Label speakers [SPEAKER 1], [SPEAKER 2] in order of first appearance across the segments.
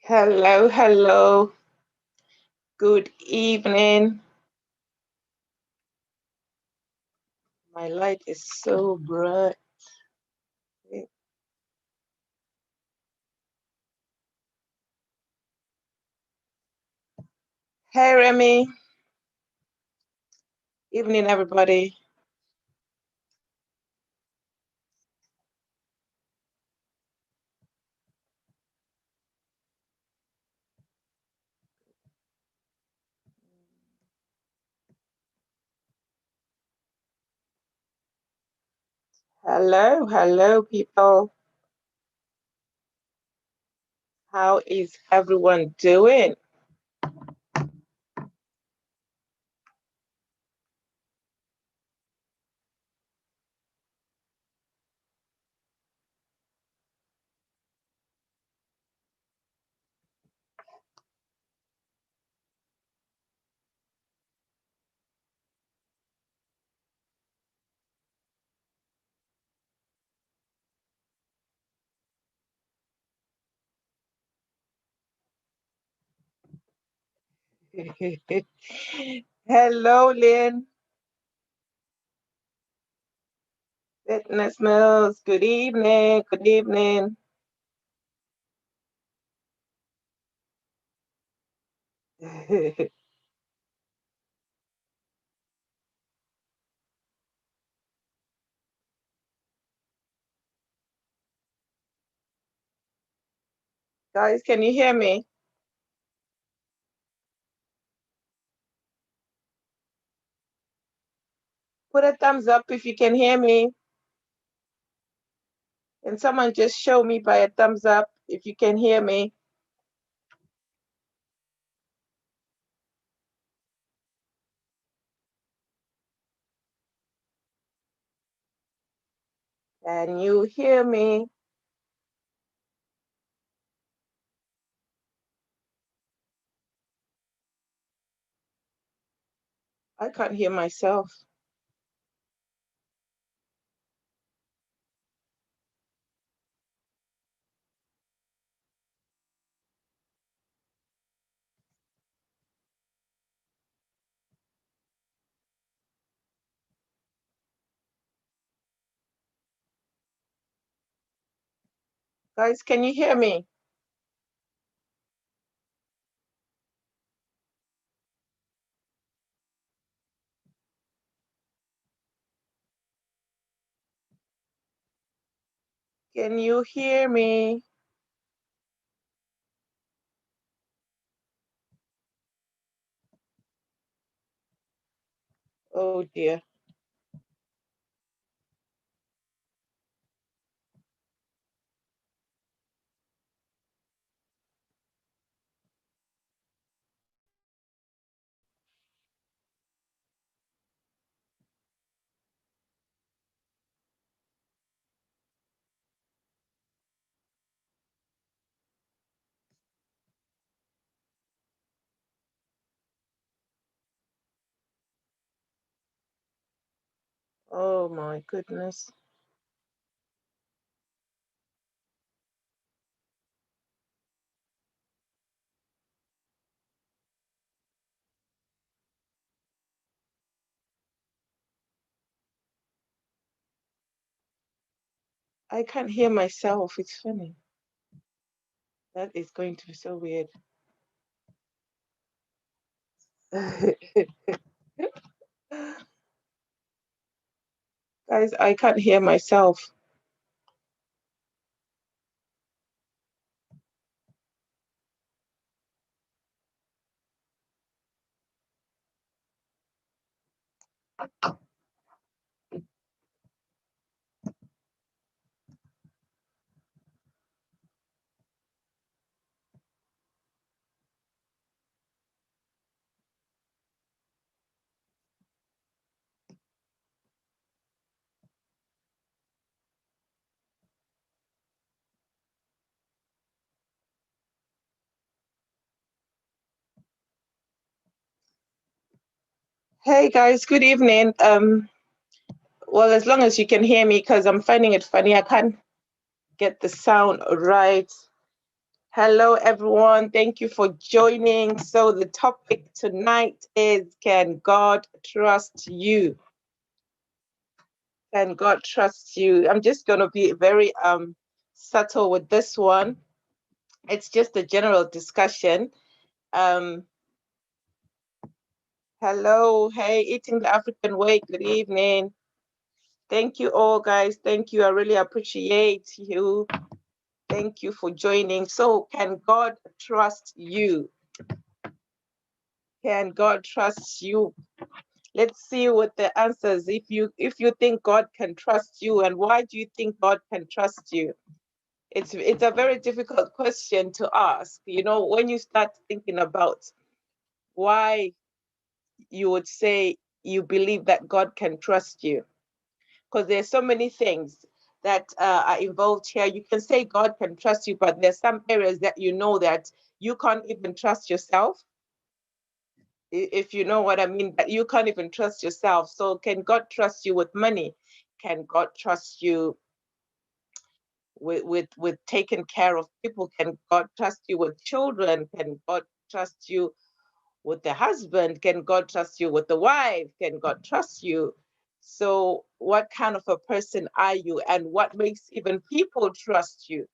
[SPEAKER 1] Hello, hello. Good evening. My light is so bright. Hey, Remy. Evening, everybody. Hello, hello, people. How is everyone doing? Hello, Lynn. Fitness Mills. Good evening. Good evening. Guys, can you hear me? Put a thumbs up if you can hear me. Can someone just show me by a thumbs up if you can hear me? Can you hear me? I can't hear myself. Guys, can you hear me? Can you hear me? Oh dear. Oh my goodness. I can't hear myself. It's funny. That is going to be so weird. Guys, I can't hear myself. Hey guys, good evening. Well, as long as you can hear me, because I'm finding it funny, I can't get the sound right. Hello, everyone. Thank you for joining. So the topic tonight is, can God trust you? Can God trust you? I'm just going to be very subtle with this one. It's just a general discussion. Um, Hello, hey, Eating the African Way. Good evening. Thank you all, guys. Thank you. I really appreciate you. Thank you for joining. So, can God trust you? Can God trust you? Let's see what the answers. If you think God can trust you, and why do you think God can trust you? It's a very difficult question to ask. When you start thinking about why you would say you believe that God can trust you, because there's so many things that are involved here. You can say God can trust you, but there's some areas that you know that you can't even trust yourself. If you know what I mean, that you can't even trust yourself. So can God trust you with money? Can God trust you with taking care of people? Can God trust you with children? Can God trust you with the husband? Can God trust you with the wife? Can God trust you? So, what kind of a person are you, and what makes even people trust you?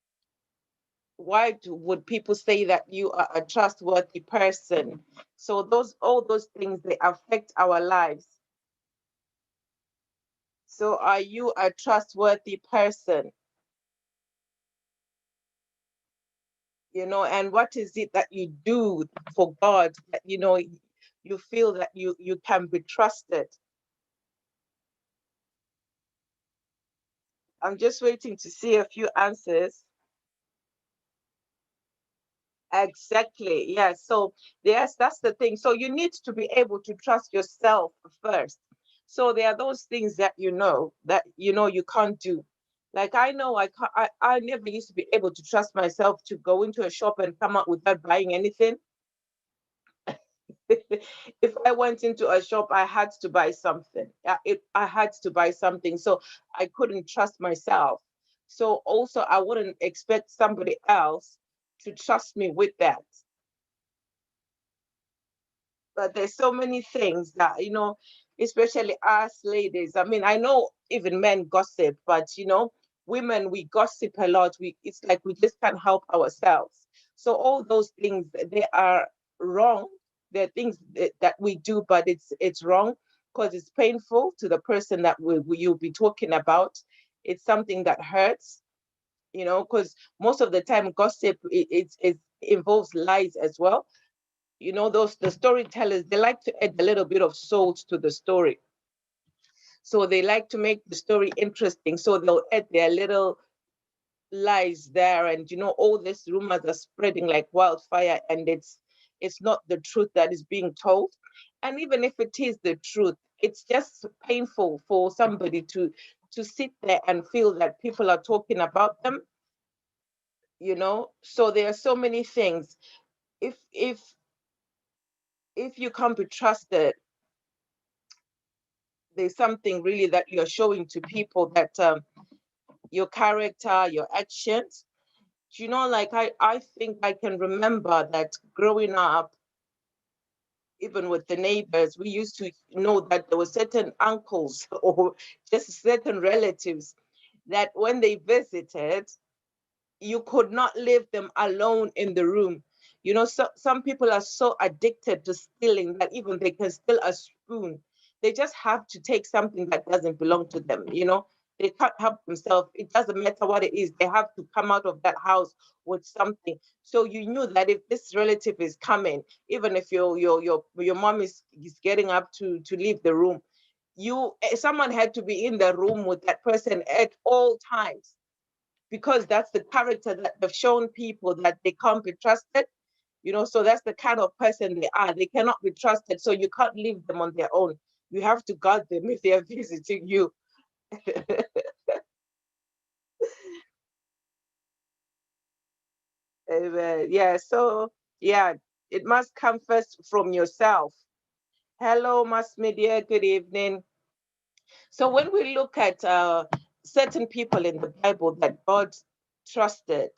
[SPEAKER 1] Would people say that you are a trustworthy person? So, all those things, they affect our lives. So, are you a trustworthy person? And what is it that you do for God that you feel that you can be trusted? I'm just waiting to see a few answers. Exactly. Yeah. So yes, that's the thing. So you need to be able to trust yourself first. So there are those things that you can't do. Like I know I can't, I never used to be able to trust myself to go into a shop and come out without buying anything. If I went into a shop, I had to buy something. I had to buy something. So I couldn't trust myself. So also I wouldn't expect somebody else to trust me with that. But there's so many things that especially us ladies. I mean, I know even men gossip, but women, we gossip a lot. It's like we just can't help ourselves. So all those things, they are wrong. They're things that we do, but it's wrong because it's painful to the person that you'll be talking about. It's something that hurts, because most of the time gossip, it involves lies as well. Those the storytellers, they like to add a little bit of salt to the story. So they like to make the story interesting. So they'll add their little lies there, and all these rumors are spreading like wildfire, and it's not the truth that is being told. And even if it is the truth, it's just painful for somebody to sit there and feel that people are talking about them. So there are so many things. If if if you can't be trusted, there's something really that you're showing to people, that your character, your actions. Like I think I can remember that growing up, even with the neighbors, we used to know that there were certain uncles or just certain relatives that when they visited, you could not leave them alone in the room. Some people are so addicted to stealing that even they can steal a spoon. They just have to take something that doesn't belong to them. They can't help themselves. It doesn't matter what it is. They have to come out of that house with something. So you knew that if this relative is coming, even if your mom is getting up to leave the room, someone had to be in the room with that person at all times, because that's the character that they've shown people, that they can't be trusted. So that's the kind of person they are. They cannot be trusted, so you can't leave them on their own. You have to guard them if they are visiting you. Yeah, so yeah, it must come first from yourself. Hello, mass media. Good evening. So when we look at certain people in the Bible that God trusted,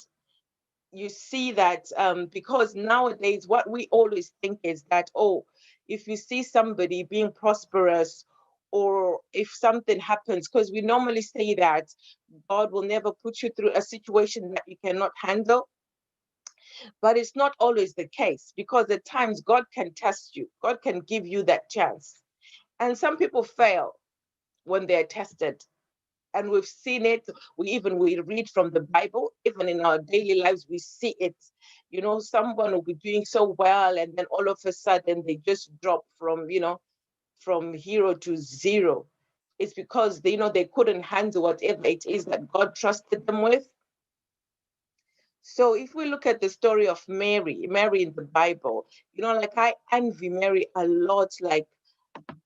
[SPEAKER 1] you see that because nowadays what we always think is that, oh, if you see somebody being prosperous or if something happens, because we normally say that God will never put you through a situation that you cannot handle. But it's not always the case, because at times God can test you, God can give you that chance. And some people fail when they're tested. And we've seen it. We read from the Bible, even in our daily lives, we see it. Someone will be doing so well, and then all of a sudden they just drop from hero to zero. It's because they couldn't handle whatever it is that God trusted them with. So if we look at the story of Mary in the Bible, like I envy Mary a lot. Like,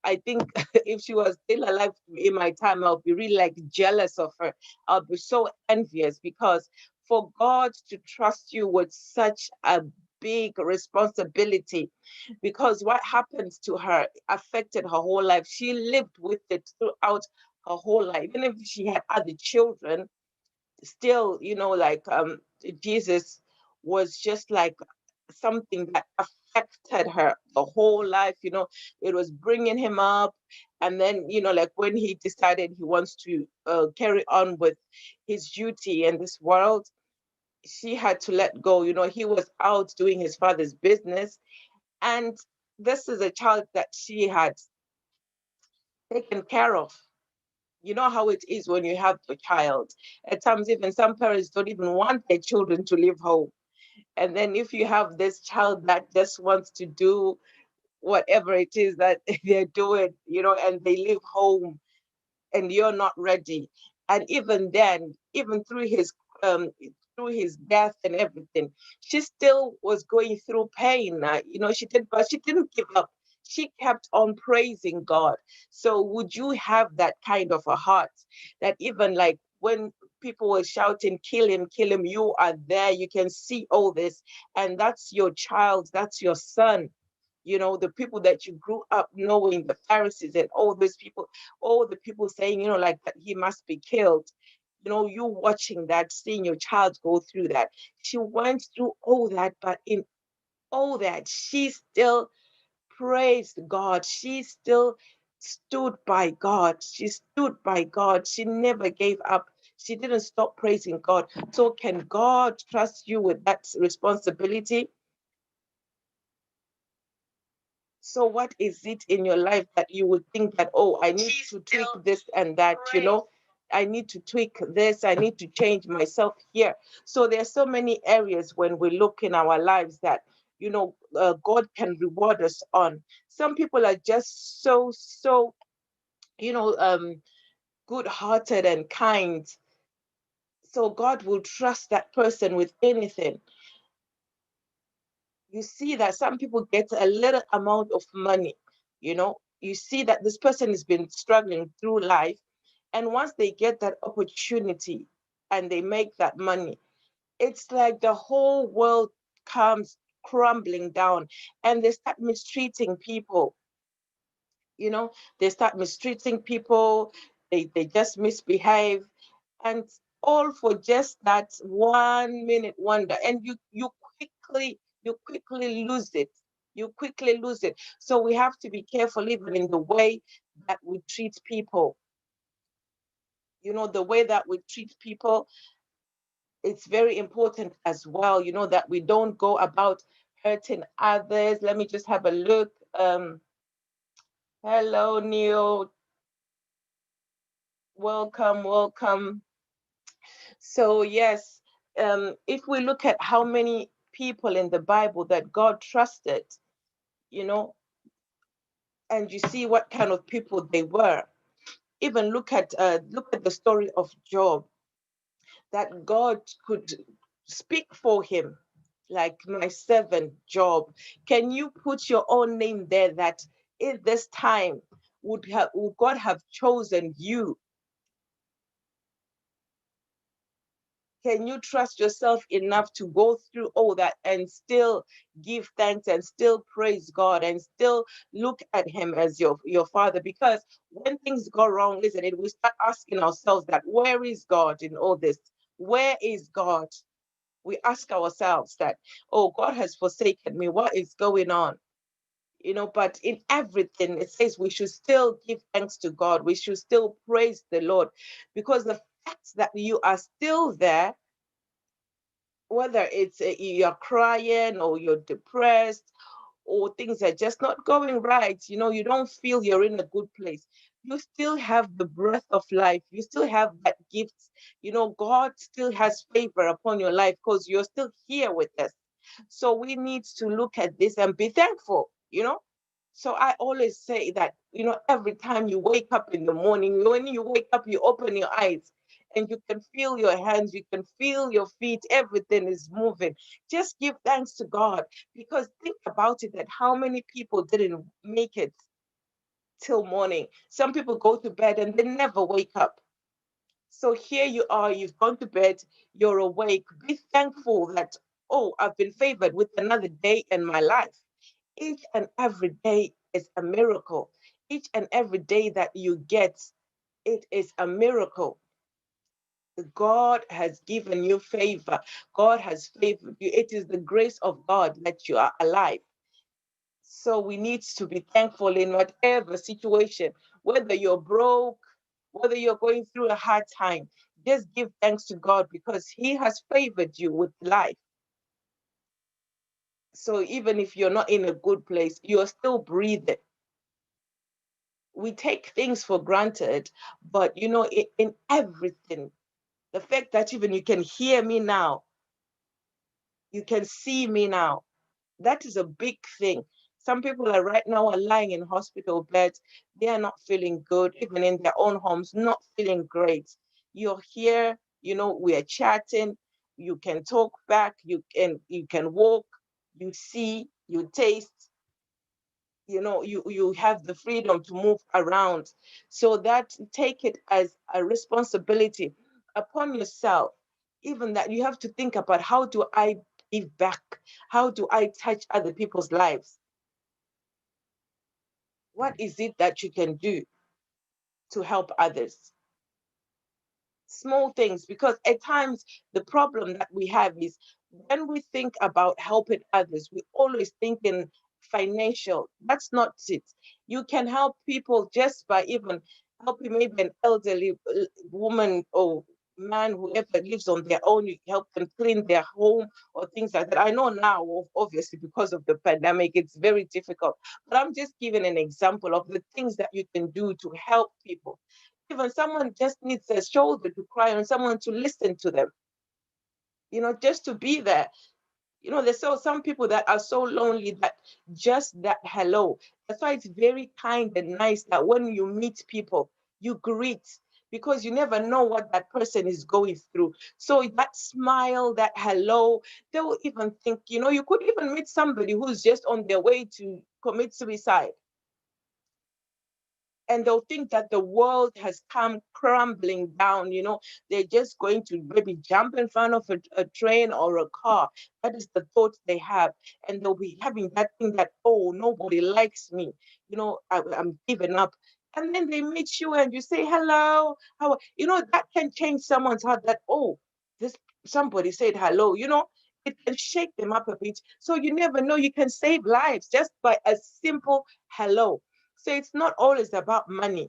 [SPEAKER 1] I think if she was still alive in my time, I'll be really like jealous of her. I'll be so envious, because for God to trust you with such a big responsibility, because what happened to her affected her whole life. She lived with it throughout her whole life. Even if she had other children, still, like Jesus was just like something that affected her the whole life. It was bringing him up. And then, like when he decided he wants to carry on with his duty in this world, she had to let go. He was out doing his father's business. And this is a child that she had taken care of. You know how it is when you have a child. At times, even some parents don't even want their children to leave home. And then if you have this child that just wants to do whatever it is that they're doing, and they leave home and you're not ready. And even then, even through his death and everything, she still was going through pain. But she didn't give up. She kept on praising God. So would you have that kind of a heart, that even like when people were shouting, kill him, you are there, you can see all this, and that's your child, that's your son, the people that you grew up knowing, the Pharisees and all those people, all the people saying, like that he must be killed. You watching that, seeing your child go through that. She went through all that, but in all that, she still praised God. She still stood by God. She stood by God. She never gave up. She didn't stop praising God. So can God trust you with that responsibility? So what is it in your life that you would think that, oh, I need to tweak this and that, I need to tweak this, I need to change myself here. So there are so many areas when we look in our lives that, God can reward us on. Some people are just so, you know, um, good-hearted and kind. So God will trust that person with anything. You see that some people get a little amount of money, you see that this person has been struggling through life, and once they get that opportunity and they make that money, it's like the whole world comes crumbling down, and they start mistreating people. They start mistreating people. They just misbehave, and all for just that 1 minute wonder, and you quickly lose it. You quickly lose it. So we have to be careful even in the way that we treat people. The way that we treat people, it's very important as well, that we don't go about hurting others. Let me just have a look. Hello, Neil. Welcome. So yes, if we look at how many people in the Bible that God trusted, you know, and you see what kind of people they were. Even look at the story of Job, that God could speak for him, like my servant Job. Can you put your own name there, that in this time would God have chosen you? Can you trust yourself enough to go through all that and still give thanks and still praise God and still look at Him as your Father? Because when things go wrong, isn't it, we start asking ourselves that, where is God in all this? Where is God? We ask ourselves that, oh, God has forsaken me. What is going on? But in everything, it says we should still give thanks to God. We should still praise the Lord, because the fact that you are still there, whether it's you're crying or you're depressed or things are just not going right, you don't feel you're in a good place, you still have the breath of life, you still have that gift. God still has favor upon your life because you're still here with us. So we need to look at this and be thankful. So I always say that, every time you wake up in the morning, when you wake up, you open your eyes and you can feel your hands, you can feel your feet, everything is moving. Just give thanks to God, because think about it, that how many people didn't make it till morning. Some people go to bed and they never wake up. So here you are, you've gone to bed, you're awake. Be thankful that, oh, I've been favored with another day in my life. Each and every day is a miracle. Each and every day that you get, it is a miracle. God has given you favor. God has favored you. It is the grace of God that you are alive. So we need to be thankful in whatever situation, whether you're broke, whether you're going through a hard time. Just give thanks to God because He has favored you with life. So even if you're not in a good place, you're still breathing. We take things for granted, but in everything, the fact that even you can hear me now, you can see me now, that is a big thing. Some people are right now are lying in hospital beds. They are not feeling good, even in their own homes, not feeling great. You're here, we are chatting. You can talk back. You can walk. You see. You taste. You have the freedom to move around. So that, take it as a responsibility upon yourself, even that you have to think about, how do I give back? How do I touch other people's lives? What is it that you can do to help others? Small things, because at times the problem that we have is, when we think about helping others, we always think in financial. That's not it. You can help people just by even helping maybe an elderly woman or man, whoever lives on their own. You help them clean their home or things like that. I know now, obviously, because of the pandemic, it's very difficult, but I'm just giving an example of the things that you can do to help people. Even someone just needs a shoulder to cry on, someone to listen to them, just to be there. There's some people that are so lonely that just that hello. That's why it's very kind and nice that when you meet people, you greet, because you never know what that person is going through. So that smile, that hello, they will even think, you could even meet somebody who's just on their way to commit suicide, and they'll think that the world has come crumbling down. They're just going to maybe jump in front of a train or a car. That is the thought they have. And they'll be having that thing that, oh, nobody likes me. I'm giving up. And then they meet you and you say, hello, that can change someone's heart, that, oh, this somebody said hello. It can shake them up a bit. So you never know, you can save lives just by a simple hello. So it's not always about money.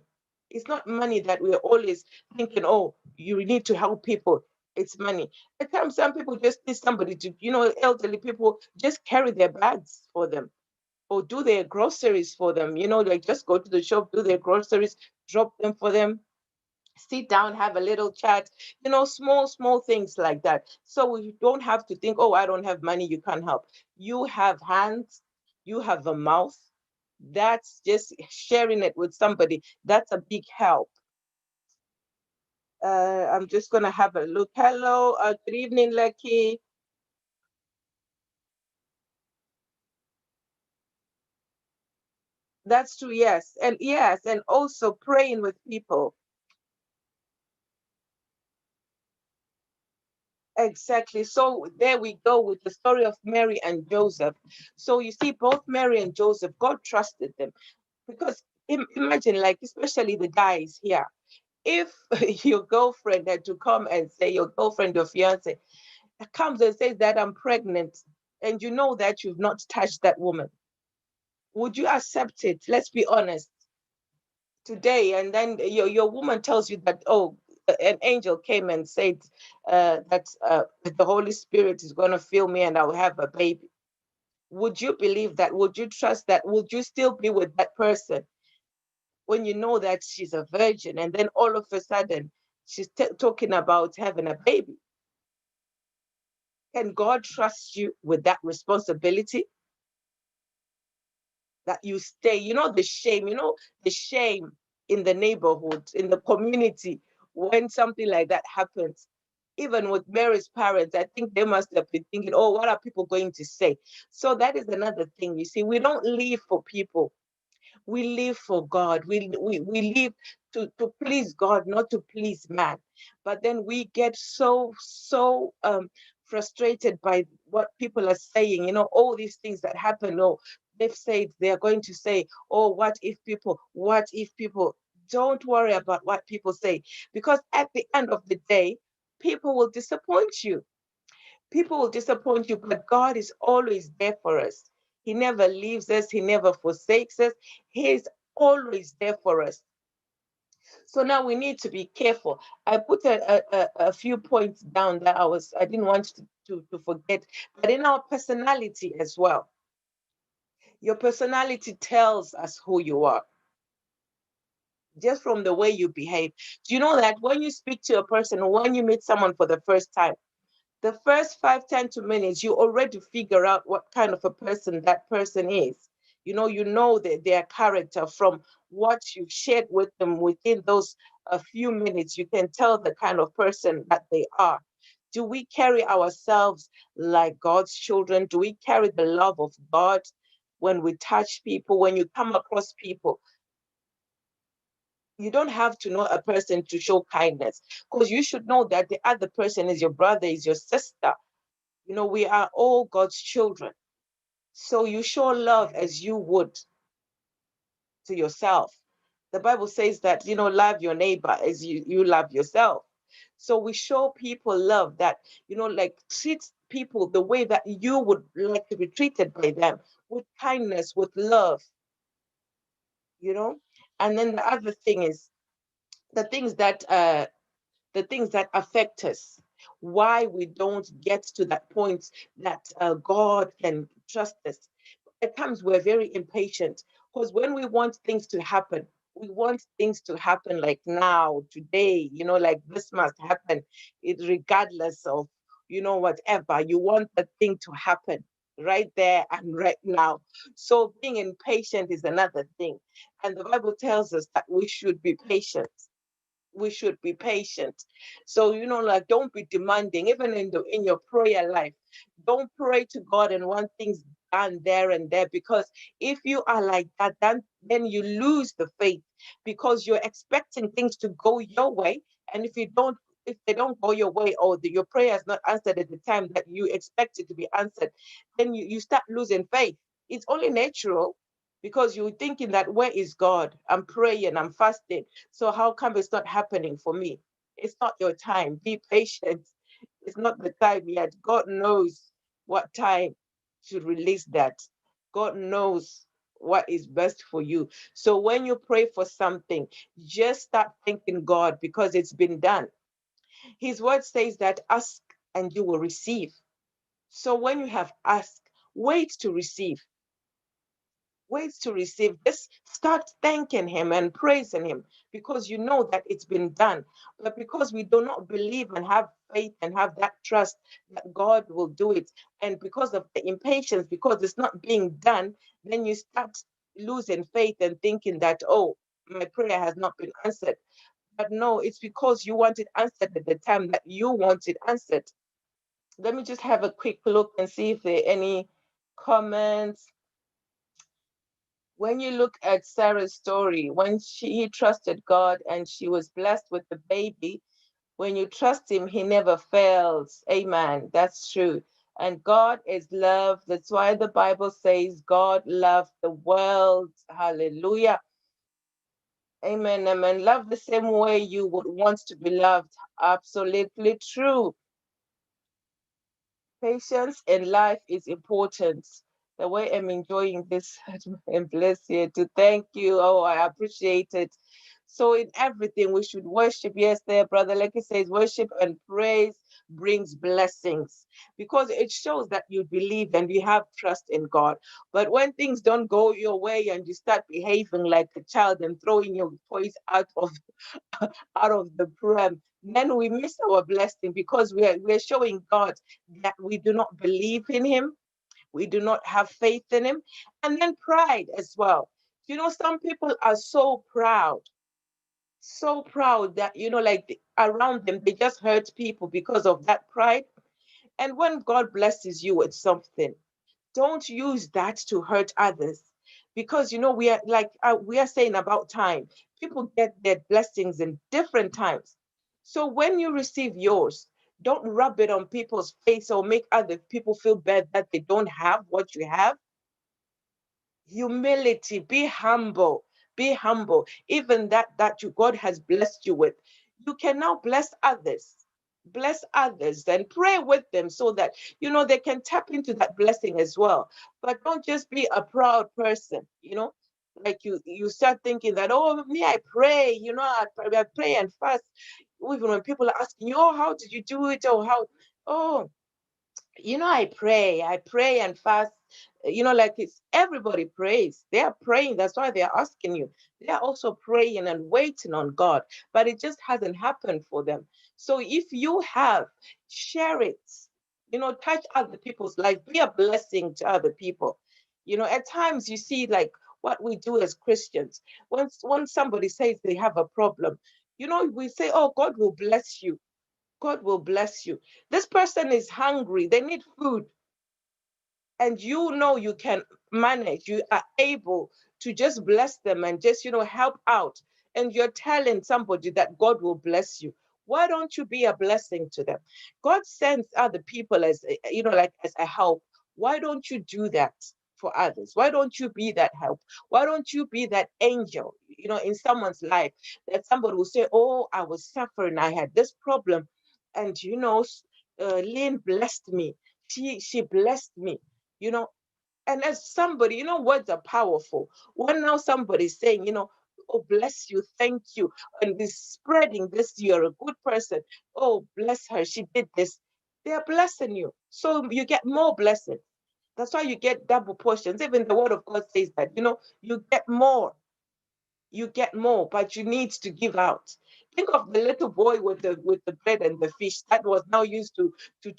[SPEAKER 1] It's not money that we're always thinking, oh, you need to help people. It's money. At times, some people just need somebody to, elderly people, just carry their bags for them or do their groceries for them. Like, just go to the shop, do their groceries, drop them for them, sit down, have a little chat, small, small things like that. So you don't have to think, oh, I don't have money, you can't help. You have hands, you have a mouth. That's just sharing it with somebody. That's a big help. I'm just going to have a look. Hello, good evening, Lucky. That's true, yes. And yes, and also praying with people. Exactly. So there we go with the story of Mary and Joseph. So you see, both Mary and Joseph, God trusted them because imagine, like, especially the guys here, if your girlfriend had to come and say, your girlfriend, your fiance, comes and says that I'm pregnant, and you know that you've not touched that woman, would you accept it? Let's be honest today. And then your woman tells you that, oh, an angel came and said that the Holy Spirit is going to fill me and I'll have a baby. Would you believe that? Would you trust that? Would you still be with that person when you know that she's a virgin and then all of a sudden she's talking about having a baby? Can God trust you with that responsibility? That you stay, the shame in the neighborhood, in the community, when something like that happens. Even with Mary's parents, I think they must have been thinking, oh, what are people going to say? So that is another thing. You see, we don't live for people, we live for God. We live to please God, not to please man. But then we get so frustrated by what people are saying, all these things that happen. Oh, they've said, they're going to say, oh, what if people? Don't worry about what people say, because at the end of the day, people will disappoint you. People will disappoint you, but God is always there for us. He never leaves us, He never forsakes us. He's always there for us. So now we need to be careful. I put a few points down that I didn't want to forget, but in our personality as well. Your personality tells us who you are just from the way you behave. Do you know that when you speak to a person or when you meet someone for the first time, the first 5, 10 2 minutes, you already figure out what kind of a person that person is. You know their character from what you've shared with them within those a few minutes. You can tell the kind of person that they are. Do we carry ourselves like God's children? Do we carry the love of God when we touch people, when you come across people? You don't have to know a person to show kindness, because you should know that the other person is your brother, is your sister. We are all God's children. So you show love as you would to yourself. The Bible says that, love your neighbor as you love yourself. So we show people love that, like treat people the way that you would like to be treated by them, with kindness, with love, you know. And then the other thing is the things that affect us, why we don't get to that point that God can trust us. At times we're very impatient, because when we want things to happen, we want things to happen like now, today, like this must happen, it regardless of, whatever. You want the thing to happen right there and right now. So being impatient is another thing. And the Bible tells us that we should be patient. We should be patient. So, like, don't be demanding, even in your prayer life. Don't pray to God and want things done there and there, because if you are like that, then you lose the faith, because you're expecting things to go your way. And if they don't go your way, or your prayer is not answered at the time that you expect it to be answered, then you start losing faith. It's only natural, because you're thinking that, where is God? I'm praying, I'm fasting, so how come it's not happening for me? It's not your time. Be patient. It's not the time yet. God knows what time to release that. God knows what is best for you. So when you pray for something, just start thanking God, because it's been done. His word says that ask and you will receive. So when you have asked, wait to receive. Ways to receive this, start thanking him and praising him, because you know that it's been done. But because we do not believe and have faith and have that trust that God will do it, and because of the impatience, because it's not being done, then you start losing faith and thinking that, oh, my prayer has not been answered. But no, it's because you want it answered at the time that you want it answered. Let me just have a quick look and see if there are any comments. When you look at Sarah's story, when he trusted God and she was blessed with the baby, When you trust him, he never fails. Amen. That's true. And God is love. That's why the Bible says God loved the world. Hallelujah. Amen. Amen. Love the same way you would want to be loved. Absolutely true. Patience in life is important. The way I'm enjoying this, and bless you to thank you. Oh, I appreciate it. So in everything we should worship. Yes, there, brother, like he says, worship and praise brings blessings because it shows that you believe and you have trust in God. But when things don't go your way and you start behaving like a child and throwing your toys out of the pram, then we miss our blessing because we're showing God that we do not believe in him, we do not have faith in him. And then pride as well. Some people are so proud that, like around them, they just hurt people because of that pride. And when God blesses you with something, don't use that to hurt others, because we are like we are saying about time. People get their blessings in different times. So when you receive yours, don't rub it on people's face or make other people feel bad that they don't have what you have. Humility, be humble. Even that you God has blessed you with, you can now bless others and pray with them so that they can tap into that blessing as well. But don't just be a proud person, like you start thinking that, oh, me, I pray, I pray and fast. Even when people are asking you, oh, how did you do it, or how, oh, I pray and fast. Like it's everybody prays. They are praying. That's why they are asking you. They are also praying and waiting on God, but it just hasn't happened for them. So if you have, share it. Touch other people's life. Be a blessing to other people. At times you see like what we do as Christians. When somebody says they have a problem, we say, "Oh, God will bless you. God will bless you." This person is hungry, they need food, and you can manage, you are able to just bless them and just, help out. And you're telling somebody that God will bless you. Why don't you be a blessing to them? God sends other people as, like as a help. Why don't you do that for others? Why don't you be that help? Why don't you be that angel, in someone's life, that somebody will say, oh, I was suffering, I had this problem, and Lynn blessed me. She blessed me, you know and as somebody, words are powerful. When now somebody's saying, oh, bless you, thank you, and is spreading this, you're a good person, oh, bless her, she did this, they are blessing you, so you get more blessings. That's why you get double portions. Even the word of God says that, you get more, but you need to give out. Think of the little boy with the bread and the fish that was now used to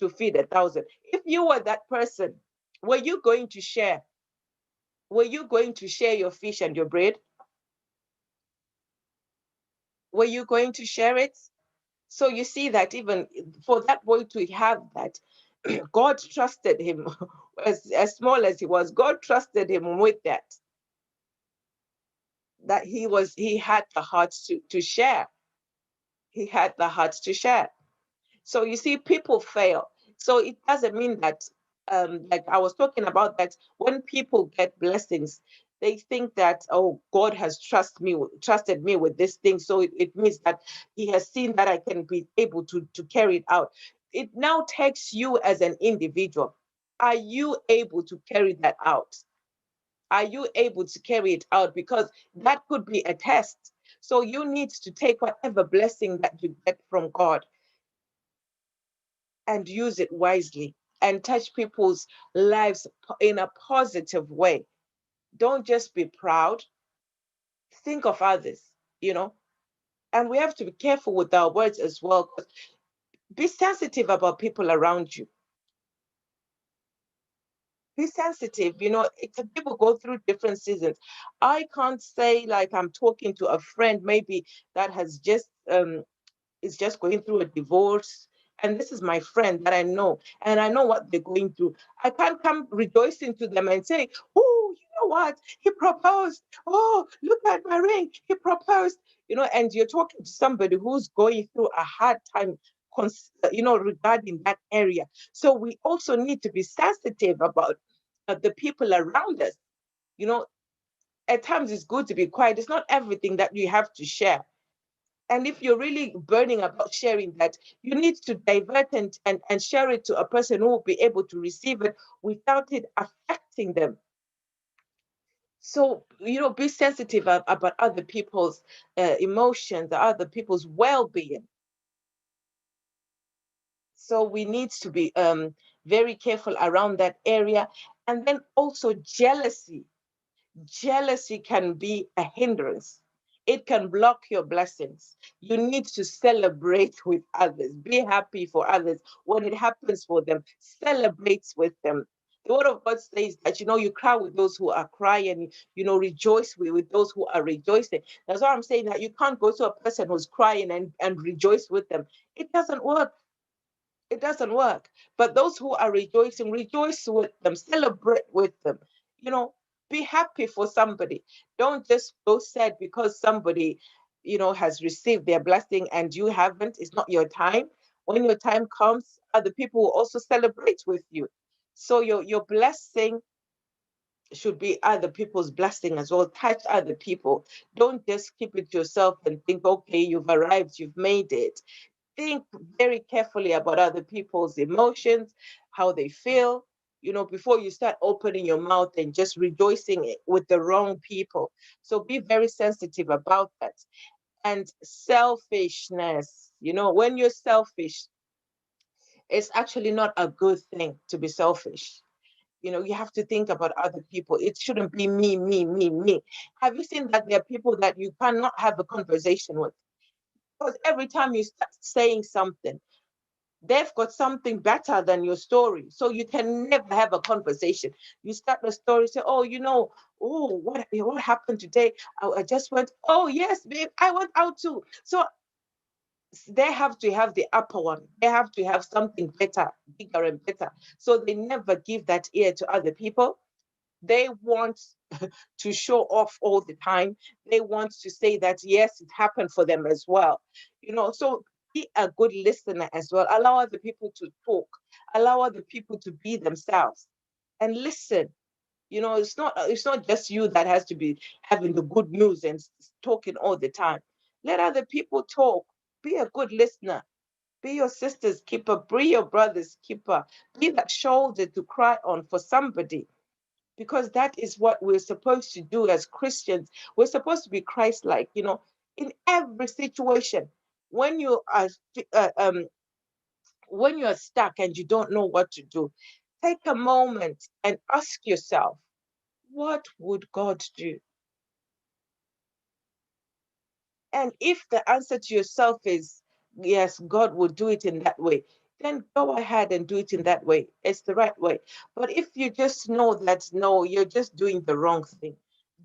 [SPEAKER 1] feed 1,000. If you were that person, were you going to share? Were you going to share your fish and your bread? Were you going to share it? So you see that even for that boy to have that, God trusted him, as small as he was. God trusted him with that he had the heart to share. He had the heart to share. So you see, people fail. So it doesn't mean that, like I was talking about, that when people get blessings, they think that, oh, God has trusted me with this thing. So it means that He has seen that I can be able to carry it out. It now takes you as an individual. Are you able to carry that out? Are you able to carry it out? Because that could be a test. So you need to take whatever blessing that you get from God and use it wisely and touch people's lives in a positive way. Don't just be proud, think of others, you know. And we have to be careful with our words as well. Be sensitive about people around you. Be sensitive. People go through different seasons. I can't say like I'm talking to a friend maybe that has just is just going through a divorce, and this is my friend that I know, and I know what they're going through. I can't come rejoicing to them and say, oh, know what? He proposed. Oh, look at my ring. He proposed. And you're talking to somebody who's going through a hard time, regarding that area. So we also need to be sensitive about the people around us. You know, at times it's good to be quiet. It's not everything that you have to share. And if you're really burning about sharing that, you need to divert and share it to a person who will be able to receive it without it affecting them. So, be sensitive about other people's emotions, other people's well-being. So we need to be very careful around that area. And then also jealousy. Jealousy can be a hindrance. It can block your blessings. You need to celebrate with others. Be happy for others. When it happens for them, celebrate with them. The word of God says that, you cry with those who are crying, rejoice with those who are rejoicing. That's why I'm saying that you can't go to a person who's crying and rejoice with them. It doesn't work. It doesn't work. But those who are rejoicing, rejoice with them, celebrate with them. You know, be happy for somebody. Don't just go sad because somebody, has received their blessing and you haven't. It's not your time. When your time comes, other people will also celebrate with you. So your blessing should be other people's blessing as well. Touch other people. Don't just keep it to yourself and think, okay, you've arrived, you've made it. Think very carefully about other people's emotions, how they feel, before you start opening your mouth and just rejoicing with the wrong people. So be very sensitive about that. And selfishness, when you're selfish, it's actually not a good thing to be selfish. You have to think about other people. It shouldn't be me, me, me, me. Have you seen that there are people that you cannot have a conversation with? Because every time you start saying something, they've got something better than your story. So you can never have a conversation. You start the story, say, oh, oh, what happened today? I just went, oh, yes, babe, I went out too. So they have to have the upper one. They have to have something better, bigger and better. So they never give that ear to other people. They want to show off all the time. They want to say that, yes, it happened for them as well. So be a good listener as well. Allow other people to talk. Allow other people to be themselves and listen. It's not just you that has to be having the good news and talking all the time. Let other people talk. Be a good listener. Be your sister's keeper. Be your brother's keeper. Be that shoulder to cry on for somebody, because that is what we're supposed to do as Christians. We're supposed to be Christ-like, in every situation. When you are uh, um, when you're stuck and you don't know what to do, take a moment and ask yourself, what would God do? And if the answer to yourself is yes, God will do it in that way, then go ahead and do it in that way. It's the right way. But if you just know that no, you're just doing the wrong thing,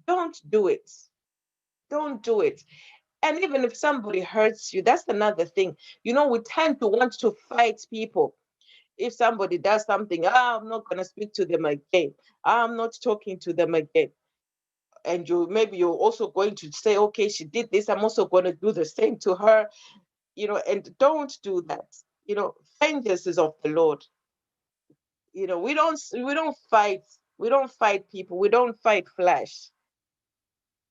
[SPEAKER 1] don't do it. Don't do it. And even if somebody hurts you, that's another thing. We tend to want to fight people. If somebody does something, I'm not going to speak to them again. I'm not talking to them again. And maybe you're also going to say, okay, she did this. I'm also going to do the same to her. And don't do that. Vengeance is of the Lord. We don't fight. We don't fight people. We don't fight flesh.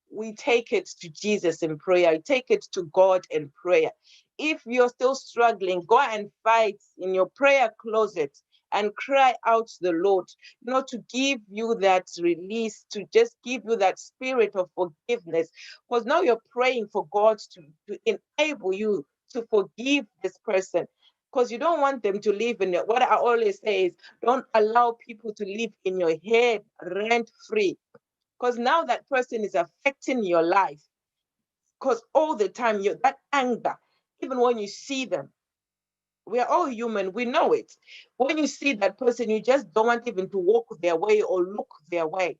[SPEAKER 1] We take it to Jesus in prayer. Take it to God in prayer. If you're still struggling, go and fight in your prayer closet and cry out to the Lord, to give you that release, to just give you that spirit of forgiveness. Because now you're praying for God to enable you to forgive this person. Because you don't want them to live in what I always say is, don't allow people to live in your head rent free, because now that person is affecting your life. Because all the time, that anger, even when you see them, we are all human, we know it. When you see that person, you just don't want even to walk their way or look their way.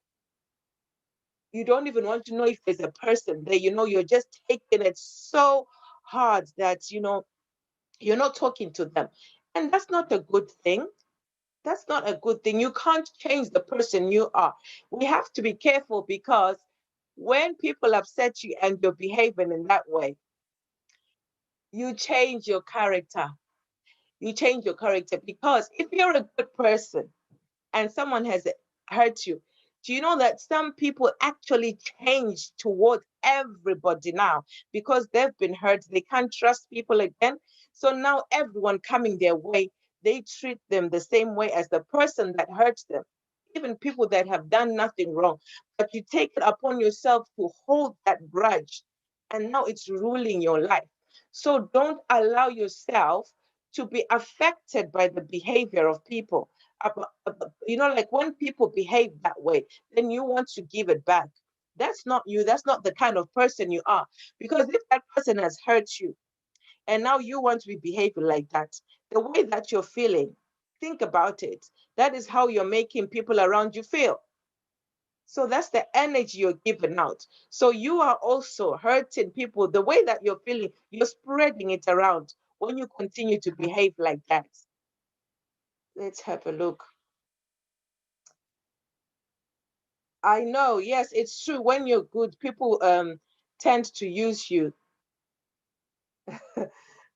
[SPEAKER 1] You don't even want to know if there's a person there. You're just taking it so hard that, you're not talking to them. And that's not a good thing. That's not a good thing. You can't change the person you are. We have to be careful, because when people upset you and you're behaving in that way, you change your character. You change your character, because if you're a good person and someone has hurt you, do you know that some people actually change towards everybody now because they've been hurt? They can't trust people again. So now everyone coming their way, they treat them the same way as the person that hurt them, even people that have done nothing wrong. But you take it upon yourself to hold that grudge, and now it's ruling your life. So don't allow yourself to be affected by the behavior of people. Like when people behave that way, then you want to give it back. That's not you. That's not the kind of person you are. Because if that person has hurt you and now you want to be behaving like that, the way that you're feeling, think about it. That is how you're making people around you feel. So that's the energy you're giving out. So you are also hurting people. The way that you're feeling, you're spreading it around when you continue to behave like that. Let's have a look. I know, yes, it's true. When you're good, people tend to use you.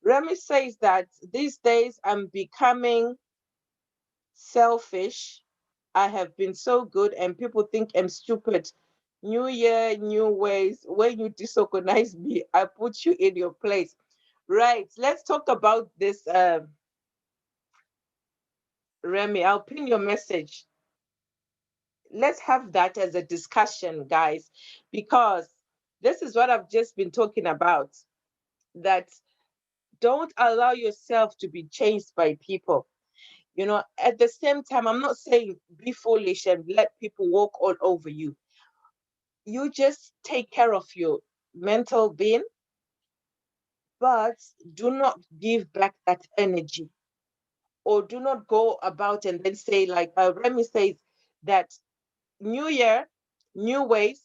[SPEAKER 1] Remy says that these days I'm becoming selfish. I have been so good and people think I'm stupid. New year, new ways. When you disorganize me, I put you in your place. Right. Let's talk about this, Remy. I'll pin your message. Let's have that as a discussion, guys, because this is what I've just been talking about. That don't allow yourself to be chased by people. At the same time, I'm not saying be foolish and let people walk all over you. You just take care of your mental being, but do not give back that energy, or do not go about and then say, like Remy says, that new year, new ways.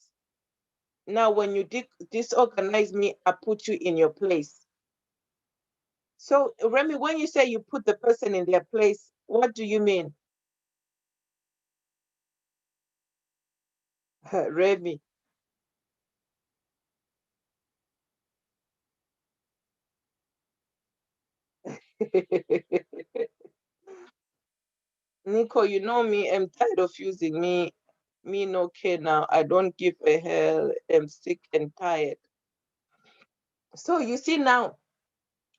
[SPEAKER 1] Now, when you disorganize me, I put you in your place. So, Remy, when you say you put the person in their place, what do you mean? Remy. Nico, you know me, I'm tired of using me. Me no care now. I don't give a hell. I'm sick and tired. So you see now,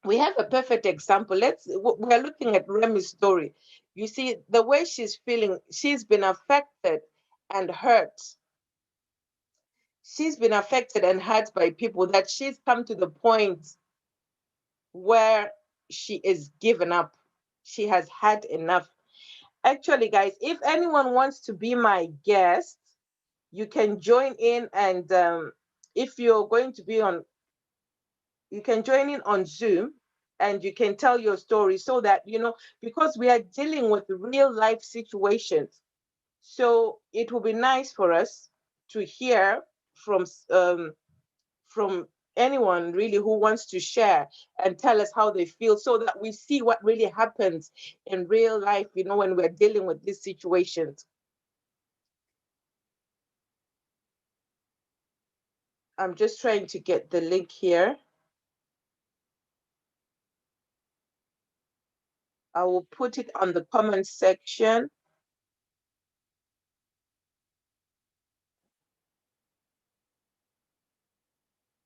[SPEAKER 1] we have a perfect example. We're looking at Remy's story. You see, the way she's feeling, she's been affected and hurt. She's been affected and hurt by people, that she's come to the point where she is given up. She has had enough. Actually, guys, if anyone wants to be my guest, you can join in, and if you're going to be on, you can join in on Zoom, and you can tell your story, so that, because we are dealing with real life situations. So it will be nice for us to hear from from anyone really who wants to share and tell us how they feel, so that we see what really happens in real life, when we're dealing with these situations. I'm just trying to get the link here. I will put it on the comment section.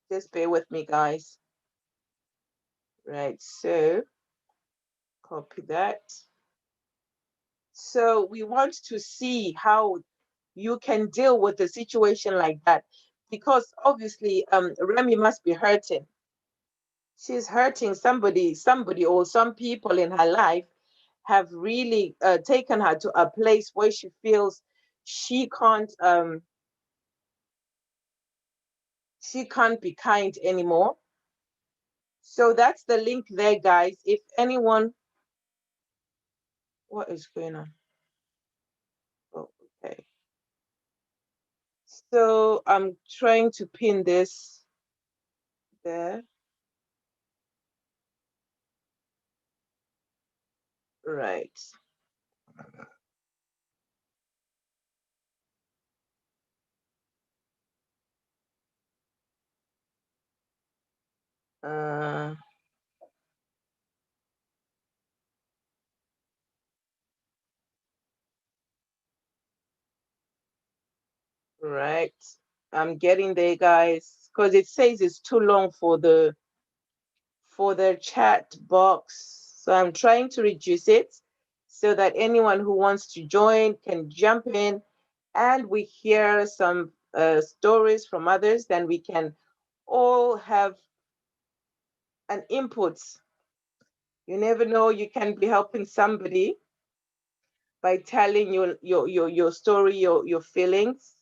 [SPEAKER 1] Just bear with me, guys. Right, so copy that. So we want to see how you can deal with a situation like that, because obviously Remy must be hurting. She's hurting somebody, or some people in her life have really taken her to a place where she feels she can't um, she can't be kind anymore. So that's the link there, guys. If anyone, what is going on? Oh, okay. So I'm trying to pin this there. Right. Uh, right. I'm getting there, guys, because it says it's too long for the chat box. So I'm trying to reduce it so that anyone who wants to join can jump in and we hear some stories from others, then we can all have an input. You never know, you can be helping somebody by telling your story, your feelings.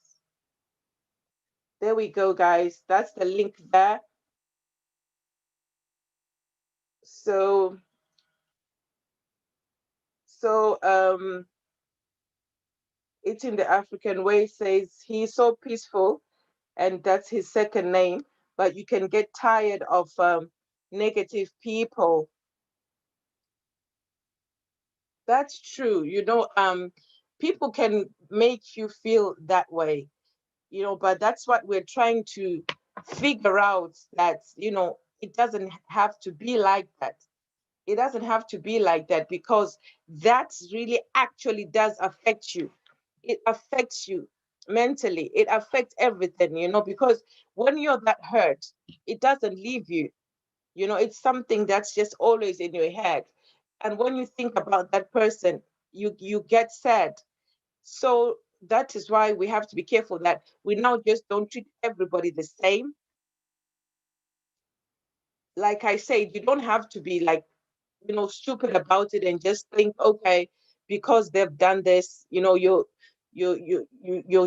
[SPEAKER 1] There we go, guys. That's the link there. So so it's in the African way says he's so peaceful, and that's his second name, but you can get tired of negative people. That's true. People can make you feel that way, but that's what we're trying to figure out, that, it doesn't have to be like that. It doesn't have to be like that, because that really actually does affect you. It affects you mentally. It affects everything, because when you're that hurt, it doesn't leave you. It's something that's just always in your head. And when you think about that person, you get sad. So that is why we have to be careful that we now just don't treat everybody the same. Like I said, you don't have to be like, stupid about it and just think, okay, because they've done this, you're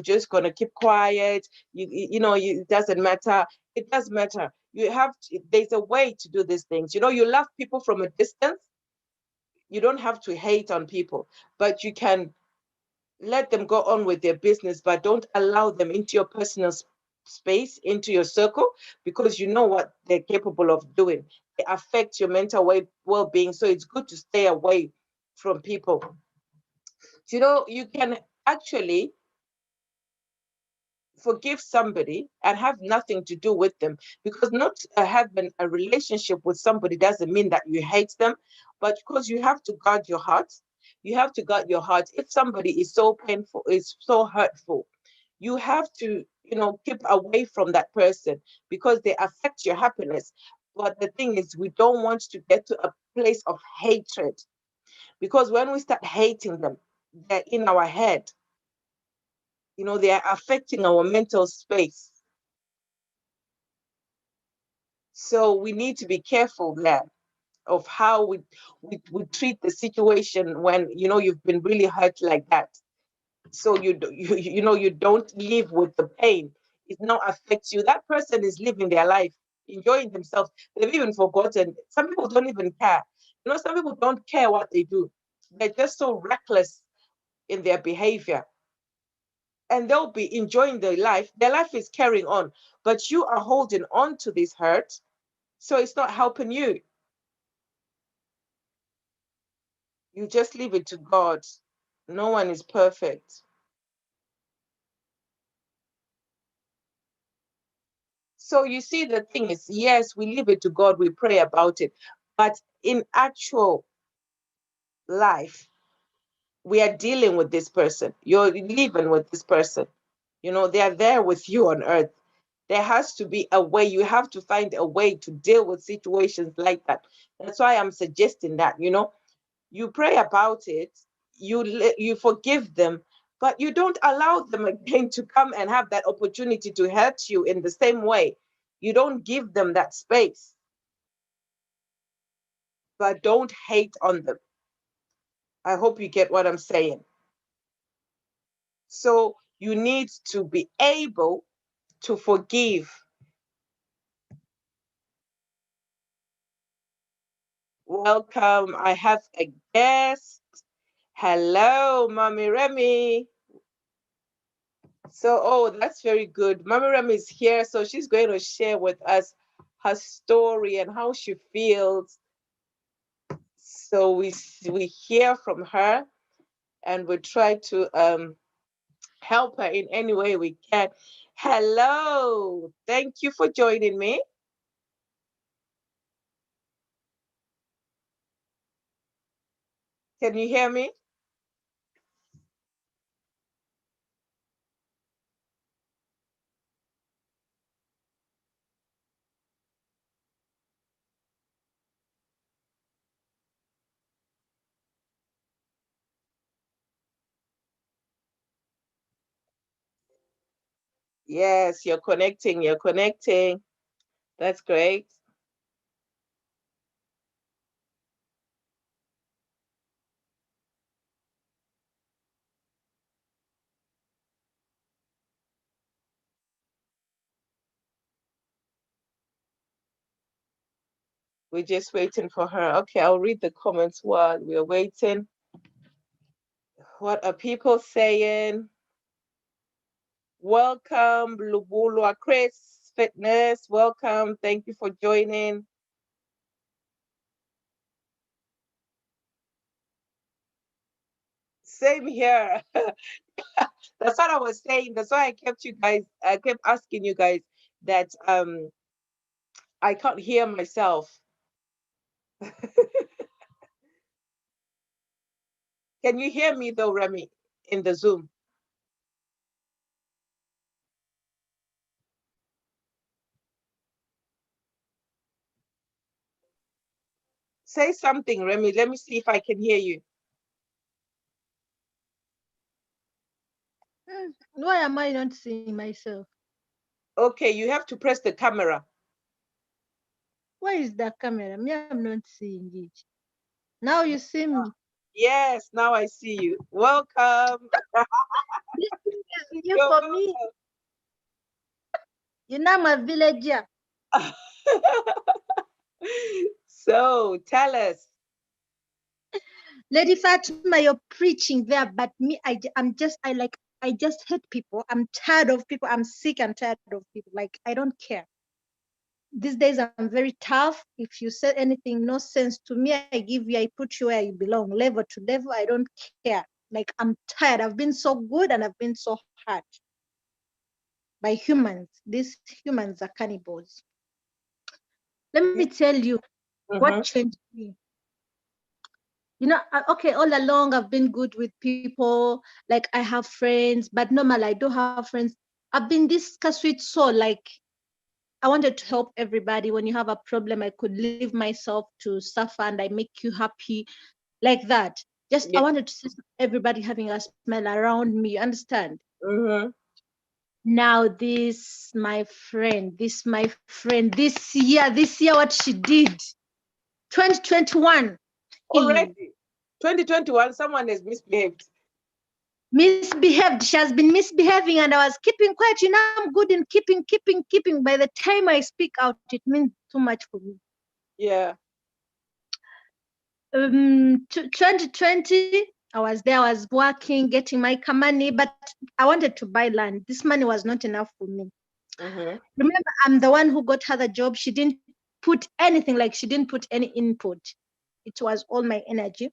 [SPEAKER 1] just gonna keep quiet. It doesn't matter. It does matter. There's a way to do these things. You love people from a distance. You don't have to hate on people, but you can let them go on with their business, but don't allow them into your personal space, into your circle, because you know what they're capable of doing. They affect your mental well-being. So it's good to stay away from people. You can actually forgive somebody and have nothing to do with them, because not having a relationship with somebody doesn't mean that you hate them, but because you have to guard your heart. You have to guard your heart. If somebody is so painful, is so hurtful, you have to, keep away from that person, because they affect your happiness. But the thing is, we don't want to get to a place of hatred, because when we start hating them, they're in our head. They are affecting our mental space. So we need to be careful there of how we treat the situation when, you've been really hurt like that. So you don't live with the pain. It now affects you. That person is living their life, enjoying themselves. They've even forgotten. Some people don't even care. Some people don't care what they do. They're just so reckless in their behavior, and they'll be enjoying their life. Their life is carrying on, but you are holding on to this hurt, so it's not helping you. You just leave it to God. No one is perfect. So you see, the thing is, yes, we leave it to God, we pray about it. But in actual life, we are dealing with this person. You're living with this person. They are there with you on earth. There has to be a way. You have to find a way to deal with situations like that. That's why I'm suggesting that, you pray about it, you forgive them, but you don't allow them again to come and have that opportunity to hurt you in the same way. You don't give them that space, but don't hate on them. I hope you get what I'm saying. So you need to be able to forgive. Welcome. I have a guest. Hello, Mommy Remy. So, oh, that's very good. Mommy Remy is here, so she's going to share with us her story and how she feels. So we hear from her, and we try to help her in any way we can. Hello, thank you for joining me. Can you hear me? Yes, you're connecting. You're connecting. That's great. We're just waiting for her. Okay, I'll read the comments while we're waiting. What are people saying? Welcome, Lubulwa Chris Fitness. Welcome. Thank you for joining. Same here. That's what I was saying. That's why I kept asking you guys that I can't hear myself. Can you hear me though, Remy, in the Zoom? Say something, Remy. Let me see if I can hear you.
[SPEAKER 2] Why am I not seeing myself?
[SPEAKER 1] Okay, you have to press the camera.
[SPEAKER 2] Where is the camera? Me, I'm not seeing it. Now you see me.
[SPEAKER 1] Yes, now I see you. Welcome.
[SPEAKER 2] This thing is new
[SPEAKER 1] You're
[SPEAKER 2] for me. You know, I'm a villager.
[SPEAKER 1] welcome. So tell us.
[SPEAKER 2] Lady Fatima, you're preaching there, but me, I just hate people. I'm tired of people. I'm sick and tired of people. Like, I don't care. These days, I'm very tough. If you say anything no sense to me, I give you, I put you where you belong, level to level. I don't care. Like, I'm tired. I've been so good and I've been so hurt by humans. These humans are cannibals. Let me tell you what
[SPEAKER 1] Mm-hmm.
[SPEAKER 2] changed me. Okay, all along I've been good with people. Like, I have friends, but normal, I do have friends. I've been this sweet soul. Like, I wanted to help everybody. When you have a problem, I could leave myself to suffer and I make you happy, like that. Just I
[SPEAKER 1] Yeah.
[SPEAKER 2] wanted to see everybody having a smile around me. You understand?
[SPEAKER 1] Mm-hmm.
[SPEAKER 2] Now this year, what she did, 2021. He
[SPEAKER 1] Already. 2021, someone has misbehaved.
[SPEAKER 2] misbehaved. She has been misbehaving, and I was keeping quiet. I'm good in keeping. By the time I speak out, it means too much for me.
[SPEAKER 1] Yeah.
[SPEAKER 2] 2020, I was there. I was working, getting my money, but I wanted to buy land. This money was not enough for me.
[SPEAKER 1] Mm-hmm.
[SPEAKER 2] Remember, I'm the one who got her the job. She didn't put anything, like she didn't put any input. It was all my energy.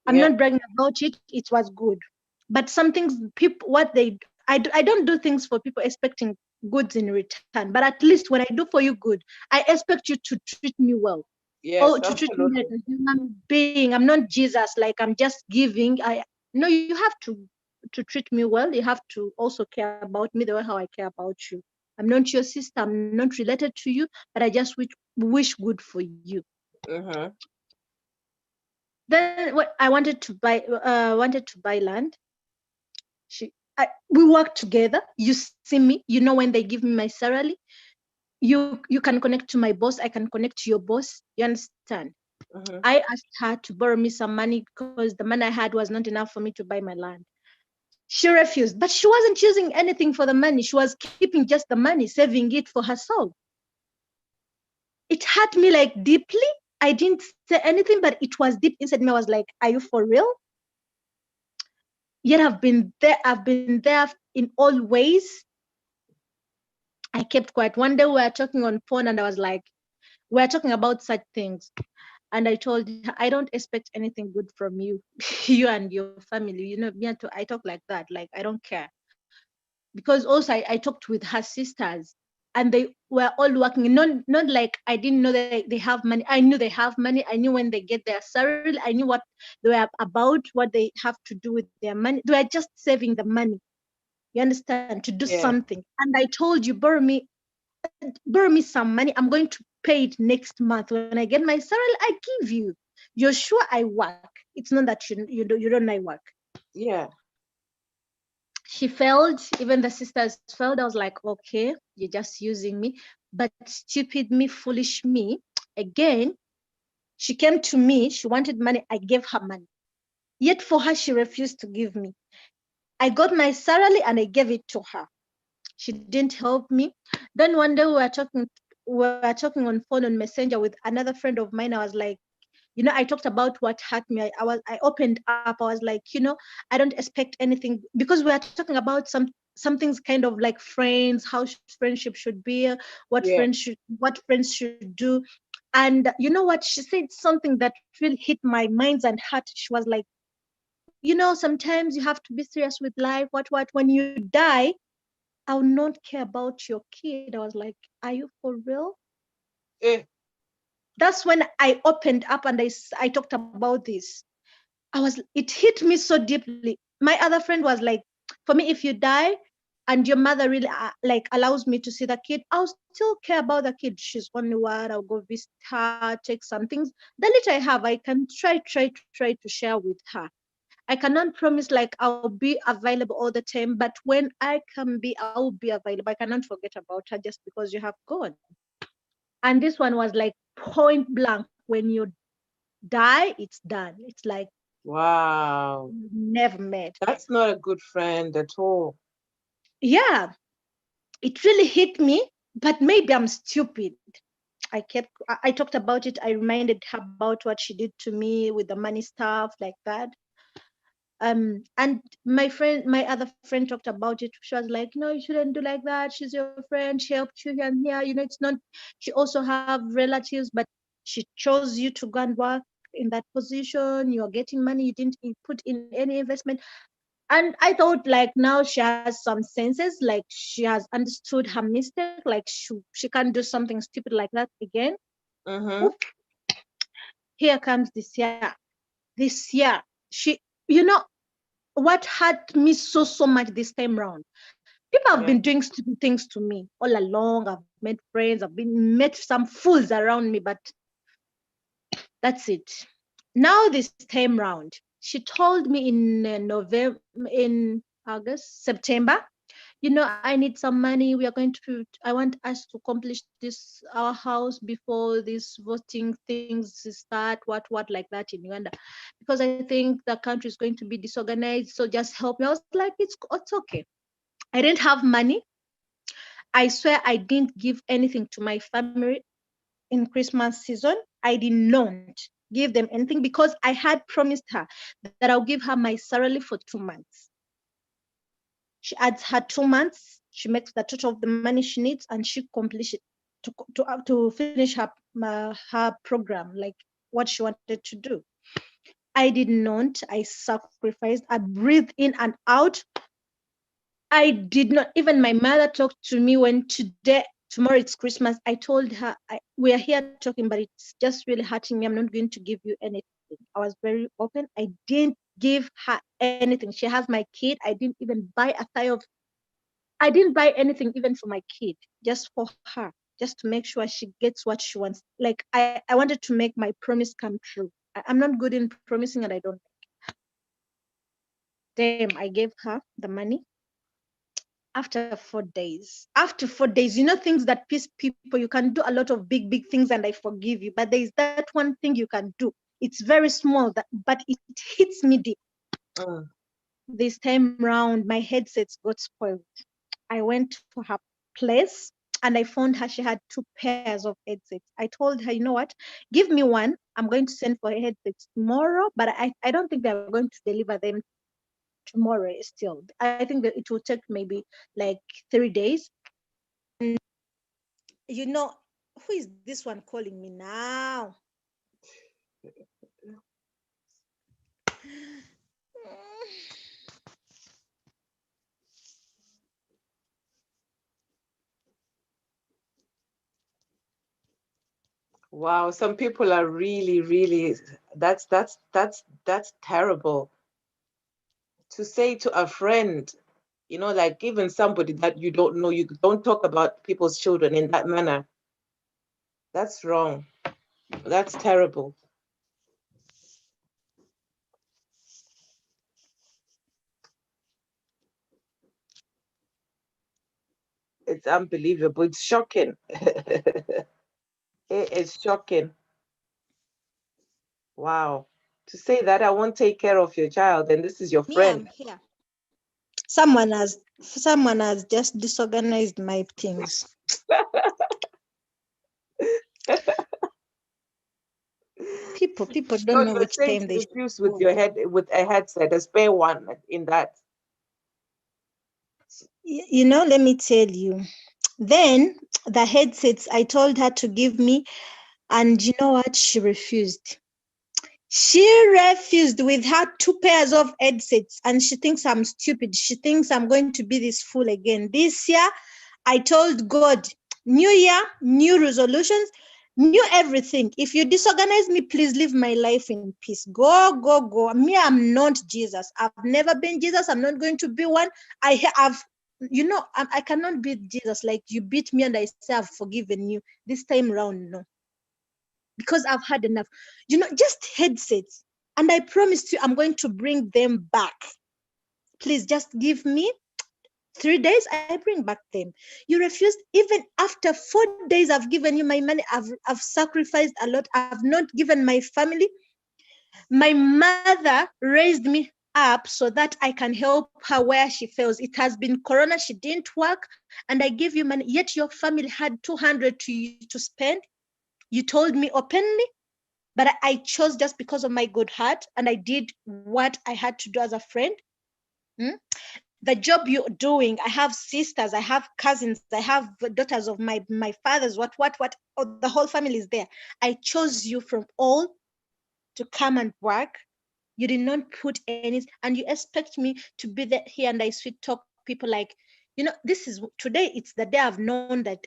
[SPEAKER 2] I'm
[SPEAKER 1] Yeah.
[SPEAKER 2] not bragging about it. It was good. But some things, people, what they, I don't do things for people expecting goods in return. But at least when I do for you good, I expect you to treat me well. Oh,
[SPEAKER 1] Yes,
[SPEAKER 2] to treat me like
[SPEAKER 1] absolutely.
[SPEAKER 2] a human being. I'm not Jesus, like I'm just giving. I No, you have to treat me well. You have to also care about me the way how I care about you. I'm not your sister. I'm not related to you, but I just wish good for you.
[SPEAKER 1] Mm-hmm.
[SPEAKER 2] Then what I wanted to buy land. We work together. You see me. You know, when they give me my salary, you can connect to my boss. I can connect to your boss. You understand?
[SPEAKER 1] Mm-hmm.
[SPEAKER 2] I asked her to borrow me some money because the money I had was not enough for me to buy my land. She refused, but she wasn't using anything for the money. She was keeping just the money, saving it for herself. It hurt me like deeply. I didn't say anything, but it was deep inside me. I was like, are you for real? Yet I've been there in all ways. I kept quiet. One day we were talking on phone and I was like, we are talking about such things. And I told her, I don't expect anything good from you, you and your family. You know, I talk like that. Like, I don't care. Because also I talked with her sisters, and they were all working. Not like I didn't know that they have money. I knew they have money. I knew when they get their salary. I knew what they were about, what they have to do with their money. They were just saving the money. You understand? To do
[SPEAKER 1] Yeah.
[SPEAKER 2] something. And I told you, borrow me some money. I'm going to pay it next month. When I get my salary, I give you. You're sure I work. It's not that you don't know I work.
[SPEAKER 1] Yeah.
[SPEAKER 2] She failed. Even the sisters failed. I was like, okay, you're just using me. But stupid me, foolish me, again, she came to me. She wanted money. I gave her money. Yet for her, she refused to give me. I got my salary and I gave it to her. She didn't help me. Then one day we were talking on phone on Messenger with another friend of mine. I was like, I talked about what hurt me. I opened up. I was like, I don't expect anything, because we are talking about some things kind of like friends, how friendship should be,
[SPEAKER 1] Yeah.
[SPEAKER 2] what friends should do. And you know what? She said something that really hit my minds and heart. She was like, sometimes you have to be serious with life. What? When you die, I'll not care about your kid. I was like, are you for real?
[SPEAKER 1] Eh.
[SPEAKER 2] That's when I opened up and I talked about this. It hit me so deeply. My other friend was like, for me, if you die and your mother really like allows me to see the kid, I'll still care about the kid. She's only one. I'll go visit her, take some things. The little I have, I can try to share with her. I cannot promise like I'll be available all the time, but when I can be, I will be available. I cannot forget about her just because you have gone. And this one was like point blank. When you die, it's done. It's like
[SPEAKER 1] Wow.
[SPEAKER 2] never met.
[SPEAKER 1] That's not a good friend at all.
[SPEAKER 2] Yeah, it really hit me, but maybe I'm stupid. I talked about it. I reminded her about what she did to me with the money stuff like that. And my other friend talked about it. She was like, no, you shouldn't do like that. She's your friend. She helped you here and here. It's not. She also have relatives, but she chose you to go and work in that position. You're getting money. You didn't put in any investment. And I thought, like, now she has some senses, like she has understood her mistake, like she can't do something stupid like that again.
[SPEAKER 1] Mm-hmm.
[SPEAKER 2] Oop, here comes this year she you know what hurt me so much this time round. People have been
[SPEAKER 1] Yeah.
[SPEAKER 2] doing stupid things to me all along. I've made friends, I've been met some fools around me, but that's it. Now this time round, she told me in November, in August, September, I need some money. We are going to, I want us to accomplish this, our house, before this voting things start, what like that in Uganda. Because I think the country is going to be disorganized. So just help me. I was like, it's okay. I didn't have money. I swear I didn't give anything to my family in Christmas season. I did not give them anything because I had promised her that I'll give her my salary for 2 months. She adds her 2 months. She makes the total of the money she needs, and she completes it to finish her program, like what she wanted to do. I did not. I sacrificed. I breathed in and out. I did not. Even my mother talked to me when tomorrow it's Christmas. I told her, we are here talking, but it's just really hurting me. I'm not going to give you anything. I was very open. I didn't give her anything. She has my kid. I didn't even buy a thigh of I didn't buy anything even for my kid, just for her, just to make sure she gets what she wants. Like I wanted to make my promise come true. I'm not good in promising and I don't. Damn, I gave her the money after 4 days. After 4 days, things that piss people, you can do a lot of big things and I forgive you. But there is that one thing you can do. It's very small, but it hits me deep.
[SPEAKER 1] Mm.
[SPEAKER 2] This time round, my headsets got spoiled. I went to her place and I found her. She had 2 pairs of headsets. I told her, you know what? Give me one. I'm going to send for her headsets tomorrow, but I don't think they're going to deliver them tomorrow still. I think that it will take maybe like 3 days. You know, who is this one calling me now?
[SPEAKER 1] Wow, some people are really, really, that's terrible to say to a friend, like even somebody that you don't know, you don't talk about people's children in that manner. That's wrong. That's terrible. It's unbelievable. It's shocking. It is shocking. Wow. To say that I won't take care of your child and this is your
[SPEAKER 2] Me,
[SPEAKER 1] friend.
[SPEAKER 2] I'm here. Someone has just disorganized my things. People
[SPEAKER 1] So
[SPEAKER 2] don't know
[SPEAKER 1] you're
[SPEAKER 2] which
[SPEAKER 1] saying
[SPEAKER 2] time
[SPEAKER 1] to
[SPEAKER 2] they should
[SPEAKER 1] refuse with
[SPEAKER 2] go.
[SPEAKER 1] your head with a headset, a spare one in that.
[SPEAKER 2] Let me tell you. Then the headsets I told her to give me, and you know what? She refused. She refused with her 2 pairs of headsets, and she thinks I'm stupid. She thinks I'm going to be this fool again. This year, I told God, new year, new resolutions, new everything. If you disorganize me, please leave my life in peace. Go, go, go. Me, I'm not Jesus. I've never been Jesus. I'm not going to be one. Have, I cannot beat Jesus. Like you beat me and I say I've forgiven you. This time round, no, because I've had enough. Just headsets. And I promised you I'm going to bring them back. Please just give me 3 days, I bring back them. You refused. Even after 4 days, I've given you my money. I've sacrificed a lot. I've not given my family. My mother raised me up so that I can help her where she fails. It has been Corona. She didn't work, and I gave you money. Yet your family had 200 to spend. You told me openly, but I chose just because of my good heart, and I did what I had to do as a friend. Hmm? The job you're doing, I have sisters, I have cousins, I have daughters of my father's, what, oh, the whole family is there. I chose you from all to come and work. You did not put any, and you expect me to be there here and I sweet talk people like, this is today, it's the day I've known that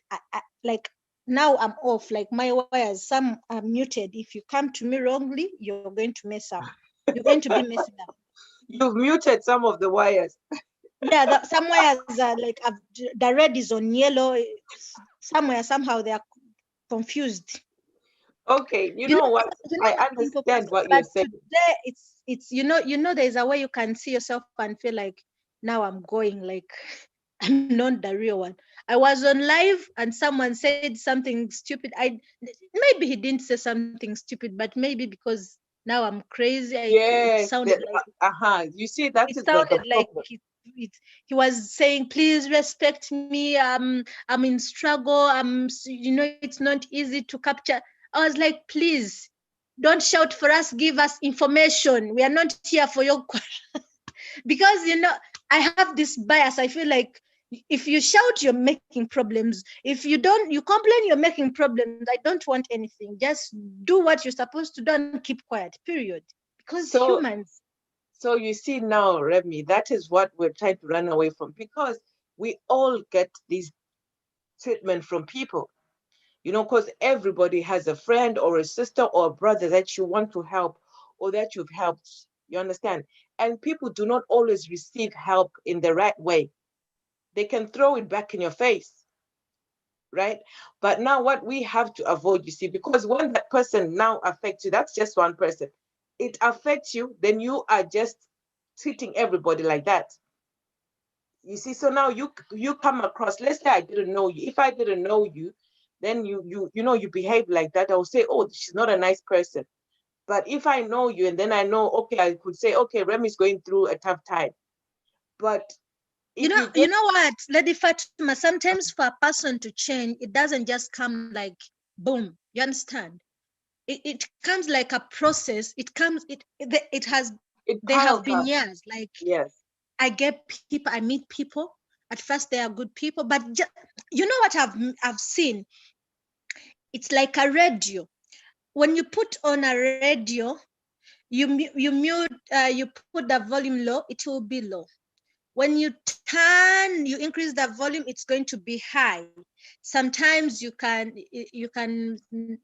[SPEAKER 2] like now I'm off, like my wires, some are muted. If you come to me wrongly, you're going to mess up. You're going to be messing up.
[SPEAKER 1] You've muted some of the wires.
[SPEAKER 2] Yeah, some wires are like the red is on yellow. Somewhere, somehow they are confused.
[SPEAKER 1] Okay, you
[SPEAKER 2] You know,
[SPEAKER 1] know what? I
[SPEAKER 2] I'm a simple
[SPEAKER 1] understand
[SPEAKER 2] person,
[SPEAKER 1] what you're
[SPEAKER 2] but
[SPEAKER 1] saying.
[SPEAKER 2] today it's there's a way you can see yourself and feel like now I'm going like I'm not the real one. I was on live and someone said something stupid. Maybe he didn't say something stupid, but maybe because now I'm crazy. It
[SPEAKER 1] Yes,
[SPEAKER 2] sounded like
[SPEAKER 1] you see, that
[SPEAKER 2] it
[SPEAKER 1] is the
[SPEAKER 2] sounded like
[SPEAKER 1] problem.
[SPEAKER 2] he was saying, please respect me. I'm in struggle. It's not easy to capture. I was like, please don't shout for us, give us information. We are not here for your because I have this bias. I feel like if you shout, you're making problems. If you complain, you're making problems. I don't want anything. Just do what you're supposed to do and keep quiet, period. Because
[SPEAKER 1] So,
[SPEAKER 2] humans.
[SPEAKER 1] so you see now, Remy, that is what we're trying to run away from because we all get this treatment from people, because everybody has a friend or a sister or a brother that you want to help or that you've helped. You understand? And people do not always receive help in the right way. They can throw it back in your face, right? But now what we have to avoid, you see, because when that person now affects you, that's just one person. It affects you, then you are just treating everybody like that. You see, so now you come across, let's say I didn't know you. If I didn't know you, then you behave like that. I will say, oh, she's not a nice person. But if I know you and then I know, okay, I could say, okay, Remy's going through a tough time. But if you
[SPEAKER 2] You
[SPEAKER 1] get
[SPEAKER 2] know what, Lady Fatima, sometimes for a person to change, it doesn't just come like boom. You understand? It comes like a process.
[SPEAKER 1] it
[SPEAKER 2] There have
[SPEAKER 1] piles
[SPEAKER 2] been
[SPEAKER 1] up,
[SPEAKER 2] years. Like
[SPEAKER 1] yes.
[SPEAKER 2] I meet people. At first they are good people, but you know what I've seen? It's like a radio. When you put on a radio, you put the volume low, it will be low. When you turn, you increase the volume, it's going to be high. Sometimes you can,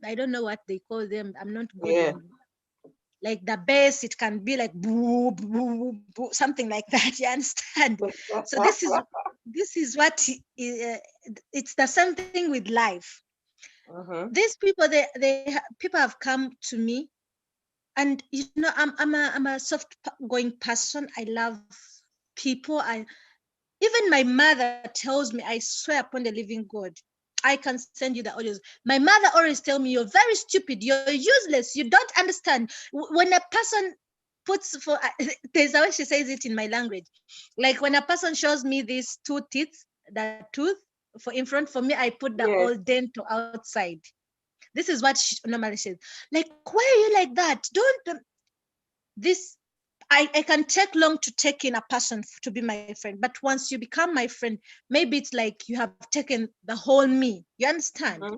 [SPEAKER 2] I don't know what they call them, I'm not good
[SPEAKER 1] Yeah.
[SPEAKER 2] in, like the bass, it can be like boo, boo, boo, something like that. You understand? So this is what it's the same thing with life.
[SPEAKER 1] Mm-hmm.
[SPEAKER 2] These people, people have come to me, and I'm a soft going person. I love people. Even my mother tells me, I swear upon the living God, I can send you the audios. My mother always tell me, you're very stupid, you're useless, you don't understand. When a person puts for there's a way she says it in my language. Like when a person shows me these two teeth, that tooth for in front, for me, I put the
[SPEAKER 1] Yes.
[SPEAKER 2] old dental outside. This is what she normally says. Like, why are you like that? Don't this I can take long to take in a person to be my friend, but once you become my friend, maybe it's like you have taken the whole me. You understand?
[SPEAKER 1] Mm-hmm.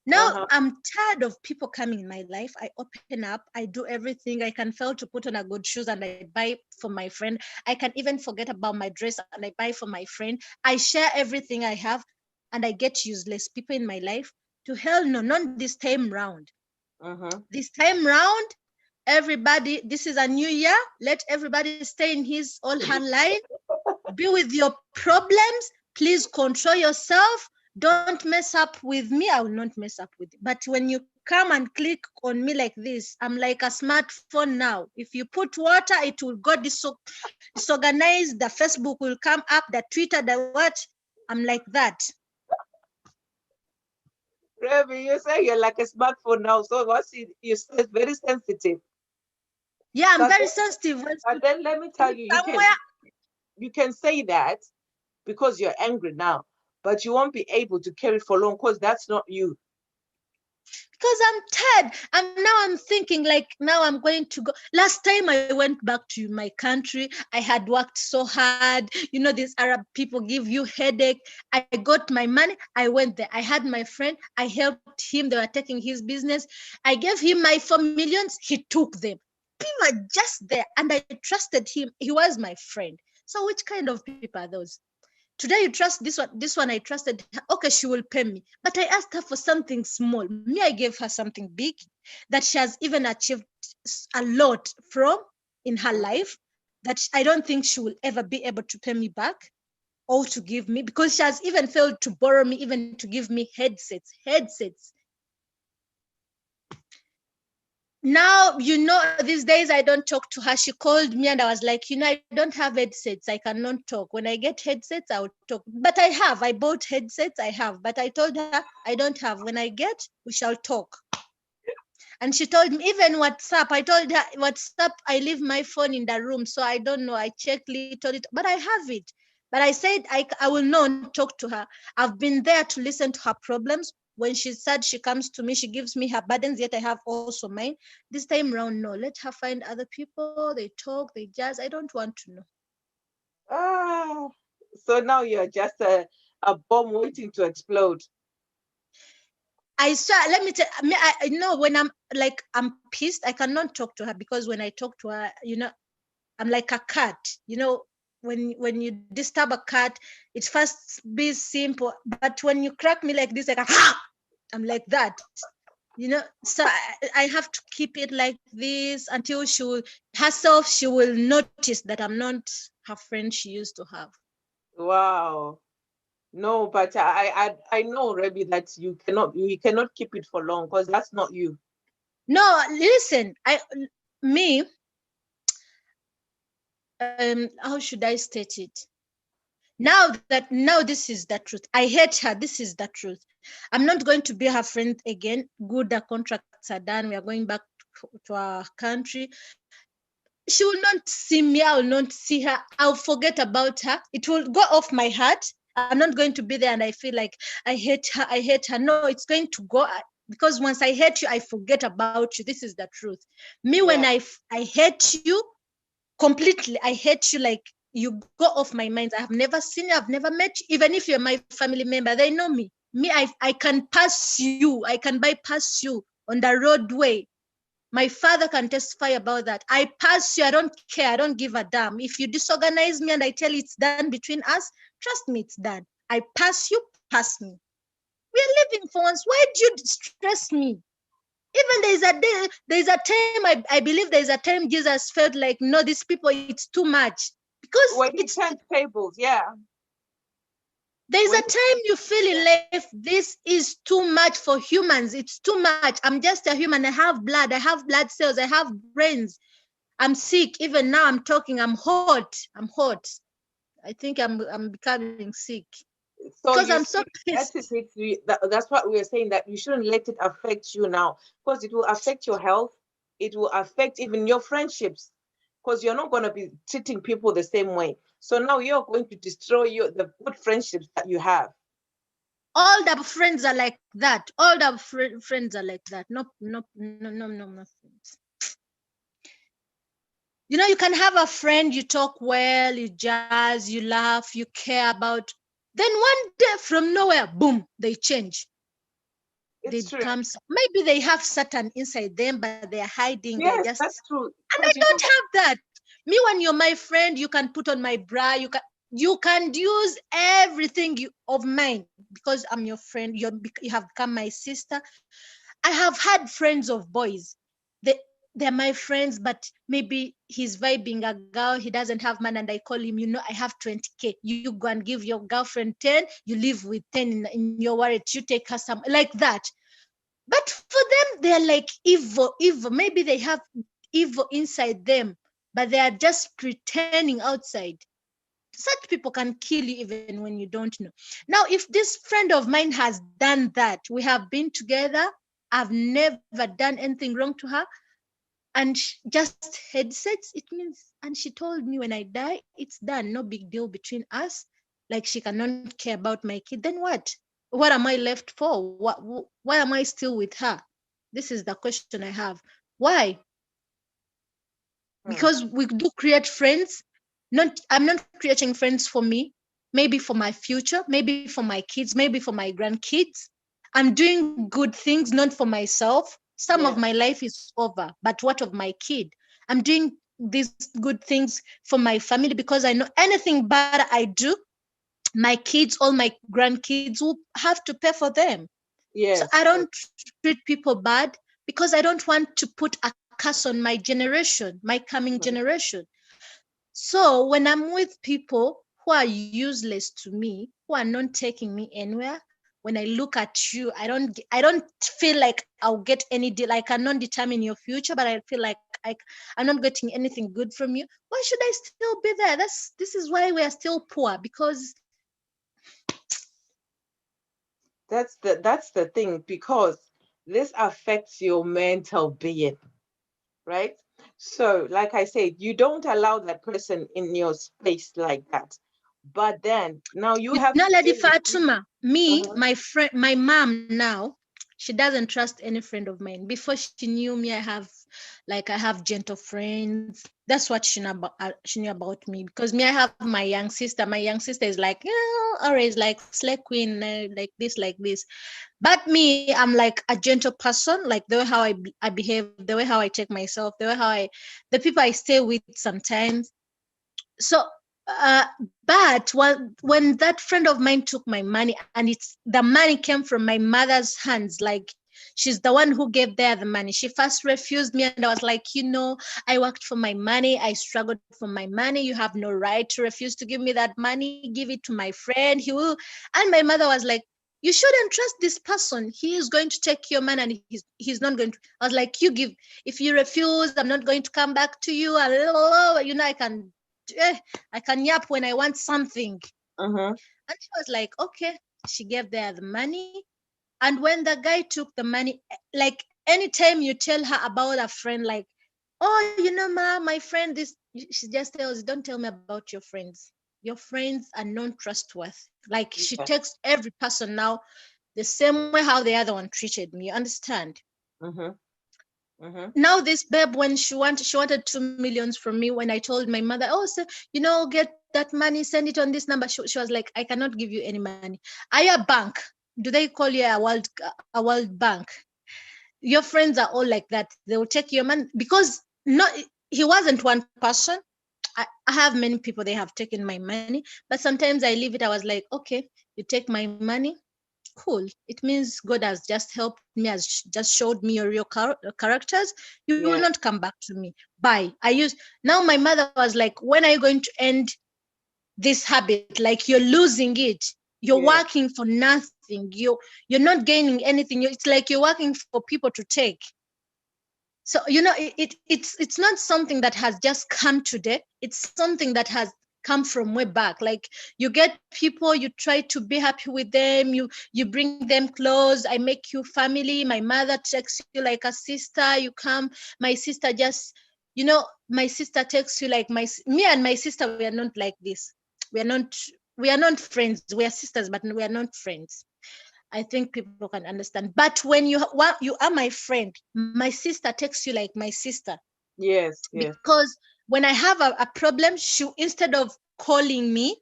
[SPEAKER 2] Now
[SPEAKER 1] Uh-huh.
[SPEAKER 2] I'm tired of people coming in my life. I open up, I do everything. I can fail to put on a good shoes and I buy for my friend. I can even forget about my dress and I buy for my friend. I share everything I have and I get useless people in my life. To hell no, not this time round.
[SPEAKER 1] Mm-hmm.
[SPEAKER 2] This time round, everybody, this is a new year. Let everybody stay in his or her line. Be with your problems. Please control yourself. Don't mess up with me. I will not mess up with you. But when you come and click on me like this, I'm like a smartphone now. If you put water, it will go disorganized. The Facebook will come up, the Twitter, the what. I'm like that.
[SPEAKER 1] Remy, you say you're like a smartphone now, so you say very sensitive.
[SPEAKER 2] Yeah, I'm
[SPEAKER 1] But
[SPEAKER 2] very
[SPEAKER 1] then,
[SPEAKER 2] sensitive.
[SPEAKER 1] but then let me tell you,
[SPEAKER 2] Somewhere,
[SPEAKER 1] you can say that because you're angry now, but you won't be able to carry it for long because that's not you.
[SPEAKER 2] because I'm tired. And now I'm thinking like now I'm going to go. Last time I went back to my country, I had worked so hard. These Arab people give you headache. I got my money. I went there. I had my friend. I helped him. They were taking his business. I gave him my 4 millions. He took them. We were just there, and I trusted him. He was my friend. So which kind of people are those? Today you trust this one. This one I trusted. Okay, she will pay me. But I asked her for something small. Me, I gave her something big that she has even achieved a lot from in her life that I don't think she will ever be able to pay me back or to give me, because she has even failed to borrow me, even to give me headsets. Headsets. Now, these days I don't talk to her. She called me and I was like, I don't have headsets. I cannot talk. When I get headsets, I'll talk. But I bought headsets. I have. But I told her I don't have. When I get, we shall talk. And she told me, even WhatsApp, I told her, WhatsApp, I leave my phone in the room. So I don't know. I check little, but I have it. But I said, I will not talk to her. I've been there to listen to her problems. When she's sad, she comes to me, she gives me her burdens, yet I have also mine. This time round, no. Let her find other people. They talk, they judge. I don't want to know.
[SPEAKER 1] Ah, so now you're just a bomb waiting to explode.
[SPEAKER 2] I swear, let me tell me, I know when I'm like, I'm pissed, I cannot talk to her because when I talk to her, I'm like a cat. When you disturb a cat, it first be simple, but when you crack me like this, like I'm like that. So I have to keep it like this until she will notice that I'm not her friend she used to have.
[SPEAKER 1] Wow. No, but I know, Rebby, that you cannot keep it for long because that's not you.
[SPEAKER 2] No, listen, me, how should I state it? Now this is the truth. I hate her. This is the truth. I'm not going to be her friend again. Good, the contracts are done. We are going back to our country. She will not see me. I will not see her. I'll forget about her. It will go off my heart. I'm not going to be there and I feel like I hate her. I hate her. No, it's going to go, because once I hate you, I forget about you. This is the truth. Me, when
[SPEAKER 1] Yeah.
[SPEAKER 2] I hate you completely, I hate you, like you go off my mind. I have never seen you, I've never met you. Even if you're my family member, they know me. I can pass you, I can bypass you on the roadway. My father can testify about that. I pass you, I don't care, I don't give a damn. If you disorganize me and I tell you it's done between us, trust me, it's done. I pass you, pass me. We are living for once. Why do you stress me? Even there's a time, I believe there's a time Jesus felt like, no, these people, it's too much. Because
[SPEAKER 1] When he turned tables, yeah.
[SPEAKER 2] there's a
[SPEAKER 1] When
[SPEAKER 2] time you feel in life, this is too much for humans. It's too much. I'm just a human. I have blood. I have blood cells. I have brains. I'm sick. Even now I'm talking. I'm hot. I'm hot. I think I'm becoming sick because
[SPEAKER 1] so
[SPEAKER 2] I'm
[SPEAKER 1] you
[SPEAKER 2] so
[SPEAKER 1] see, that
[SPEAKER 2] pissed.
[SPEAKER 1] is it. That's what we're saying, that you shouldn't let it affect you now, because it will affect your health. It will affect even your friendships, because you're not going to be treating people the same way. So now you're going to destroy the good friendships that you have.
[SPEAKER 2] All the friends are like that. All the friends are like that. No, no, no, no, no, no. Friends. You know, you can have a friend, you talk well, you jazz, you laugh, you care about. Then one day from nowhere, boom, they change. They
[SPEAKER 1] It's true.
[SPEAKER 2] become, maybe they have Satan inside them, but they're hiding. They're
[SPEAKER 1] Yes,
[SPEAKER 2] just,
[SPEAKER 1] that's true.
[SPEAKER 2] and I
[SPEAKER 1] Because you
[SPEAKER 2] don't
[SPEAKER 1] know,
[SPEAKER 2] have that. Me, when you're my friend, you can put on my bra, you can use everything of mine because I'm your friend. You have become my sister. I have had friends of boys. They they're my friends, but maybe he's vibing a girl. He doesn't have money, and I call him. You know, I have 20K. You go and give your girlfriend 10. You live with 10 in your wallet. You take her some like that. But for them, they're like evil, evil. Maybe they have evil inside them, but they are just pretending outside. Such people can kill you even when you don't know. Now, if this friend of mine has done that, we have been together, I've never done anything wrong to her, and just headsets, it means, and she told me when I die, it's done, no big deal between us. Like she cannot care about my kid, then what am I left for? Why am I still with her? This is the question I have. Why?
[SPEAKER 1] hmm,
[SPEAKER 2] Because we do create friends. Not I'm not creating friends for me, maybe for my future, maybe for my kids, maybe for my grandkids. I'm doing good things not for myself. Some of
[SPEAKER 1] yeah,
[SPEAKER 2] my life is over, but what of my kid? I'm doing these good things for my family because I know anything bad I do, my kids, all my grandkids will have to pay for them. So I
[SPEAKER 1] yes,
[SPEAKER 2] don't treat people bad because I don't want to put a curse on my generation, my coming
[SPEAKER 1] mhm,
[SPEAKER 2] generation. So when I'm with people who are useless to me, who are not taking me anywhere, when I look at you, I don't feel like I'll get any deal. I cannot determine your future, but I feel like I'm not getting anything good from you. Why should I still be there? This is why we are still poor, because
[SPEAKER 1] that's the thing, because this affects your mental being, right? So, like I said, you don't allow that person in your space like that. But then now you
[SPEAKER 2] you
[SPEAKER 1] have
[SPEAKER 2] know,
[SPEAKER 1] to
[SPEAKER 2] Lady
[SPEAKER 1] deal with you.
[SPEAKER 2] Fatuma, me,
[SPEAKER 1] Uh-huh.
[SPEAKER 2] my friend, my mom now, she doesn't trust any friend of mine. Before she knew me, I have gentle friends. That's what she knew about me, because me, I have my young sister. My young sister is like, always like slay queen, like this, like this. But me, I'm like a gentle person, like the way how I behave, the way how I take myself, the way how the people I stay with sometimes. So uh but when that friend of mine took my money, and the money came from my mother's hands, like she's the one who gave there the money. She first refused me, and I was like, I worked for my money, I struggled for my money, you have no right to refuse to give me that money, give it to my friend, he will. And my mother was like, you shouldn't trust this person, he is going to take your money, and he's not going to. I was like, you give. If you refuse, I'm not going to come back to you. I can, I can yap when I want something.
[SPEAKER 1] Uh-huh.
[SPEAKER 2] And she was like, okay. She gave there the money. And when the guy took the money, like anytime you tell her about a friend, like, oh, ma, my friend, this, she just tells, don't tell me about your friends. Your friends are non-trustworthy. Like she
[SPEAKER 1] Yeah.
[SPEAKER 2] takes every person now the same way how the other one treated me. You understand?
[SPEAKER 1] Uh-huh. Uh-huh.
[SPEAKER 2] Now this babe, when she wanted 2 millions from me, when I told my mother, oh, so, get that money, send it on this number. She was like, I cannot give you any money. Are you a bank? Do they call you a world bank? your friends are all like that. They will take your money because not he wasn't one person. I have many people, they have taken my money, but sometimes I leave it. I was like, okay, you take my money, cool. It means God has just helped me, has just showed me your real characters. You will
[SPEAKER 1] Yeah,
[SPEAKER 2] not come back to me. Bye. I use now. My mother was like, when are you going to end this habit? Like you're losing it. You're
[SPEAKER 1] yeah,
[SPEAKER 2] working for nothing. You're not gaining anything. It's like you're working for people to take. So it's not something that has just come today. It's something that has come from way back. Like you get people, you try to be happy with them, you bring them close. I make you family. My mother takes you like a sister. You come, my sister just, my sister takes you like me and my sister, we are not like this. we are not we are not friends. We are sisters, but we are not friends. I think people can understand. But when you are my friend, my sister takes you like my sister.
[SPEAKER 1] yes, yes.
[SPEAKER 2] Because when I have a problem, she, instead of calling me,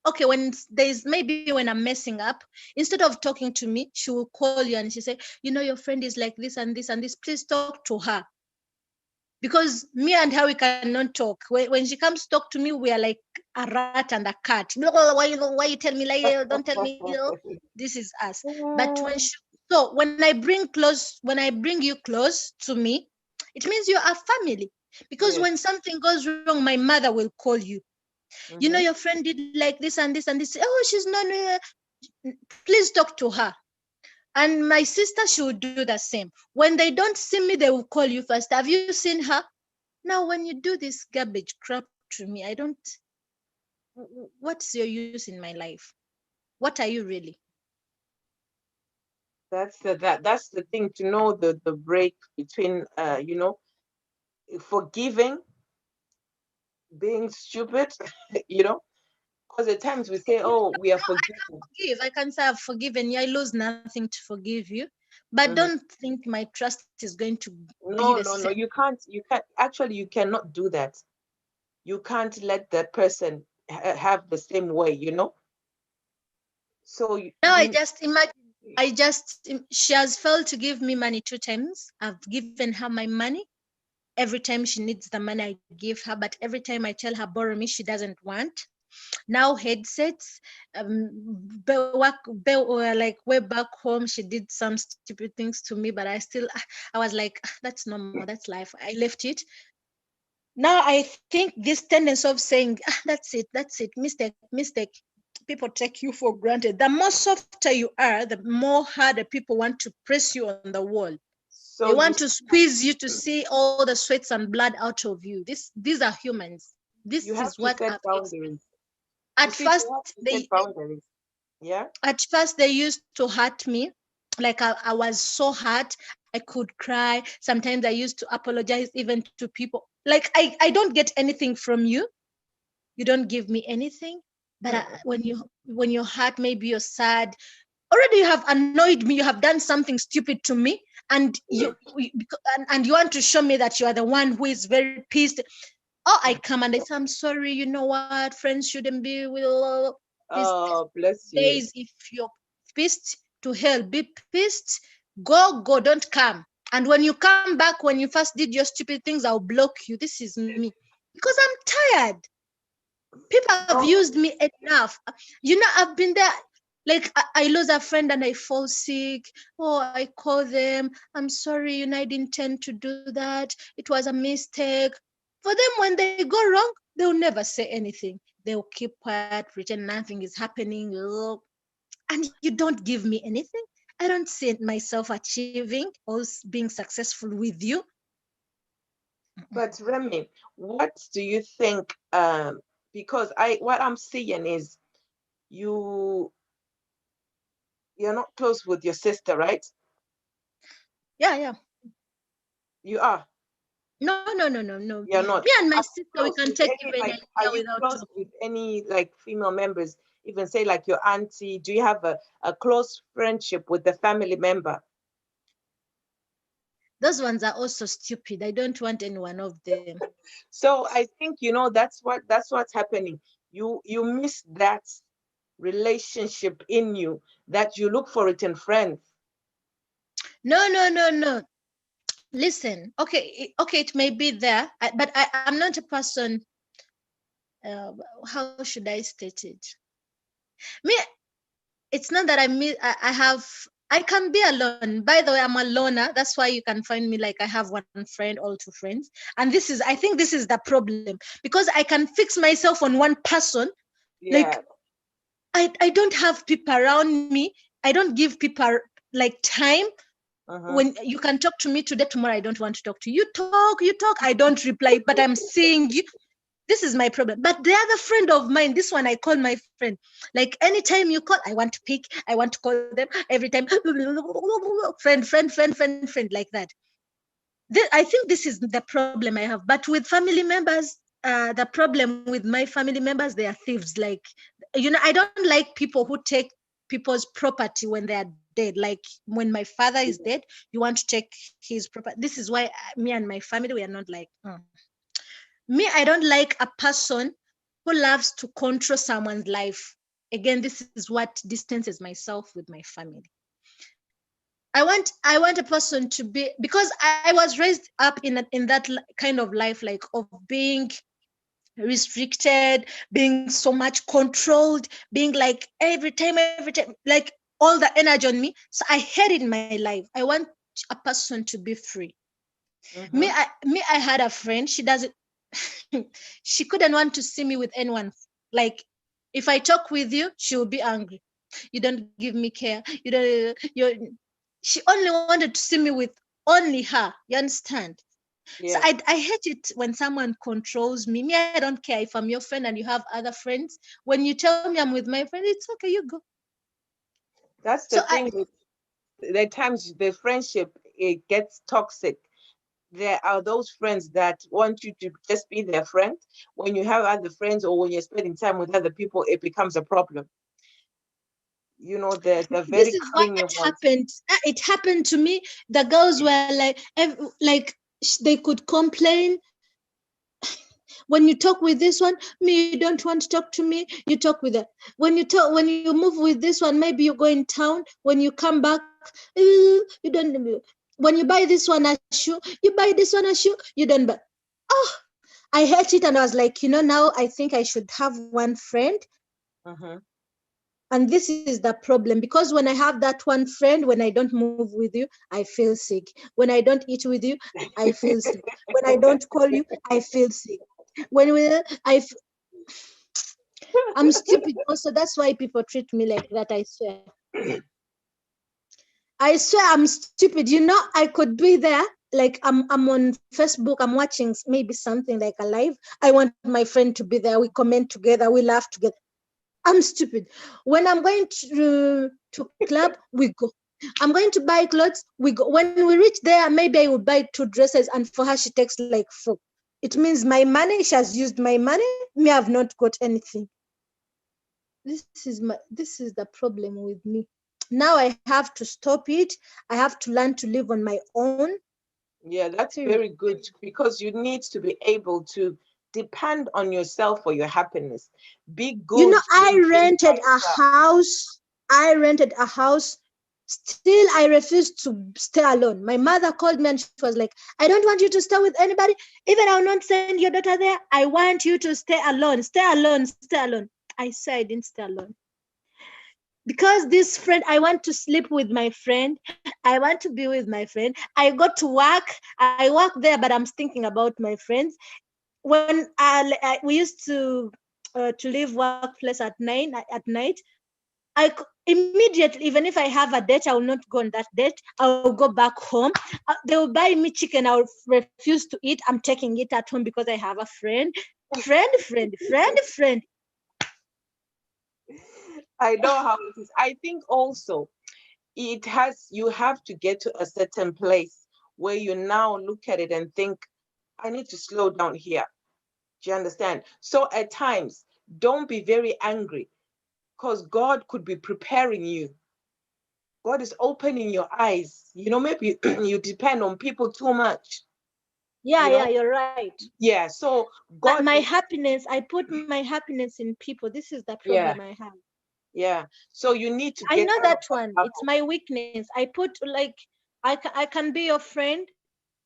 [SPEAKER 2] okay, when there's maybe when I'm messing up, instead of talking to me, she will call you and she say, your friend is like this and this and this. Please talk to her. Because me and her, we cannot talk. When she comes to talk to me, we are like a rat and a cat. Why you tell me like, don't tell me, this is us. But when I bring you close to me, it means you are family. Because
[SPEAKER 1] Yes.
[SPEAKER 2] when something goes wrong, my mother will call you. Your
[SPEAKER 1] Mm-hmm.
[SPEAKER 2] friend did like this and this and this. Oh, she's not. Please talk to her. And my sister, she would do the same. When they don't see me, they will call you first. Have you seen her? Now, when you do this garbage crap to me, I don't. What's your use in my life? What are you really?
[SPEAKER 1] That's the thing, to know the break between forgiving, being stupid, you know, because at times we say, oh, we are forgiven.
[SPEAKER 2] Forgive. I can say I've forgiven you. I lose nothing to forgive you. But don't
[SPEAKER 1] Mhm.
[SPEAKER 2] think my trust is going to be the
[SPEAKER 1] No, no,
[SPEAKER 2] same.
[SPEAKER 1] no, you can't actually, you cannot do that. You can't let that person have the same way, so
[SPEAKER 2] Now I just imagine. She has failed to give me money 2 times. I've given her my money. Every time she needs the money, I give her. But every time I tell her borrow me, she doesn't want. Now headsets, like way back home, she did some stupid things to me, but I was like, that's normal, that's life. I left it. Now I think this tendency of saying, that's it, mistake, people take you for granted. The more softer you are, the more harder people want to press you on the wall. They
[SPEAKER 1] so
[SPEAKER 2] want
[SPEAKER 1] you
[SPEAKER 2] to squeeze you to see all the sweats and blood out of you. These are humans. This
[SPEAKER 1] you
[SPEAKER 2] is
[SPEAKER 1] have
[SPEAKER 2] what
[SPEAKER 1] to
[SPEAKER 2] I've
[SPEAKER 1] set
[SPEAKER 2] experienced.
[SPEAKER 1] boundaries.
[SPEAKER 2] At
[SPEAKER 1] You see,
[SPEAKER 2] first,
[SPEAKER 1] you have to
[SPEAKER 2] they
[SPEAKER 1] set boundaries. Yeah.
[SPEAKER 2] at first they used to hurt me. Like I was so hurt, I could cry. Sometimes I used to apologize even to people. Like I don't get anything from you. You don't give me anything. But when you're hurt, maybe you're sad. Already you have annoyed me. You have done something stupid to me, and and you want to show me that you are the one who is very pissed. Oh, I come and I say, I'm sorry. You know what? Friends shouldn't be with these
[SPEAKER 1] Oh, bless you.
[SPEAKER 2] days. If you're pissed, to hell, be pissed. Go, don't come. And when you come back, when you first did your stupid things, I'll block you. This is me. Because I'm tired. People have
[SPEAKER 1] No.
[SPEAKER 2] used me enough. I've been there. Like I lose a friend and I fall sick. Oh, I call them. I'm sorry, I didn't intend to do that. It was a mistake. For them, when they go wrong, they'll never say anything. They'll keep quiet, pretend nothing is happening. And you don't give me anything. I don't see myself achieving or being successful with you.
[SPEAKER 1] But Remy, what do you think? Because what I'm seeing is you you're not close with your sister, right?
[SPEAKER 2] Yeah, yeah.
[SPEAKER 1] You are.
[SPEAKER 2] No, no, no, no, no.
[SPEAKER 1] You're
[SPEAKER 2] Me
[SPEAKER 1] not.
[SPEAKER 2] and my
[SPEAKER 1] Are you
[SPEAKER 2] sister, we
[SPEAKER 1] close
[SPEAKER 2] can
[SPEAKER 1] with
[SPEAKER 2] take
[SPEAKER 1] any,
[SPEAKER 2] even a
[SPEAKER 1] like, are
[SPEAKER 2] year
[SPEAKER 1] you
[SPEAKER 2] without
[SPEAKER 1] close
[SPEAKER 2] talking.
[SPEAKER 1] with any, like, female members? Even say like your auntie. Do you have a close friendship with the family member?
[SPEAKER 2] Those ones are also stupid. I don't want any one of them.
[SPEAKER 1] So I think, that's what's happening. You miss that relationship in you, that you look for it in friends.
[SPEAKER 2] No. Listen, okay, it may be there, but I'm not a person. Uh, how should I state it? Me, it's not that I have. I can be alone. By the way, I'm a loner. That's why you can find me like I have one friend or two friends. And I think this is the problem, because I can fix myself on one person. Like
[SPEAKER 1] Yeah.
[SPEAKER 2] I don't have people around me. I don't give people like time.
[SPEAKER 1] Uh-huh.
[SPEAKER 2] When you can talk to me today, tomorrow I don't want to talk to you. You talk, I don't reply, but I'm seeing you. This is my problem. But the other friend of mine, this one I call my friend. Like anytime you call, I want to pick, I want to call them every time. Friend, like that. I think this is the problem I have. But with family members, the problem with my family members, they are thieves. Like, I don't like people who take people's property when they are dead. Like when my father is dead, you want to take his property. This is why me and my family, we are not like, me, I don't like a person who loves to control someone's life. Again, this is what distances myself with my family. I want a person to be, because I was raised up in that kind of life, like of being restricted, being so much controlled, being like every time, like all the energy on me. So I hate it in my life. I want a person to be free.
[SPEAKER 1] Mm-hmm.
[SPEAKER 2] I had a friend. She doesn't. She couldn't want to see me with anyone. Like if I talk with you, she will be angry. You don't give me care. You don't. You. She only wanted to see me with only her. You understand? So
[SPEAKER 1] Yeah.
[SPEAKER 2] I hate it when someone controls me. Me, I don't care if I'm your friend and you have other friends. When you tell me I'm with my friend, it's okay. You go.
[SPEAKER 1] That's
[SPEAKER 2] So
[SPEAKER 1] the thing with the times the friendship, it gets toxic. There are those friends that want you to just be their friend. When you have other friends or when you're spending time with other people, it becomes a problem. The
[SPEAKER 2] this
[SPEAKER 1] very
[SPEAKER 2] is what
[SPEAKER 1] clingy ones.
[SPEAKER 2] happened. It happened to me. The girls were like, like they could complain. When you talk with this one, me, you don't want to talk to me. You talk with her. When you move with this one, maybe you go in town. When you come back, you don't. When you buy this one a shoe, you buy this one a shoe. You don't buy. Oh, I hate it, and I was like, now I think I should have one friend.
[SPEAKER 1] Mm-hmm.
[SPEAKER 2] And this is the problem, because when I have that one friend, when I don't move with you, I feel sick. When I don't eat with you, I feel sick. When I don't call you, I feel sick. When we, I'm stupid also. That's why people treat me like that. I swear. I swear I'm stupid. I could be there. Like I'm on Facebook. I'm watching maybe something like a live. I want my friend to be there. We comment together. We laugh together. I'm stupid. When I'm going to club, we go. I'm going to buy clothes. We go. When we reach there, maybe I will buy two dresses, and for her, she takes like four. It means my money. She has used my money. Me, I've not got anything. This is the problem with me. Now I have to stop it. I have to learn to live on my own.
[SPEAKER 1] Yeah, that's
[SPEAKER 2] Period.
[SPEAKER 1] very good because you need to be able to depend on yourself for your happiness. Be good
[SPEAKER 2] I
[SPEAKER 1] with your
[SPEAKER 2] rented
[SPEAKER 1] entire
[SPEAKER 2] a
[SPEAKER 1] self.
[SPEAKER 2] house. I rented a house. Still, I refused to stay alone. My mother called me and she was like, I don't want you to stay with anybody. Even I'll not send your daughter there. I want you to stay alone. Stay alone. Stay alone. I said I didn't stay alone. Because this friend, I want to sleep with my friend. I want to be with my friend. I go to work. I work there, but I'm thinking about my friends. When we used to leave workplace at 9 at night, immediately, even if I have a date, I will not go on that date. I'll go back home. They will buy me chicken. I'll refuse to eat. I'm taking it at home because I have a friend. Friend.
[SPEAKER 1] I know how it is. I think also you have to get to a certain place where you now look at it and think, I need to slow down here. Do you understand? So at times, don't be very angry because God could be preparing you. God is opening your eyes. Maybe you depend on people too much, you
[SPEAKER 2] Yeah,
[SPEAKER 1] know?
[SPEAKER 2] you're right.
[SPEAKER 1] Yeah. So
[SPEAKER 2] My
[SPEAKER 1] God,
[SPEAKER 2] happiness, I put my happiness in people. This is the problem
[SPEAKER 1] yeah,
[SPEAKER 2] I have.
[SPEAKER 1] yeah. So you need to
[SPEAKER 2] I
[SPEAKER 1] get
[SPEAKER 2] know
[SPEAKER 1] out of
[SPEAKER 2] that
[SPEAKER 1] that
[SPEAKER 2] one. It's
[SPEAKER 1] bubble.
[SPEAKER 2] my weakness. I put like I can be your friend,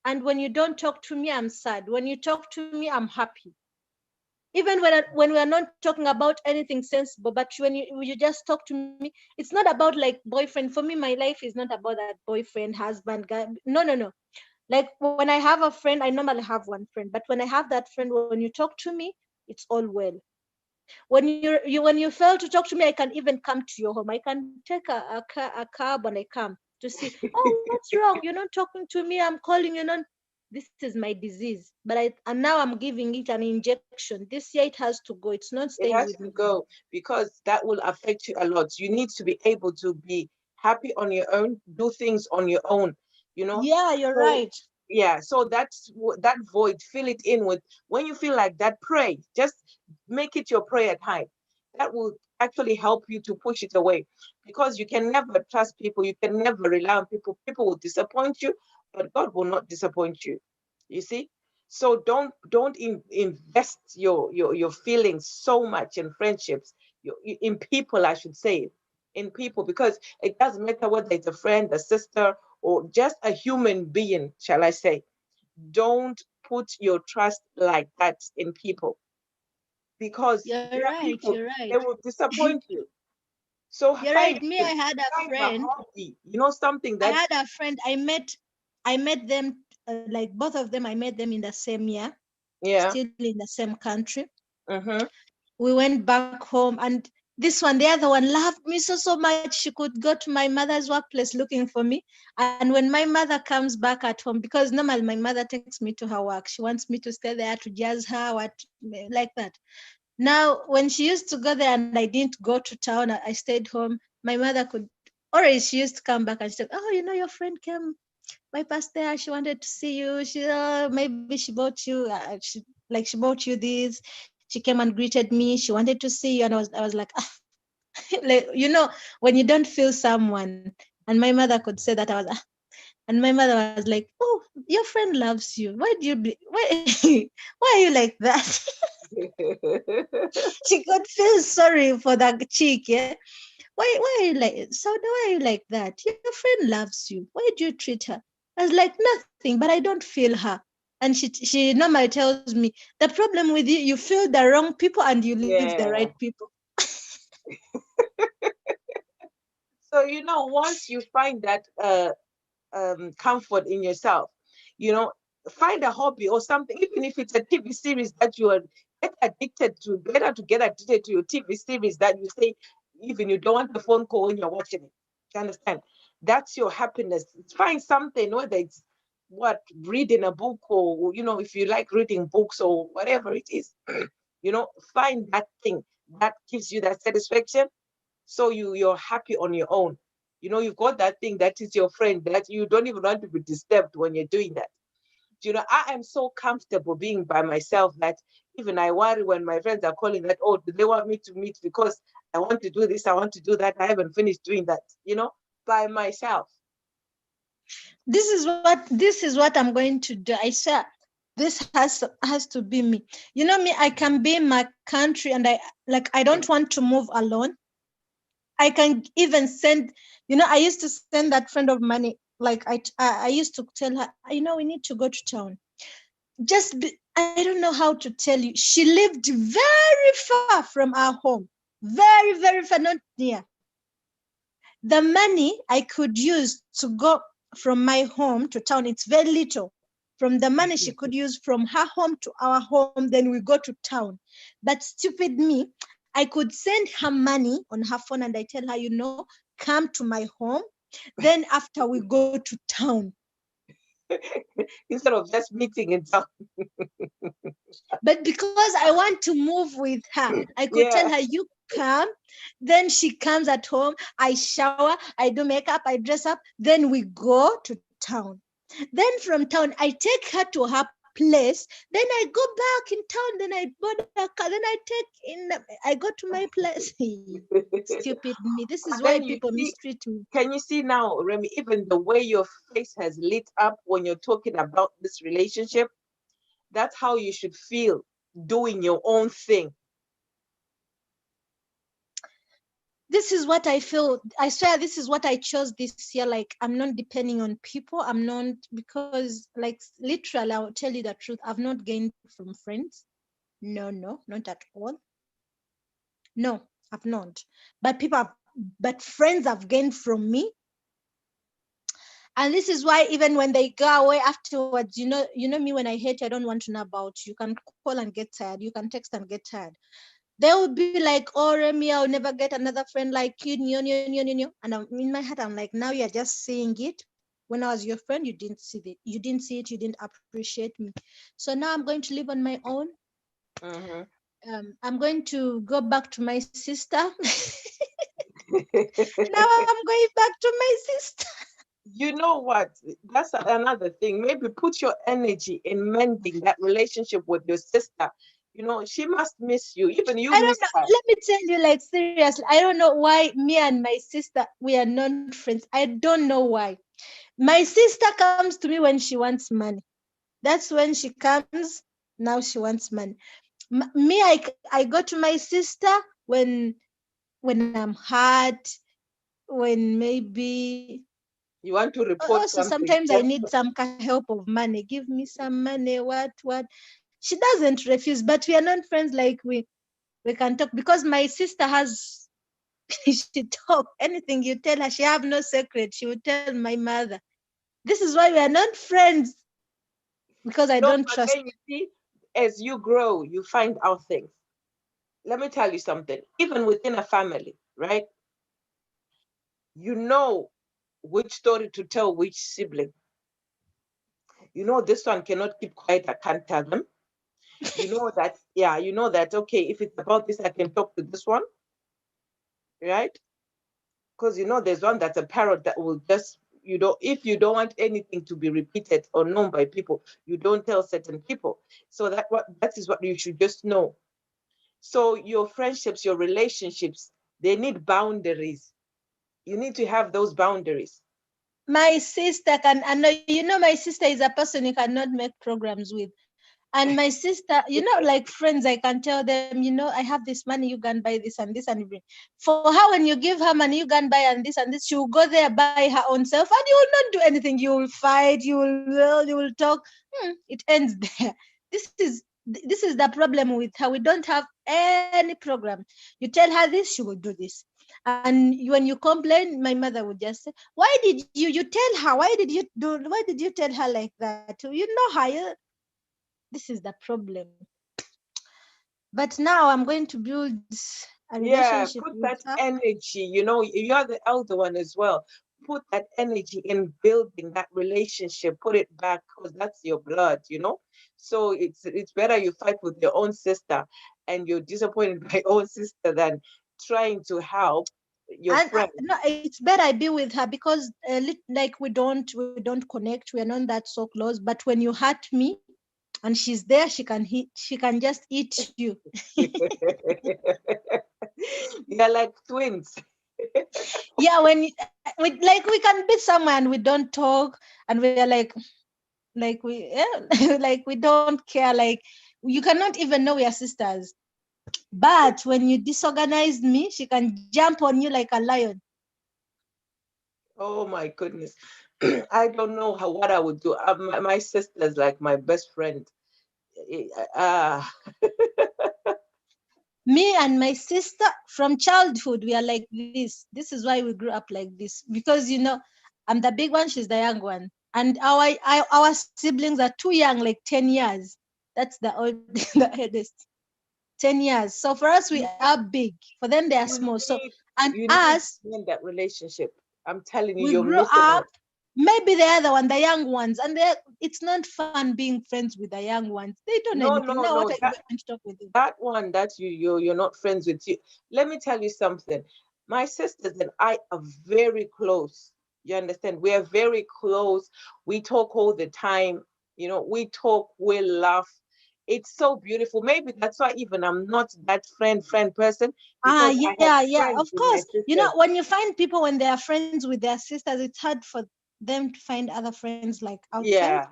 [SPEAKER 2] and when you don't talk to me, I'm sad. When you talk to me, I'm happy. Even when we are not talking about anything sensible, but when you just talk to me, it's not about like boyfriend. For me, my life is not about that boyfriend, husband, guy. No, no, no. Like when I have a friend, I normally have one friend, but when I have that friend, when you talk to me, it's all well. When you fail to talk to me, I can even come to your home. I can take a cab when I come to see, oh, what's wrong? You're not talking to me. I'm calling you. Not. This is my disease, and now I'm giving it an injection. This year it has to go. It's not
[SPEAKER 1] It
[SPEAKER 2] staying
[SPEAKER 1] has
[SPEAKER 2] with
[SPEAKER 1] to
[SPEAKER 2] me.
[SPEAKER 1] go because that will affect you a lot. You need to be able to be happy on your own, do things on your own, you know.
[SPEAKER 2] Yeah, you're
[SPEAKER 1] So
[SPEAKER 2] right.
[SPEAKER 1] yeah, so that void, fill it in with, when you feel like that, pray. Just make it your prayer time. That will actually help you to push it away, because you can never trust people, you can never rely on people. People will disappoint you, but God will not disappoint you. You see? So don't invest your feelings so much in friendships, in people, I should say, in people, because it doesn't matter whether it's a friend, a sister, or just a human being, shall I say. Don't put your trust like that in people, because
[SPEAKER 2] You're
[SPEAKER 1] there are
[SPEAKER 2] right. You're
[SPEAKER 1] people,
[SPEAKER 2] right.
[SPEAKER 1] they will disappoint you. So
[SPEAKER 2] You're
[SPEAKER 1] find
[SPEAKER 2] right. Me, I
[SPEAKER 1] a,
[SPEAKER 2] had a
[SPEAKER 1] find a
[SPEAKER 2] friend.
[SPEAKER 1] hobby, something
[SPEAKER 2] I
[SPEAKER 1] that,
[SPEAKER 2] had a friend. I met them. Like both of them, I met them in the same year,
[SPEAKER 1] yeah.
[SPEAKER 2] still in the same country.
[SPEAKER 1] Mm-hmm.
[SPEAKER 2] We went back home, and the other one loved me so much. She could go to my mother's workplace looking for me. And when my mother comes back at home, because normally my mother takes me to her work, she wants me to stay there to jazz her, what like that. Now, when she used to go there and I didn't go to town, I stayed home. My mother could, or she used to come back and say, "Oh, your friend came bypass there. She wanted to see you. Maybe she bought you. She bought you this. She came and greeted me. She wanted to see you." And I was like, ah. Like, when you don't feel someone. And my mother could say that. And my mother was like, "Oh, your friend loves you. Why are you like that?" She could feel sorry for that chick. Yeah. Why are you like so? Why are you like that? Your friend loves you. Why do you treat her? I was like, nothing, but I don't feel her. And she normally tells me, the problem with you, you feel the wrong people and you leave the right
[SPEAKER 1] Yeah.
[SPEAKER 2] people.
[SPEAKER 1] So, once you find that comfort in yourself, you know, find a hobby or something, even if it's a TV series that you are get addicted to. Better to get addicted to your TV series that you say, even you don't want the phone call when you're watching it. You understand? That's your happiness. Find something, whether it's what, reading a book, or if you like reading books or whatever it is, find that thing that gives you that satisfaction, so you're happy on your own. You've got that thing that is your friend, that you don't even want to be disturbed when you're doing that. I am so comfortable being by myself that even I worry when my friends are calling that, oh, do they want me to meet because I want to do this, I want to do that, I haven't finished doing that, by myself.
[SPEAKER 2] This is what I'm going to do. I said this has to be me. Me, I can be in my country, and I don't want to move alone. I can even send, I used to send that friend of money. Like I used to tell her, we need to go to town. I don't know how to tell you. She lived very far from our home, very, very far, not near. The money I could use to go from my home to town, it's very little. From the money she could use from her home to our home, then we go to town. But stupid me, I could send her money on her phone and I tell her, come to my home. Then after we go to town.
[SPEAKER 1] Instead of just meeting in town.
[SPEAKER 2] But because I want to move with her, I could tell
[SPEAKER 1] Yeah.
[SPEAKER 2] her, you come. Then she comes at home. I shower, I do makeup, I dress up. Then we go to town. Then from town, I take her to her place. Then I go back in town. Then I board a car. Then I go to my place. Stupid me. This is
[SPEAKER 1] But
[SPEAKER 2] why
[SPEAKER 1] then you
[SPEAKER 2] people
[SPEAKER 1] see,
[SPEAKER 2] mistreat me.
[SPEAKER 1] can you see now, Remy, even the way your face has lit up when you're talking about this relationship? That's how you should feel doing your own thing.
[SPEAKER 2] this is what I feel. I swear this is what I chose this year. Like, I'm not depending on people. I'm not, because like literally, I'll tell you the truth. I've not gained from friends. No, not at all. No, I've not. But but friends have gained from me. And this is why even when they go away afterwards, you know me, when I hate you, I don't want to know about you. You can call and get tired. You can text and get tired. They will be like, oh, Remy, I'll never get another friend like you. And in my heart, I'm like, now you're just saying it. When I was your friend, you didn't see it. You didn't see it. You didn't appreciate me. So now I'm going to live on my own.
[SPEAKER 1] Mm-hmm.
[SPEAKER 2] I'm going to go back to my sister. Now I'm going back to my sister.
[SPEAKER 1] You know what? That's another thing. Maybe put your energy in mending that relationship with your sister. You know, she must miss you. Even you
[SPEAKER 2] I don't
[SPEAKER 1] miss
[SPEAKER 2] know.
[SPEAKER 1] her.
[SPEAKER 2] Let me tell you, like, seriously, I don't know why me and my sister, we are not friends. I don't know why. My sister comes to me when she wants money. That's when she comes. Now she wants money. Me, I go to my sister when I'm hurt, when maybe
[SPEAKER 1] You want to report
[SPEAKER 2] also
[SPEAKER 1] something.
[SPEAKER 2] sometimes I need some help of money. Give me some money. What? She doesn't refuse, but we are not friends. Like, we can talk because my sister has. She talk anything you tell her. She have no secret. She will tell my mother. This is why we are not friends, because I
[SPEAKER 1] No,
[SPEAKER 2] don't
[SPEAKER 1] but
[SPEAKER 2] trust.
[SPEAKER 1] then you see, as you grow, you find out things. Let me tell you something. Even within a family, right? You know which story to tell which sibling. You know this one cannot keep quiet. I can't tell them. You know that, yeah, you know that, okay, if it's about this, I can talk to this one, right? Because you know there's one that's a parrot that will just, you know, if you don't want anything to be repeated or known by people, you don't tell certain people. So that is what you should just know. So your friendships, your relationships, they need boundaries. You need to have those boundaries.
[SPEAKER 2] My sister can, and my sister is a person you cannot make programs with. And my sister, like friends, I can tell them, I have this money, you can buy this and this and everything. For her, when you give her money, you can buy and this, she will go there, buy her own self, and you will not do anything. You will fight, you will talk. It ends there. This is the problem with her. We don't have any program. You tell her this, she will do this. And when you complain, my mother would just say, "Why did you tell her? Why did you tell her like that? You know her. This is the problem." But now I'm going to build a
[SPEAKER 1] Yeah,
[SPEAKER 2] relationship
[SPEAKER 1] put
[SPEAKER 2] with
[SPEAKER 1] that
[SPEAKER 2] her.
[SPEAKER 1] energy. You know, you're the elder one as well. Put that energy in building that relationship. Put it back because that's your blood, you know. So it's better you fight with your own sister and you're disappointed by your own sister than trying to help your
[SPEAKER 2] And
[SPEAKER 1] friend.
[SPEAKER 2] no, it's better I be with her because like we don't connect. We are not that so close. But when you hurt me and she's there, she can just eat you.
[SPEAKER 1] You're like twins.
[SPEAKER 2] Yeah, we can be somewhere and we don't talk, and we are like we like we don't care. Like, you cannot even know we are sisters. But when you disorganize me, she can jump on you like a lion.
[SPEAKER 1] Oh my goodness. I don't know what I would do. My sister's like my best friend. Uh,
[SPEAKER 2] Me and my sister from childhood, we are like this is why we grew up like this, because I'm the big one, she's the young one, and our siblings are too young, like 10 years. That's the old the eldest. 10 years. So for us, we
[SPEAKER 1] you
[SPEAKER 2] are big, for them they are
[SPEAKER 1] you
[SPEAKER 2] small. So,
[SPEAKER 1] need
[SPEAKER 2] and
[SPEAKER 1] you need
[SPEAKER 2] us,
[SPEAKER 1] to mend that relationship. I'm telling you,
[SPEAKER 2] we
[SPEAKER 1] you're
[SPEAKER 2] grew
[SPEAKER 1] missing
[SPEAKER 2] up,
[SPEAKER 1] out.
[SPEAKER 2] maybe the other one, the young ones, and it's not fun being friends with the young ones. They don't know
[SPEAKER 1] No,
[SPEAKER 2] anything.
[SPEAKER 1] no,
[SPEAKER 2] Now what are
[SPEAKER 1] no.
[SPEAKER 2] you going to talk with them?
[SPEAKER 1] That one that you're not friends with you. Let me tell you something. My sisters and I are very close. You understand? We are very close. We talk all the time. You know, we talk, we laugh. It's so beautiful. Maybe that's why even I'm not that friend person because I have
[SPEAKER 2] Yeah, of
[SPEAKER 1] friends with
[SPEAKER 2] course.
[SPEAKER 1] my sisters.
[SPEAKER 2] When you find people when they are friends with their sisters, it's hard for them to find other friends like outside.
[SPEAKER 1] Yeah,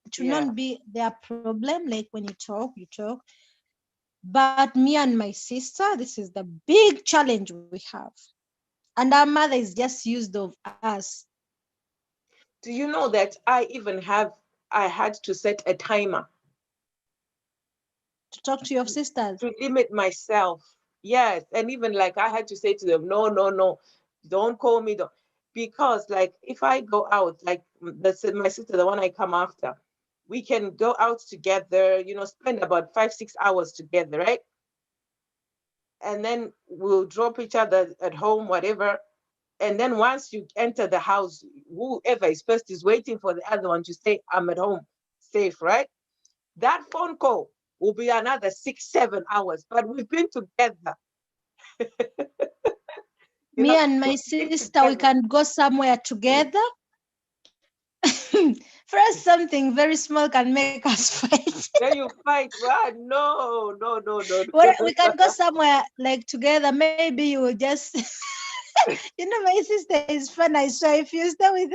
[SPEAKER 2] It should not
[SPEAKER 1] yeah.
[SPEAKER 2] be their problem. Like, when you talk. But me and my sister, this is the big challenge we have. And our mother is just used of us.
[SPEAKER 1] Do you know that I had to set a timer
[SPEAKER 2] To talk to your sisters.
[SPEAKER 1] to limit myself. Yes. And even like I had to say to them, no, no, no, don't call me. Don't. Because like if I go out, like my sister, the one I come after, we can go out together, spend about 5, 6 hours together, right? And then we'll drop each other at home, whatever. And then once you enter the house, whoever is first is waiting for the other one to say, I'm at home, safe, right? That phone call will be another 6, 7 hours, but we've been together,
[SPEAKER 2] Me and my
[SPEAKER 1] we've been
[SPEAKER 2] sister, we
[SPEAKER 1] together.
[SPEAKER 2] can go somewhere together. First, something very small can make us fight.
[SPEAKER 1] Then you fight. Well, no, no, no, no,
[SPEAKER 2] We can go somewhere like together. Maybe you will just, my sister is fun. I swear, if you stay with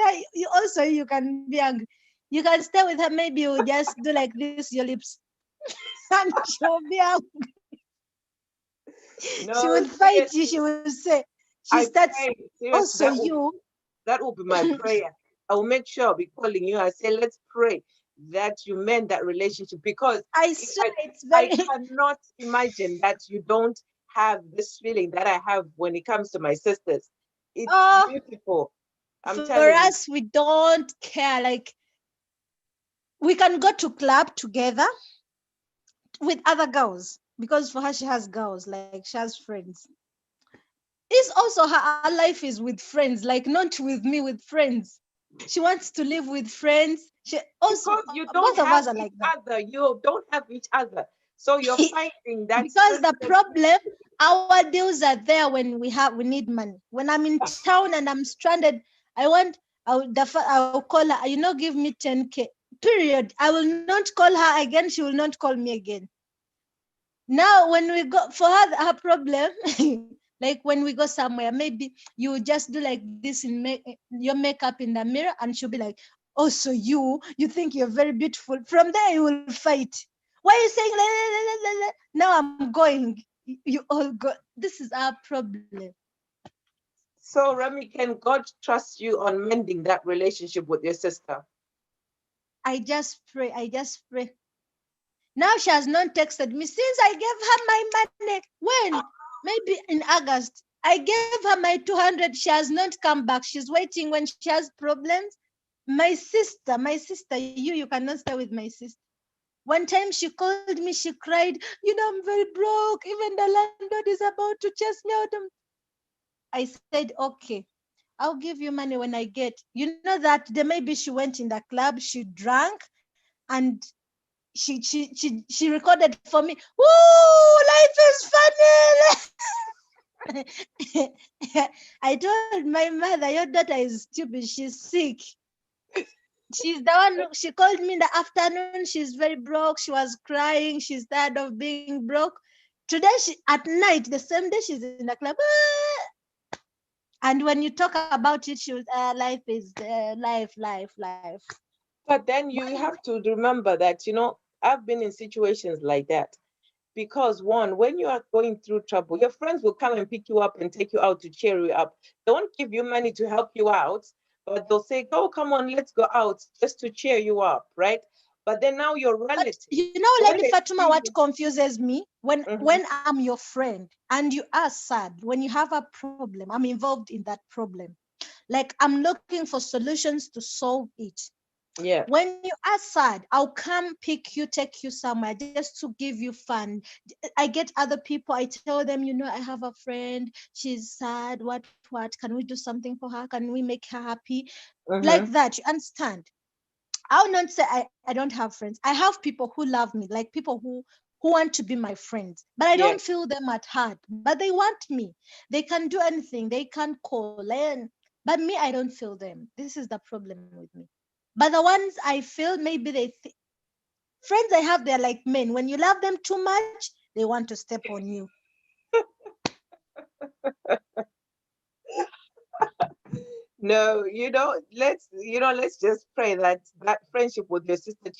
[SPEAKER 2] her, you can be angry. You can stay with her. Maybe you will just do like this, your lips, and she'll be angry. She
[SPEAKER 1] no.
[SPEAKER 2] would fight you. She
[SPEAKER 1] Seriously,
[SPEAKER 2] would say, she
[SPEAKER 1] I
[SPEAKER 2] starts,
[SPEAKER 1] pray. Seriously,
[SPEAKER 2] also you.
[SPEAKER 1] that will be my prayer. I will make sure I'll be calling you. I say, let's pray that you mend that relationship, because
[SPEAKER 2] I swear
[SPEAKER 1] I,
[SPEAKER 2] it's
[SPEAKER 1] I
[SPEAKER 2] very,
[SPEAKER 1] cannot imagine that you don't have this feeling that I have when it comes to my sisters. It's
[SPEAKER 2] oh,
[SPEAKER 1] beautiful. I'm
[SPEAKER 2] for
[SPEAKER 1] telling you.
[SPEAKER 2] us, we don't care. Like, we can go to club together with other girls because for her, she has girls, like she has friends. It's also her life is with friends, like not with me, with friends. She wants to live with friends. She also,
[SPEAKER 1] Because you
[SPEAKER 2] both
[SPEAKER 1] don't
[SPEAKER 2] of us
[SPEAKER 1] have
[SPEAKER 2] are like
[SPEAKER 1] each
[SPEAKER 2] that.
[SPEAKER 1] other. You don't have each other. So you're finding that
[SPEAKER 2] Because the
[SPEAKER 1] strength.
[SPEAKER 2] problem, our deals are there when we need money. When I'm in town and I'm stranded, I want, I'll call her, give me 10K. Period. I will not call her again. She will not call me again. Now, when we go for her problem, like when we go somewhere, maybe you just do like this in your makeup in the mirror, and she'll be like, "Oh, so you think you're very beautiful?" From there, you will fight. Why are you saying la, la, la, la, la, la? Now I'm going. You all go. This is our problem.
[SPEAKER 1] So, Remy, can God trust you on mending that relationship with your sister?
[SPEAKER 2] I just pray. I just pray. Now she has not texted me since I gave her my money. When? Maybe in August. I gave her my 200. She has not come back. She's waiting when she has problems. My sister, you cannot stay with my sister. One time she called me, she cried, I'm very broke. Even the landlord is about to chase me out. I said, okay, I'll give you money when I get. You know that day maybe she went in the club, she drank, and she recorded for me. Woo, life is funny. I told my mother, your daughter is stupid. She's sick. She's the one. She called me in the afternoon. She's very broke. She was crying. She's tired of being broke. Today, at night, the same day, she's in the club. And when you talk about it, she was, life is life.
[SPEAKER 1] But then
[SPEAKER 2] One,
[SPEAKER 1] you have to remember that, I've been in situations like that. Because one, when you are going through trouble, your friends will come and pick you up and take you out to cheer you up. They won't give you money to help you out, but they'll say, "Go, come on, let's go out," just to cheer you up, right? But then now your
[SPEAKER 2] but
[SPEAKER 1] relatives,
[SPEAKER 2] Lady
[SPEAKER 1] when they
[SPEAKER 2] Fatima,
[SPEAKER 1] see
[SPEAKER 2] what
[SPEAKER 1] you,
[SPEAKER 2] confuses me when
[SPEAKER 1] mhm,
[SPEAKER 2] I'm your friend and you are sad, when you have a problem, I'm involved in that problem. Like I'm looking for solutions to solve it.
[SPEAKER 1] yeah,
[SPEAKER 2] When you are sad, I'll come pick you, take you somewhere just to give you fun. I get other people, I tell them, I have a friend, she's sad, what? Can we do something for her? Can we make her happy? Like
[SPEAKER 1] mm-hmm,
[SPEAKER 2] that, you understand? I'll not say I don't have friends. I have people who love me, like people who want to be my friends, but I don't
[SPEAKER 1] yeah.
[SPEAKER 2] feel them at heart. But they want me. They can do anything. They can call. But me, I don't feel them. This is the problem with me. But the ones I feel, maybe friends I have, they're like men. When you love them too much, they want to step on you.
[SPEAKER 1] No, let's just pray that that friendship with your sister,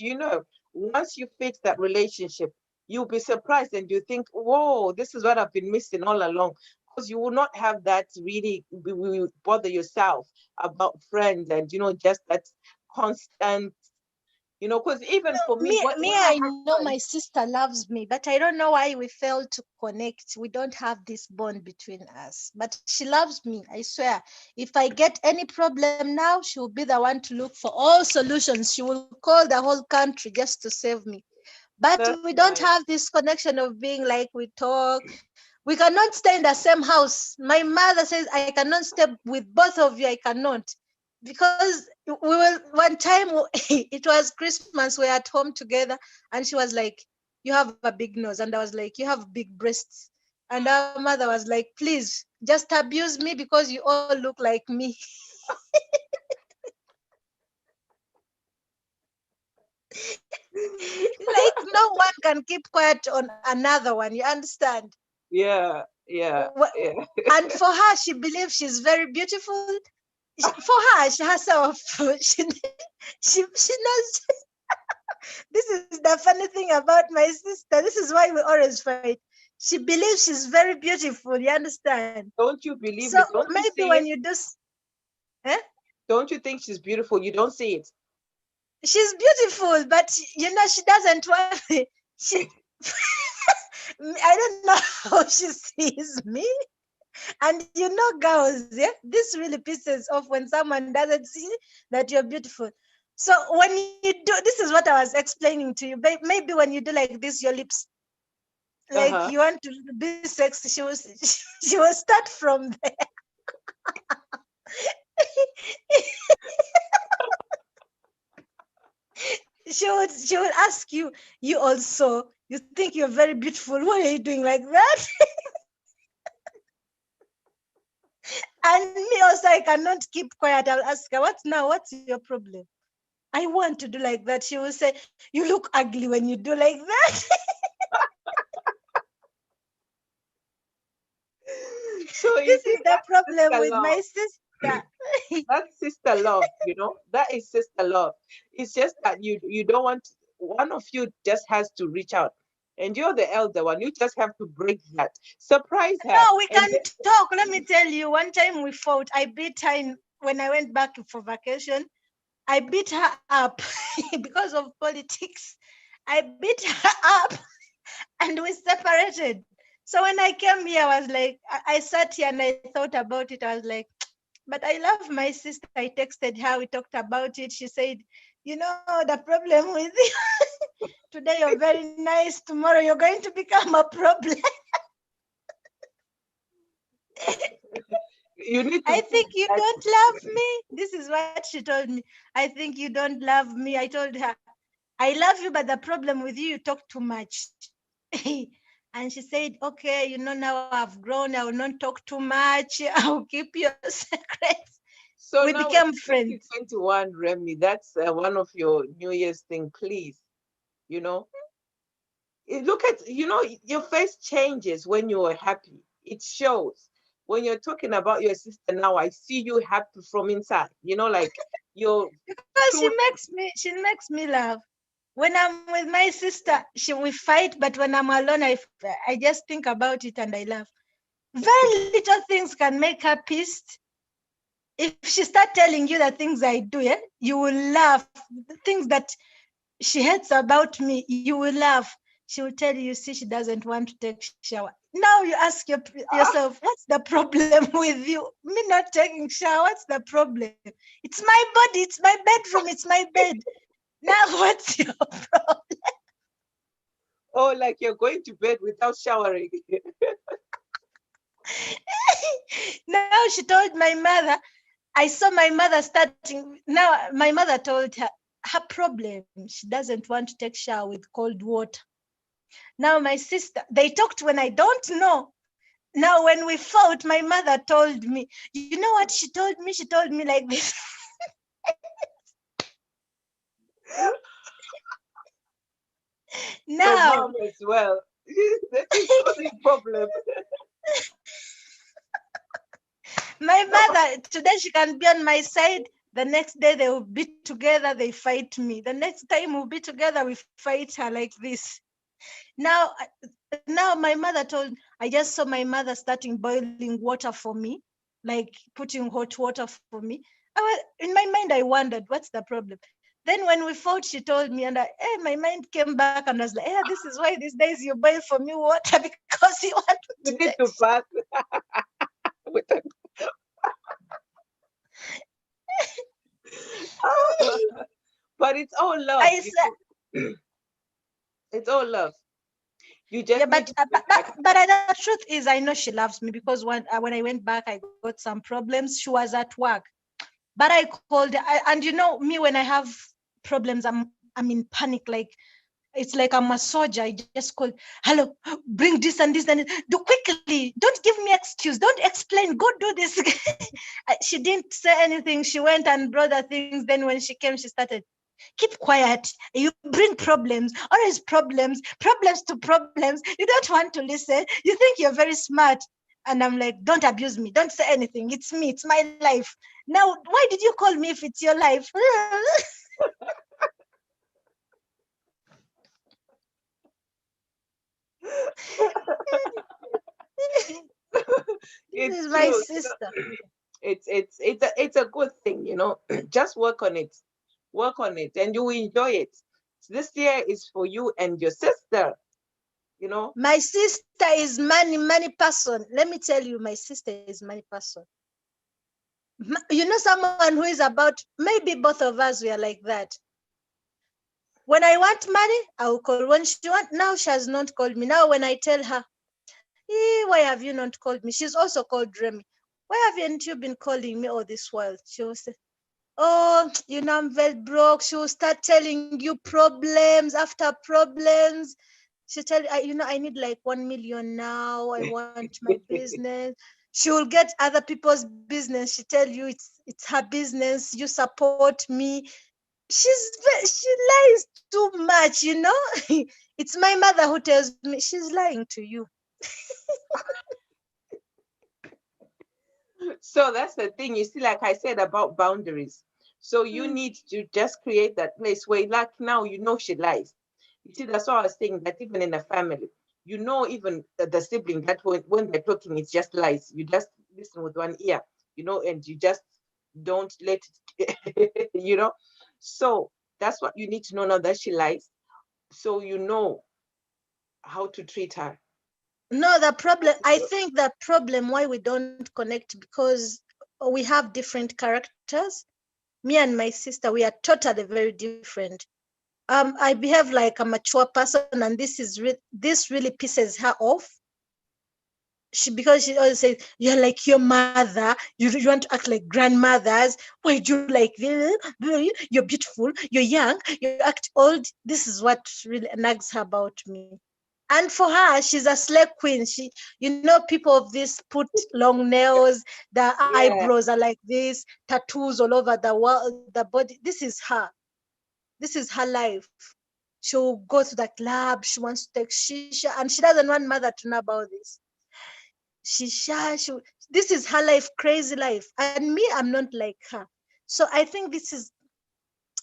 [SPEAKER 1] once you fix that relationship, you'll be surprised and you think, whoa, this is what I've been missing all along. because you will not have that really bother yourself about friends and, just that constant, because even for me, when I
[SPEAKER 2] I
[SPEAKER 1] have
[SPEAKER 2] know my
[SPEAKER 1] friends,
[SPEAKER 2] sister loves me, but I don't know why we failed to connect. We don't have this bond between us. But she loves me, I swear. If I get any problem now, she will be the one to look for all solutions. She will call the whole country just to save me. But
[SPEAKER 1] that's
[SPEAKER 2] we don't
[SPEAKER 1] nice.
[SPEAKER 2] have this connection of being like we talk. We cannot stay in the same house. My mother says I cannot stay with both of you. I cannot. Because we will one time it was Christmas, we were at home together, and she was like, "You have a big nose," and I was like, "You have big breasts." And our mother was like, "Please just abuse me because you all look like me." Like no one can keep quiet on another one. You understand?
[SPEAKER 1] Yeah, yeah, yeah.
[SPEAKER 2] And for her, she believes she's very beautiful. For her, she herself, she knows. This is the funny thing about my sister. This is why we always fight. She believes she's very beautiful. You understand?
[SPEAKER 1] Don't you
[SPEAKER 2] So
[SPEAKER 1] believe it? Don't you
[SPEAKER 2] maybe
[SPEAKER 1] see
[SPEAKER 2] when
[SPEAKER 1] it?
[SPEAKER 2] you do, eh?
[SPEAKER 1] Don't you think she's beautiful? You don't see it.
[SPEAKER 2] She's beautiful, but she doesn't want it. She, I don't know how she sees me. And girls, yeah, this really pisses off when someone doesn't see that you're beautiful. So when you do, this is what I was explaining to you. Maybe when you do like this, your lips, like
[SPEAKER 1] Uh-huh.
[SPEAKER 2] you want to be sexy, she will start from there. She will ask you, you also, you think you're very beautiful. Why are you doing like that? And me also, I cannot keep quiet. I'll ask her, what's now? What's your problem? I want to do like that. She will say, you look ugly when you do like that.
[SPEAKER 1] So you
[SPEAKER 2] This
[SPEAKER 1] see,
[SPEAKER 2] is the
[SPEAKER 1] that's
[SPEAKER 2] problem
[SPEAKER 1] sister
[SPEAKER 2] with
[SPEAKER 1] love.
[SPEAKER 2] my sister.
[SPEAKER 1] That's sister love, That is sister love. It's just that you don't want, one of you just has to reach out. And you're the elder one. You just have to break that. Surprise her.
[SPEAKER 2] No, we
[SPEAKER 1] And
[SPEAKER 2] can talk. Let me tell you, one time we fought. I beat her when I went back for vacation. I beat her up because of politics. I beat her up and we separated. So when I came here, I was like, I sat here and I thought about it. I was like, but I love my sister. I texted her. We talked about it. She said, the problem with you, today you're very nice. Tomorrow you're going to become a problem.
[SPEAKER 1] you need to
[SPEAKER 2] I
[SPEAKER 1] fix
[SPEAKER 2] think you
[SPEAKER 1] that.
[SPEAKER 2] don't love me. This is what she told me. I think you don't love me. I told her, I love you, but the problem with you talk too much. And she said, okay, now I've grown. I will not talk too much. I'll keep your secrets. We
[SPEAKER 1] So now
[SPEAKER 2] became
[SPEAKER 1] it's
[SPEAKER 2] friends.
[SPEAKER 1] 2021, Remy. That's one of your New Year's thing, please. You know, look at, your face changes when you're happy. It shows. When you're talking about your sister now, I see you happy from inside. Like you're
[SPEAKER 2] Because
[SPEAKER 1] true.
[SPEAKER 2] she makes me laugh. When I'm with my sister, we fight, but when I'm alone, I just think about it and I laugh. Very little things can make her pissed. If she start telling you the things I do, yeah, you will laugh. The things that she hates about me, you will laugh. She will tell you, see, she doesn't want to take shower. Now you ask
[SPEAKER 1] Ah,
[SPEAKER 2] yourself, what's the problem with you? Me not taking shower, what's the problem? It's my body, it's my bedroom, it's my bed. Now what's your problem?
[SPEAKER 1] oh, like you're going to bed without showering.
[SPEAKER 2] Now she told my mother, I saw my mother starting. Now my mother told her problem, she doesn't want to take shower with cold water. Now my sister, they talked when I don't know. Now when we fought, my mother told me, you know what she told me? She told me like this.
[SPEAKER 1] Your
[SPEAKER 2] Now
[SPEAKER 1] mom as well. That is only problem.
[SPEAKER 2] my mother, today she can be on my side. The next day they will be together, they fight me. The next time we'll be together, we fight her like this. Now my mother told, I just saw my mother starting boiling water for me, like putting hot water for me. In my mind, I wondered, what's the problem? Then when we fought, she told me, and my mind came back and was like, this is why these days you boil for me water because you want
[SPEAKER 1] You
[SPEAKER 2] to
[SPEAKER 1] need
[SPEAKER 2] take.
[SPEAKER 1] to bath with a but it's all love.
[SPEAKER 2] I said,
[SPEAKER 1] It's all love. You
[SPEAKER 2] yeah,
[SPEAKER 1] just need to
[SPEAKER 2] but
[SPEAKER 1] respect
[SPEAKER 2] but the truth is, I know she loves me because when I went back, I got some problems. She was at work, but I called, and you know me, when I have problems, I'm in panic. Like it's like I'm a soldier. I just call, hello, bring this and this and do quickly. Don't give me excuse. Don't explain. Go do this. She didn't say anything. She went and brought the things. Then when she came, she started, keep quiet. You bring problems, always problems, problems to problems. You don't want to listen. You think you're very smart. And I'm like, don't abuse me. Don't say anything. It's me. It's my life. Now, why did you call me if it's your life? This
[SPEAKER 1] it's
[SPEAKER 2] is my
[SPEAKER 1] true.
[SPEAKER 2] sister.
[SPEAKER 1] It's a good thing, just work on it. Work on it and you will enjoy it. This year is for you and your sister, you know.
[SPEAKER 2] My sister is money person. Let me tell you, my sister is money person. You know, someone who is about, maybe both of us, we are like that. When I want money, I will call. When she want, now she has not called me. Now when I tell her, why have you not called me? She's also called Remy. Why haven't you been calling me all this while? She will say, oh, I'm very broke. She will start telling you problems after problems. She'll tell you, I need like 1 million now. I want my business. She will get other people's business. She tell you it's her business. You support me. She lies too much. It's my mother who tells me she's lying to you.
[SPEAKER 1] So that's the thing. You see, like I said about boundaries. So you
[SPEAKER 2] Mm.
[SPEAKER 1] need to just create that place where, like now, she lies. You see, that's why I was saying that even in a family, even the sibling that when they're talking, it's just lies. You just listen with one ear, and you just don't let it. So that's what you need to know now that she lies. So you know how to treat her.
[SPEAKER 2] No, I think the problem why we don't connect because we have different characters. Me and my sister, we are totally very different. I behave like a mature person, and this really pisses her off. Because she always says, you're like your mother, you want to act like grandmothers. Why do you like this? You're beautiful, you're young, you act old. This is what really nags her about me. And for her, she's a slay queen. People of this put long nails, the
[SPEAKER 1] Yeah.
[SPEAKER 2] eyebrows are like this, tattoos all over the world, the body. This is her life. She'll go to the club, she wants to take shisha, and she doesn't want mother to know about this. This is her life, crazy life. And me, I'm not like her. So I think this is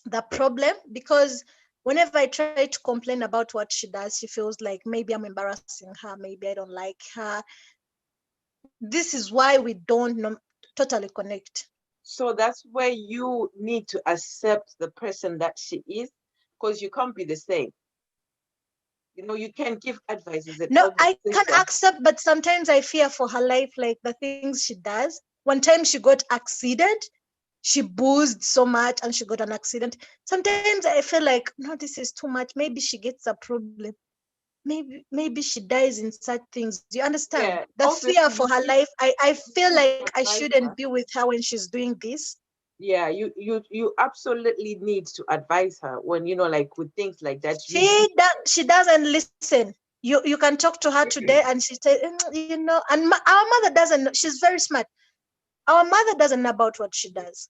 [SPEAKER 2] the problem, because whenever I try to complain about what she does, she feels like maybe I'm embarrassing her, maybe I don't like her. This is why we don't totally connect.
[SPEAKER 1] So that's where you need to accept the person that she is, because you can't be the same. You can give advice as an
[SPEAKER 2] No,
[SPEAKER 1] elder
[SPEAKER 2] I can
[SPEAKER 1] sister.
[SPEAKER 2] accept, but sometimes I fear for her life, like the things she does. One time she got accident, she boozed so much and she got an accident. Sometimes I feel like, no, this is too much. Maybe she gets a problem. Maybe she dies in such things. You understand?
[SPEAKER 1] Yeah,
[SPEAKER 2] The fear
[SPEAKER 1] obviously
[SPEAKER 2] for her life. I
[SPEAKER 1] you
[SPEAKER 2] feel
[SPEAKER 1] need
[SPEAKER 2] like
[SPEAKER 1] to
[SPEAKER 2] I
[SPEAKER 1] advise
[SPEAKER 2] shouldn't
[SPEAKER 1] her.
[SPEAKER 2] be with her when she's doing this.
[SPEAKER 1] Yeah, you absolutely need to advise her when like with things like that. You need.
[SPEAKER 2] She doesn't listen. You can talk to her today and she say, and our mother doesn't know. She's very smart. Our mother doesn't know about what she does.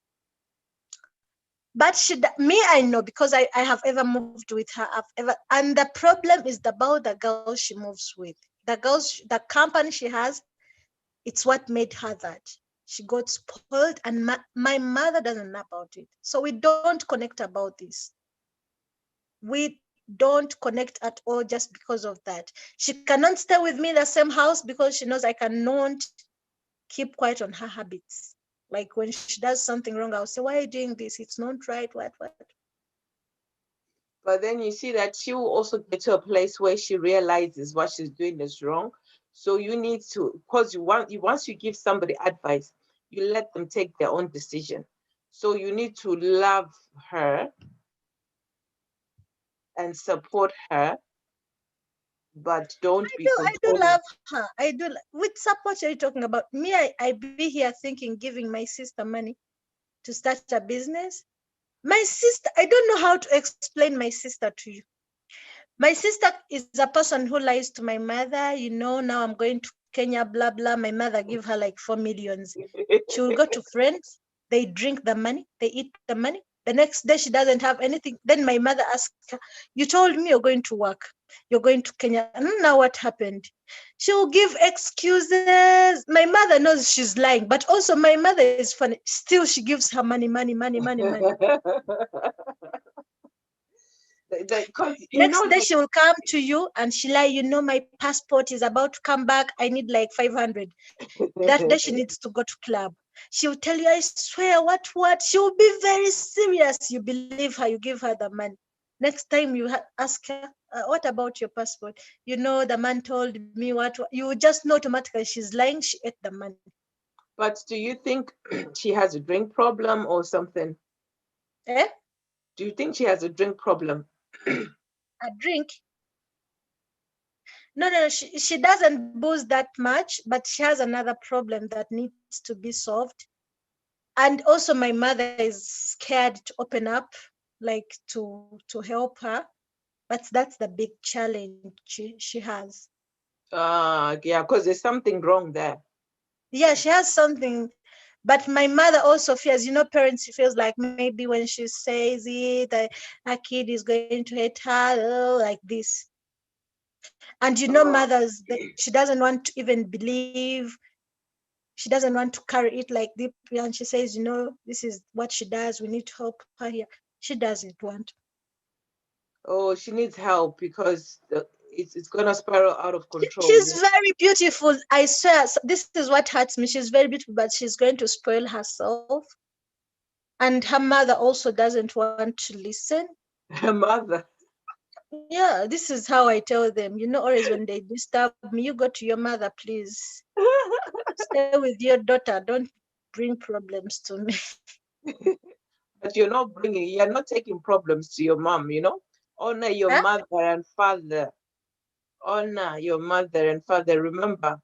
[SPEAKER 2] But me, I know, because I have ever moved with her. And the problem is about the girls she moves with. The company she has, it's what made her that. She got spoiled, and my mother doesn't know about it. So we don't connect about this. We don't connect at all just because of that. She cannot stay with me in the same house because she knows I cannot keep quiet on her habits. Like when she does something wrong, I'll say, "Why are you doing this? It's not right. What?"
[SPEAKER 1] But then you see that she will also get to a place where she realizes what she's doing is wrong. So you need to, because once you give somebody advice, you let them take their own decision. So you need to love her and support her, but don't be
[SPEAKER 2] I do
[SPEAKER 1] controlling.
[SPEAKER 2] love her. I do. Which support are you talking about? Me, I be here thinking giving my sister money to start a business. My sister, I don't know how to explain my sister to you. My sister is a person who lies to my mother, now I'm going to Kenya, blah, blah. My mother give her like 4 millions. She will go to friends, they drink the money, they eat the money. The next day she doesn't have anything. Then my mother asks her, "You told me you're going to work, you're going to Kenya. Now what happened?" She will give excuses. My mother knows she's lying, but also my mother is funny. Still, she gives her money, money, money, money, money.
[SPEAKER 1] Because you know
[SPEAKER 2] Next day
[SPEAKER 1] that.
[SPEAKER 2] she will come to you and she lie, my passport is about to come back. I need like 500. That day she needs to go to club. She will tell you, "I swear, what? She will be very serious. You believe her, you give her the money. Next time you ask her, what about your passport? The man told me what. You just know automatically she's lying. She ate the money.
[SPEAKER 1] But do you think she has a drink problem or something?
[SPEAKER 2] Eh?
[SPEAKER 1] Do you think she has a drink problem?
[SPEAKER 2] A drink? No, no, she doesn't booze that much, but she has another problem that needs to be solved. And also my mother is scared to open up, like to help her. But that's the big challenge she has.
[SPEAKER 1] Yeah, because there's something wrong there.
[SPEAKER 2] Yeah, she has something. But my mother also fears, parents, she feels like maybe when she says it, her kid is going to hate her, like this. And
[SPEAKER 1] Oh,
[SPEAKER 2] mothers, she doesn't want to even believe. She doesn't want to carry it like deeply, and she says, this is what she does, we need to help her here. She doesn't want.
[SPEAKER 1] oh, she needs help because it's gonna spiral out of control.
[SPEAKER 2] She's
[SPEAKER 1] Yeah.
[SPEAKER 2] very beautiful, I swear. This is what hurts me. She's very beautiful, but she's going to spoil herself. And her mother also doesn't want to listen.
[SPEAKER 1] Her mother.
[SPEAKER 2] Yeah, this is how I tell them, always when they disturb me, "You go to your mother, please. Stay with your daughter. Don't bring problems to me."
[SPEAKER 1] But you're not taking problems to your mom, Honor your
[SPEAKER 2] Huh?
[SPEAKER 1] mother and father. Honor your mother and father. Remember,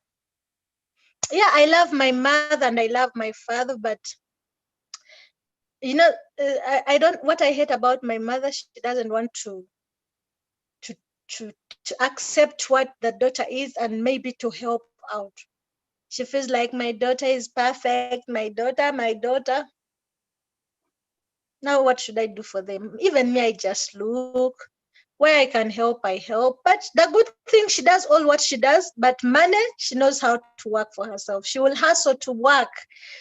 [SPEAKER 2] Yeah, I love my mother and I love my father, but I don't. What I hate about my mother, she doesn't want to to accept what the daughter is and maybe to help out. She feels like my daughter is perfect. My daughter. Now what should I do for them? Even me, I just look. Where I can help, I help. But the good thing, she does all what she does, but money, she knows how to work for herself. She will hustle to work.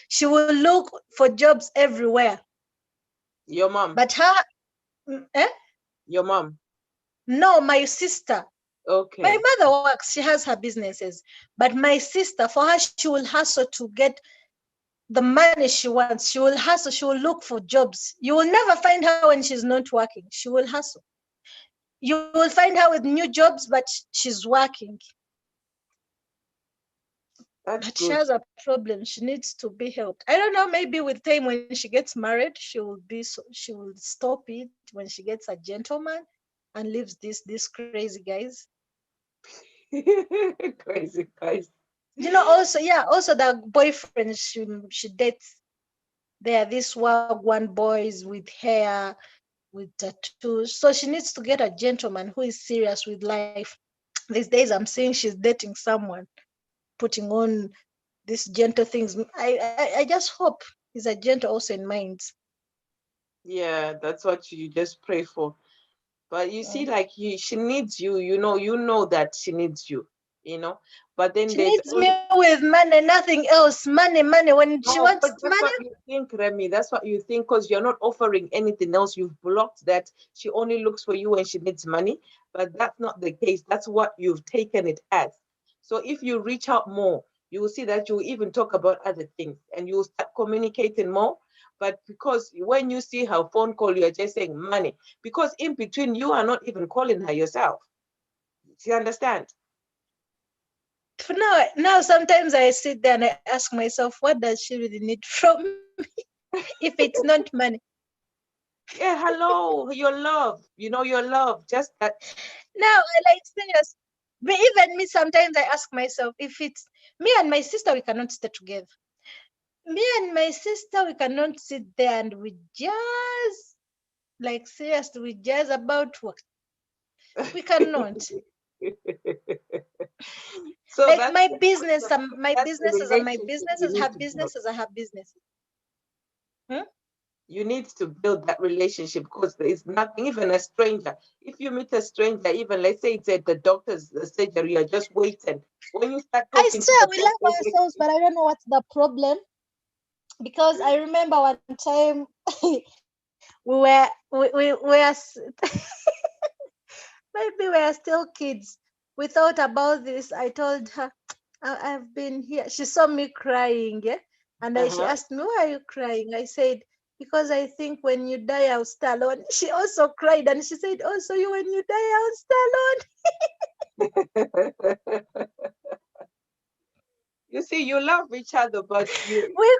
[SPEAKER 2] She will look for jobs everywhere.
[SPEAKER 1] your mom,
[SPEAKER 2] But her, eh?
[SPEAKER 1] your mom.
[SPEAKER 2] No, my sister. My
[SPEAKER 1] Okay.
[SPEAKER 2] mother works, she has her businesses. But my sister, for her, she will hustle to get the money she wants. She will hustle, she will look for jobs. You will never find her when she's not working. She will hustle. You will find her with new jobs, but she's working.
[SPEAKER 1] That's
[SPEAKER 2] But she
[SPEAKER 1] good.
[SPEAKER 2] has a problem. She needs to be helped. I don't know. Maybe with time, when she gets married, she will stop it when she gets a gentleman and leaves these crazy guys.
[SPEAKER 1] Crazy guys.
[SPEAKER 2] Also, yeah, also the boyfriends she dates, they are these wagwan boys with hair, with tattoos. So she needs to get a gentleman who is serious with life. These days, I'm seeing she's dating someone putting on these gentle things. I just hope he's a gentle also in minds.
[SPEAKER 1] Yeah, that's what you just pray for. But you see,
[SPEAKER 2] Mm.
[SPEAKER 1] like she needs you, you know that she needs you. But then
[SPEAKER 2] She
[SPEAKER 1] there's
[SPEAKER 2] needs me with money, nothing else. Money, money. When she
[SPEAKER 1] no,
[SPEAKER 2] wants
[SPEAKER 1] because that's
[SPEAKER 2] money,
[SPEAKER 1] what you think, Remy. That's what you think because you're not offering anything else. You've blocked that. She only looks for you when she needs money. But that's not the case. That's what you've taken it as. So if you reach out more, you will see that you will even talk about other things and you will start communicating more. But because when you see her phone call, you're just saying money. Because in between, you are not even calling her yourself. Do you understand?
[SPEAKER 2] now sometimes I sit there and I ask myself, what does she really need from me if it's not money?
[SPEAKER 1] Yeah, hello, your love. Your love. Just that.
[SPEAKER 2] Now I like serious. But even me, sometimes I ask myself, if it's me and my sister, we cannot stay together. Me and my sister, we cannot sit there and we just like seriously, we just about work. We cannot.
[SPEAKER 1] So
[SPEAKER 2] Like
[SPEAKER 1] that's
[SPEAKER 2] my
[SPEAKER 1] the,
[SPEAKER 2] business, my
[SPEAKER 1] that's the
[SPEAKER 2] businesses are my
[SPEAKER 1] relationship you
[SPEAKER 2] businesses, her
[SPEAKER 1] need to build.
[SPEAKER 2] businesses are her business. Hmm?
[SPEAKER 1] You need to build that relationship because there is nothing, even a stranger. If you meet a stranger, even let's say it's at the doctor's surgery, you're just waiting. When you start
[SPEAKER 2] I
[SPEAKER 1] talking to
[SPEAKER 2] swear
[SPEAKER 1] the
[SPEAKER 2] we
[SPEAKER 1] person
[SPEAKER 2] love
[SPEAKER 1] next
[SPEAKER 2] ourselves, but I don't know what's the problem. Because I remember one time we were maybe we are still kids. We thought about this. I told her, I've been here. She saw me crying, yeah? And she
[SPEAKER 1] uh-huh.
[SPEAKER 2] asked me, why are you crying? I said, because I think when you die, I'll stay alone. She also cried and she said, also, you when you die, I'll stay alone.
[SPEAKER 1] You see, you love each other, but you're
[SPEAKER 2] We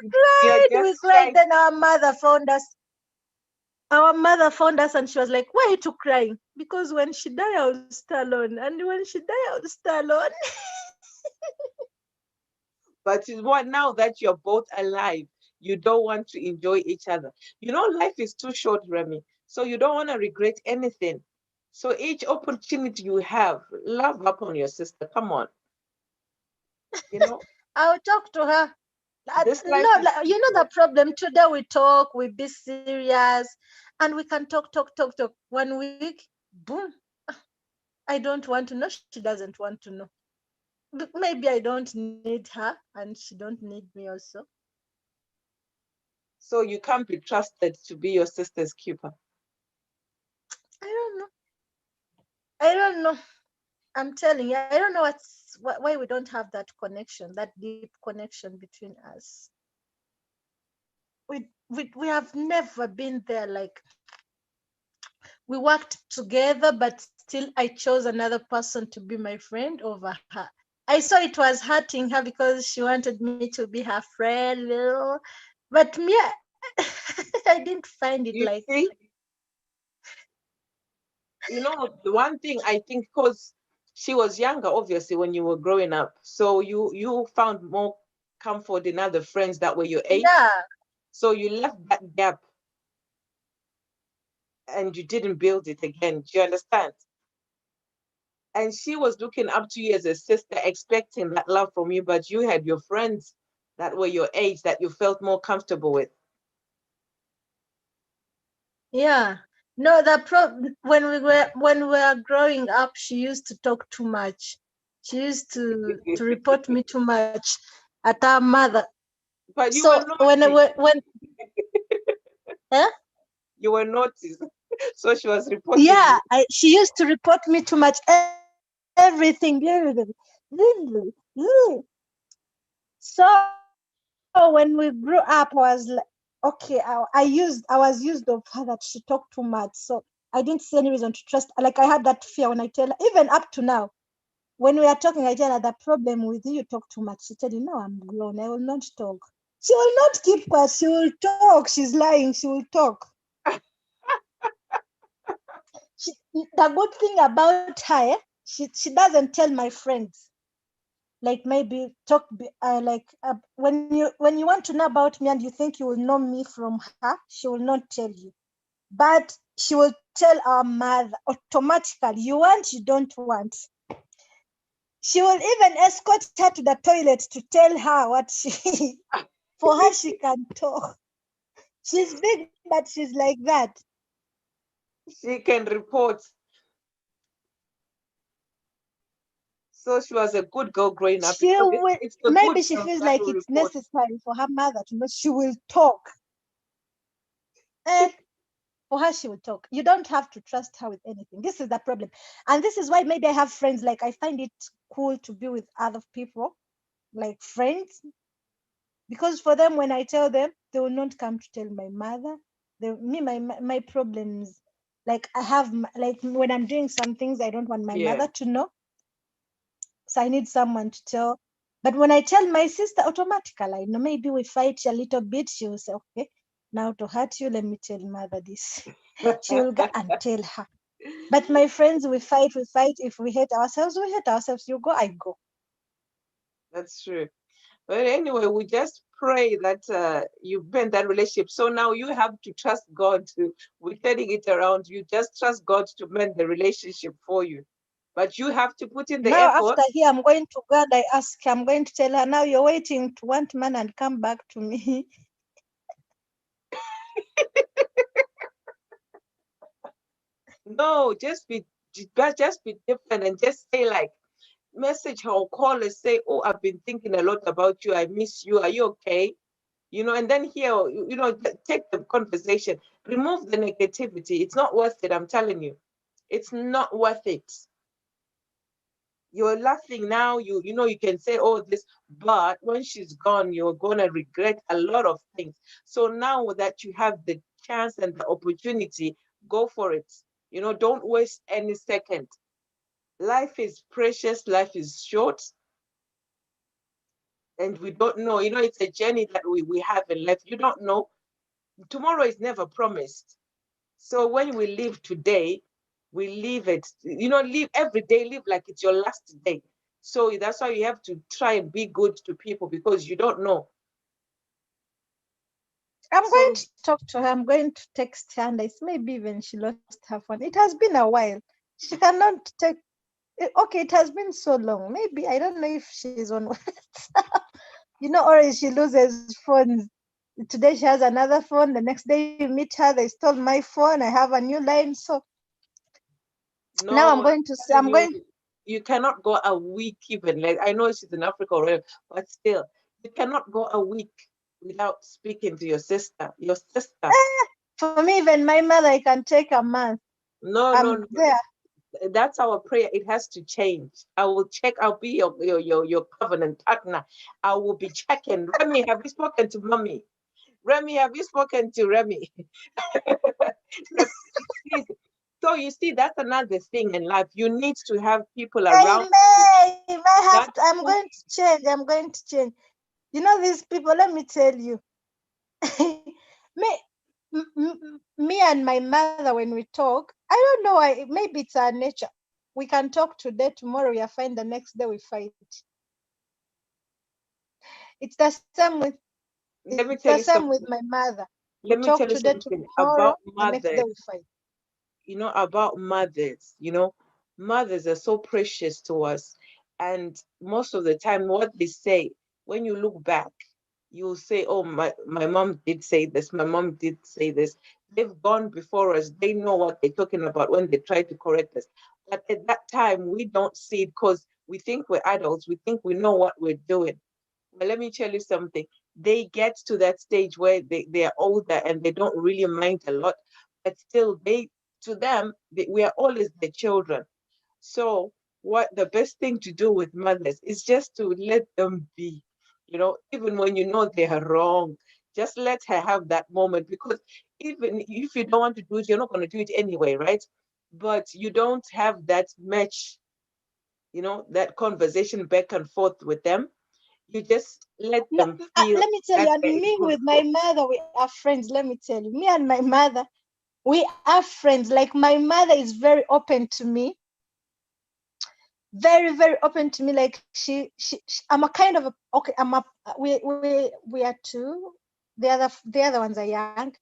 [SPEAKER 1] just
[SPEAKER 2] cried.
[SPEAKER 1] trying.
[SPEAKER 2] Then our mother found us. Our mother found us and she was like, why are you two crying? Because when she die, I'll stay alone. And when she die, I'll stay alone.
[SPEAKER 1] But it's what now that you're both alive, you don't want to enjoy each other. Life is too short, Remy. So you don't want to regret anything. So each opportunity you have, love up on your sister. Come on. You know,
[SPEAKER 2] I'll talk to her.
[SPEAKER 1] this life
[SPEAKER 2] No,
[SPEAKER 1] is
[SPEAKER 2] like,
[SPEAKER 1] too
[SPEAKER 2] you know
[SPEAKER 1] short.
[SPEAKER 2] the problem. Today we talk, we be serious, and we can talk. 1 week, boom. I don't want to know. She doesn't want to know. Maybe I don't need her, and she don't need me also.
[SPEAKER 1] So you can't be trusted to be your sister's keeper.
[SPEAKER 2] I don't know. I don't know. I'm telling you, I don't know why we don't have that connection, that deep connection between us. We have never been there. Like we worked together, but still I chose another person to be my friend over her. I saw it was hurting her because she wanted me to be her friend, but me, I didn't find it
[SPEAKER 1] You
[SPEAKER 2] like.
[SPEAKER 1] see, the one thing I think because she was younger, obviously, when you were growing up, so you found more comfort in other friends that were your age.
[SPEAKER 2] Yeah,
[SPEAKER 1] So you left that gap and you didn't build it again. Do you understand? And she was looking up to you as a sister, expecting that love from you, but you had your friends that were your age that you felt more comfortable with.
[SPEAKER 2] yeah. No, the problem when we were growing up, she used to talk too much. She used to report me too much at our mother.
[SPEAKER 1] But you
[SPEAKER 2] So
[SPEAKER 1] were naughty.
[SPEAKER 2] when eh?
[SPEAKER 1] You were naughty. So she was reporting
[SPEAKER 2] Yeah,
[SPEAKER 1] you.
[SPEAKER 2] she used to report me too much. Everything. So when we grew up, I was like, okay, I was used of her that she talked too much. So I didn't see any reason to trust. Like I had that fear when I tell her, even up to now, when we are talking, I tell her the problem with you talk too much. She said, I'm grown. I will not talk. She will not keep quiet. She will talk. She's lying. She will talk. The good thing about her, she doesn't tell my friends. Like maybe when you want to know about me and you think you will know me from her, she will not tell you, but she will tell our mother automatically. You want, you don't want. She will even escort her to the toilet to tell her what she for her she can talk. She's big, but she's like that.
[SPEAKER 1] She can report. So she was a good girl growing up,
[SPEAKER 2] She
[SPEAKER 1] because
[SPEAKER 2] will,
[SPEAKER 1] it's the
[SPEAKER 2] maybe
[SPEAKER 1] good
[SPEAKER 2] she
[SPEAKER 1] girls
[SPEAKER 2] feels
[SPEAKER 1] that
[SPEAKER 2] like
[SPEAKER 1] will
[SPEAKER 2] it's
[SPEAKER 1] report.
[SPEAKER 2] necessary for her mother to know. She will talk. And for her, she will talk. You don't have to trust her with anything. This is the problem. And this is why maybe I have friends. Like, I find it cool to be with other people, like friends, because for them, when I tell them, they will not come to tell my mother. My problems, like I have, like when I'm doing some things, I don't want my
[SPEAKER 1] Yeah,
[SPEAKER 2] mother to know, so I need someone to tell. But when I tell my sister, automatically, I know maybe we fight a little bit. She will say, "Okay, now to hurt you, let me tell mother this." She will go and tell her. But my friends, we fight, we fight. If we hate ourselves, we hate ourselves. You go, I go.
[SPEAKER 1] that's true. But anyway, we just pray that you bend that relationship. So now you have to trust God to, we're turning it around. You just trust God to mend the relationship for you. But you have to put in the
[SPEAKER 2] Now
[SPEAKER 1] effort.
[SPEAKER 2] after here, I'm going to God. I ask. I'm going to tell her. Now you're waiting to want man and come back to me.
[SPEAKER 1] No, just be different and just say like, message her or call her, say, oh, I've been thinking a lot about you. I miss you. Are you okay? And then here, take the conversation, remove the negativity. It's not worth it. I'm telling you, it's not worth it. You're laughing now, you can say all this, but when she's gone, you're gonna regret a lot of things. So now that you have the chance and the opportunity, go for it. Don't waste any second. Life is precious, life is short, and we don't know. It's a journey that we have in life. You don't know. Tomorrow is never promised. So when we live today, we live it, live every day, live like it's your last day. So that's why you have to try and be good to people, because you don't know.
[SPEAKER 2] I'm going
[SPEAKER 1] So
[SPEAKER 2] to talk to her. I'm going to text her, and I maybe even she lost her phone. It has been a while. She cannot take. Okay, it has been so long. Maybe I don't know if she's on WhatsApp, or she loses phones. Today she has another phone. The next day you meet her, they stole my phone. I have a new line. So now I'm
[SPEAKER 1] no, I'm
[SPEAKER 2] going to say,
[SPEAKER 1] telling
[SPEAKER 2] I'm
[SPEAKER 1] you,
[SPEAKER 2] going.
[SPEAKER 1] you cannot go a week even. Like, I know she's in Africa already, but still, you cannot go a week without speaking to your sister. Your sister.
[SPEAKER 2] For me, even my mother, I can take a month.
[SPEAKER 1] No, no,
[SPEAKER 2] I'm
[SPEAKER 1] no.
[SPEAKER 2] there.
[SPEAKER 1] That's our prayer. It has to change. I will check. I'll be your covenant partner. I will be checking. Remy, have you spoken to mommy? Remy, have you spoken to Remy? So you see, that's another thing in life. You need to have people around you.
[SPEAKER 2] I have
[SPEAKER 1] That
[SPEAKER 2] to. I'm going to change. I'm going to change. These people. Let me tell you. me, me and my mother, when we talk, I don't know why. Maybe it's our nature. We can talk today, tomorrow we are fine. The next day we fight. It's the same with. It's
[SPEAKER 1] let me
[SPEAKER 2] the
[SPEAKER 1] tell you
[SPEAKER 2] same with my
[SPEAKER 1] something.
[SPEAKER 2] mother. We
[SPEAKER 1] Let
[SPEAKER 2] talk
[SPEAKER 1] me tell you
[SPEAKER 2] today,
[SPEAKER 1] something
[SPEAKER 2] tomorrow.
[SPEAKER 1] about
[SPEAKER 2] The next day
[SPEAKER 1] mothers.
[SPEAKER 2] we fight.
[SPEAKER 1] About mothers. Mothers are so precious to us. And most of the time, what they say, when you look back, you'll say, oh, my mom did say this, my mom did say this. They've gone before us. They know what they're talking about when they try to correct us. But at that time, we don't see it because we think we're adults. We think we know what we're doing. But let me tell you something. They get to that stage where they are older and they don't really mind a lot, but still to them, we are always the children. So what the best thing to do with mothers is just to let them be, even when you know they are wrong, just let her have that moment, because even if you don't want to do it, you're not going to do it anyway, right? But you don't have that much, that conversation back and forth with them. You just let them feel
[SPEAKER 2] Let me tell you,
[SPEAKER 1] that
[SPEAKER 2] and
[SPEAKER 1] they're in
[SPEAKER 2] me with my
[SPEAKER 1] control.
[SPEAKER 2] mother, we are friends. Let me tell you, me and my mother, we are friends. Like, my mother is very open to me, very, very open to me. Like, I'm a kind of okay. We are two. The other ones are young,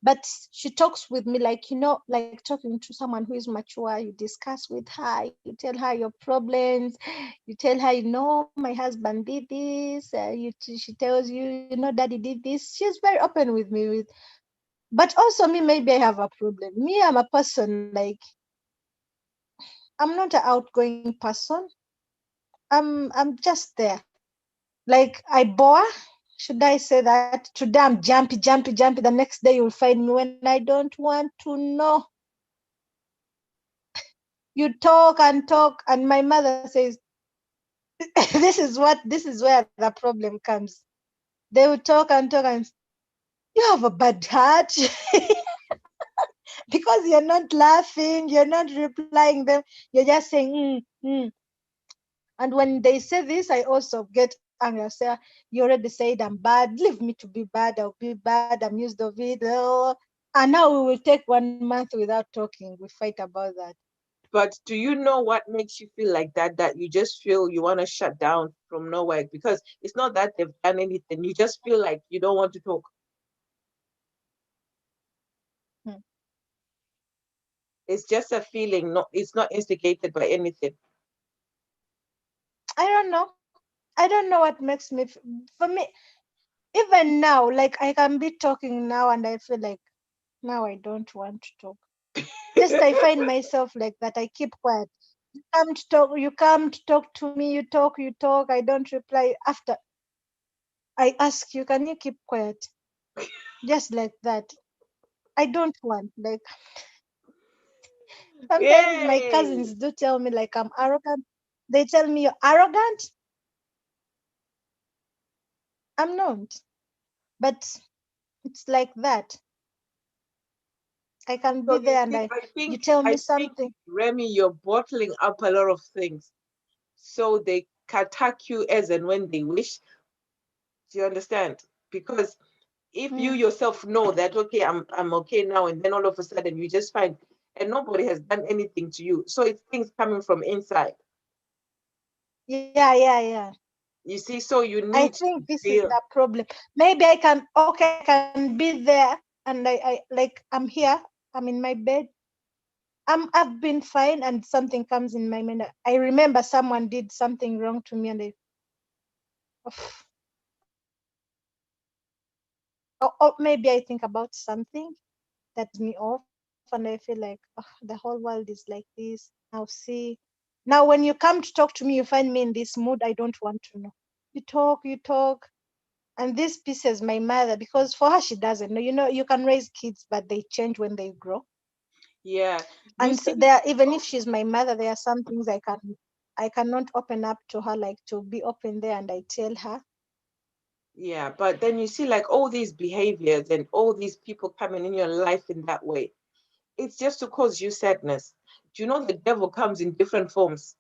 [SPEAKER 2] but she talks with me like, like talking to someone who is mature. You discuss with her, you tell her your problems, you tell her, my husband did this. She tells you, daddy did this. She's very open with me. But also me, maybe I have a problem. Me, I'm a person like, I'm not an outgoing person. I'm just there. Like I bore. Should I say that? Today I'm jumpy, jumpy, jumpy. The next day you'll find me when I don't want to know. You talk and talk, and my mother says, this is where the problem comes. They will talk and talk and you have a bad heart because you're not laughing, you're not replying them, you're just saying, And when they say this, I also get angry. I say, you already said I'm bad. Leave me to be bad. I'll be bad. I'm used of it. Oh. And now we will take 1 month without talking. We fight about that.
[SPEAKER 1] But do you know what makes you feel like that? That you just feel you want to shut down from nowhere because it's not that they've done anything. You just feel like you don't want to talk.
[SPEAKER 2] Hmm.
[SPEAKER 1] It's just a feeling. No, it's not instigated by anything.
[SPEAKER 2] I don't know. I don't know what makes me. For me, even now, like I can be talking now and I feel like now I don't want to talk. Just I find myself like that. I keep quiet. Come to talk. You come to talk to me. You talk. You talk. I don't reply. After I ask you, can you keep quiet? Just like that. I don't want. Like sometimes my
[SPEAKER 1] Yay!
[SPEAKER 2] cousins do tell me like I'm arrogant. They tell me you're arrogant. I'm not. But it's like that. I can
[SPEAKER 1] So
[SPEAKER 2] be
[SPEAKER 1] you
[SPEAKER 2] there and
[SPEAKER 1] see,
[SPEAKER 2] you tell me
[SPEAKER 1] I think,
[SPEAKER 2] something.
[SPEAKER 1] Remy, you're bottling up a lot of things. So they can attack you as and when they wish. Do you understand? Because if you
[SPEAKER 2] Mm,
[SPEAKER 1] yourself know that okay, I'm okay now, and then all of a sudden you just find and nobody has done anything to you. So it's things coming from inside.
[SPEAKER 2] yeah.
[SPEAKER 1] You see, so you
[SPEAKER 2] I
[SPEAKER 1] need to
[SPEAKER 2] think this is
[SPEAKER 1] deal.
[SPEAKER 2] the problem. Maybe I can okay, I can be there and I like I'm here, I'm in my bed. I've been fine and something comes in my mind. I remember someone did something wrong to me and or maybe I think about something that me off and I feel like the whole world is like this. Now see. Now when you come to talk to me, you find me in this mood. I don't want to know. You talk. And this pisses my mother because for her she doesn't know. You know, you can raise kids, but they change when they grow.
[SPEAKER 1] Yeah. You
[SPEAKER 2] And so
[SPEAKER 1] see,
[SPEAKER 2] there, even if she's my mother, there are some things I cannot open up to her, like to be open there and I tell her.
[SPEAKER 1] yeah, but then you see like all these behaviors and all these people coming in your life in that way. It's just to cause you sadness. Do you know the devil comes in different forms?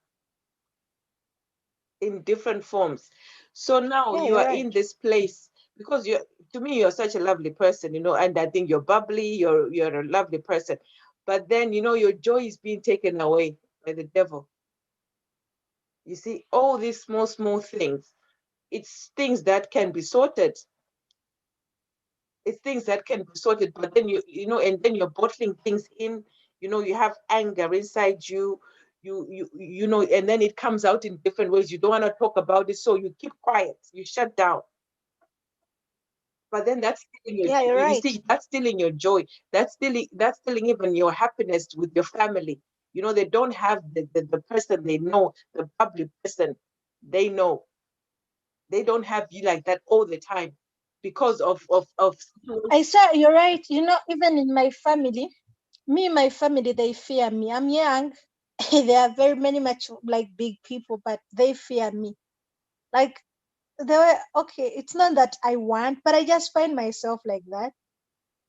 [SPEAKER 1] In different forms. So now
[SPEAKER 2] Yeah,
[SPEAKER 1] you
[SPEAKER 2] you're
[SPEAKER 1] are
[SPEAKER 2] right.
[SPEAKER 1] in this place because you're to me you're such a lovely person, and I think you're bubbly, you're a lovely person. But then your joy is being taken away by the devil. You see, all these small, small things, it's things that can be sorted. It's things that can be sorted, but then and then you're bottling things in. You have anger inside you. And then it comes out in different ways. You don't want to talk about it, so you keep quiet. You shut down. But then that's stealing your
[SPEAKER 2] Yeah, you're
[SPEAKER 1] you
[SPEAKER 2] right.
[SPEAKER 1] see that's stealing your joy. That's stealing even your happiness with your family. They don't have the person they know, the public person they know. They don't have you like that all the time because of
[SPEAKER 2] I said you're right. You know, even in my family, my family, they fear me. I'm young. There are very many much like big people, but they fear me. Like they were okay. It's not that I want, but I just find myself like that.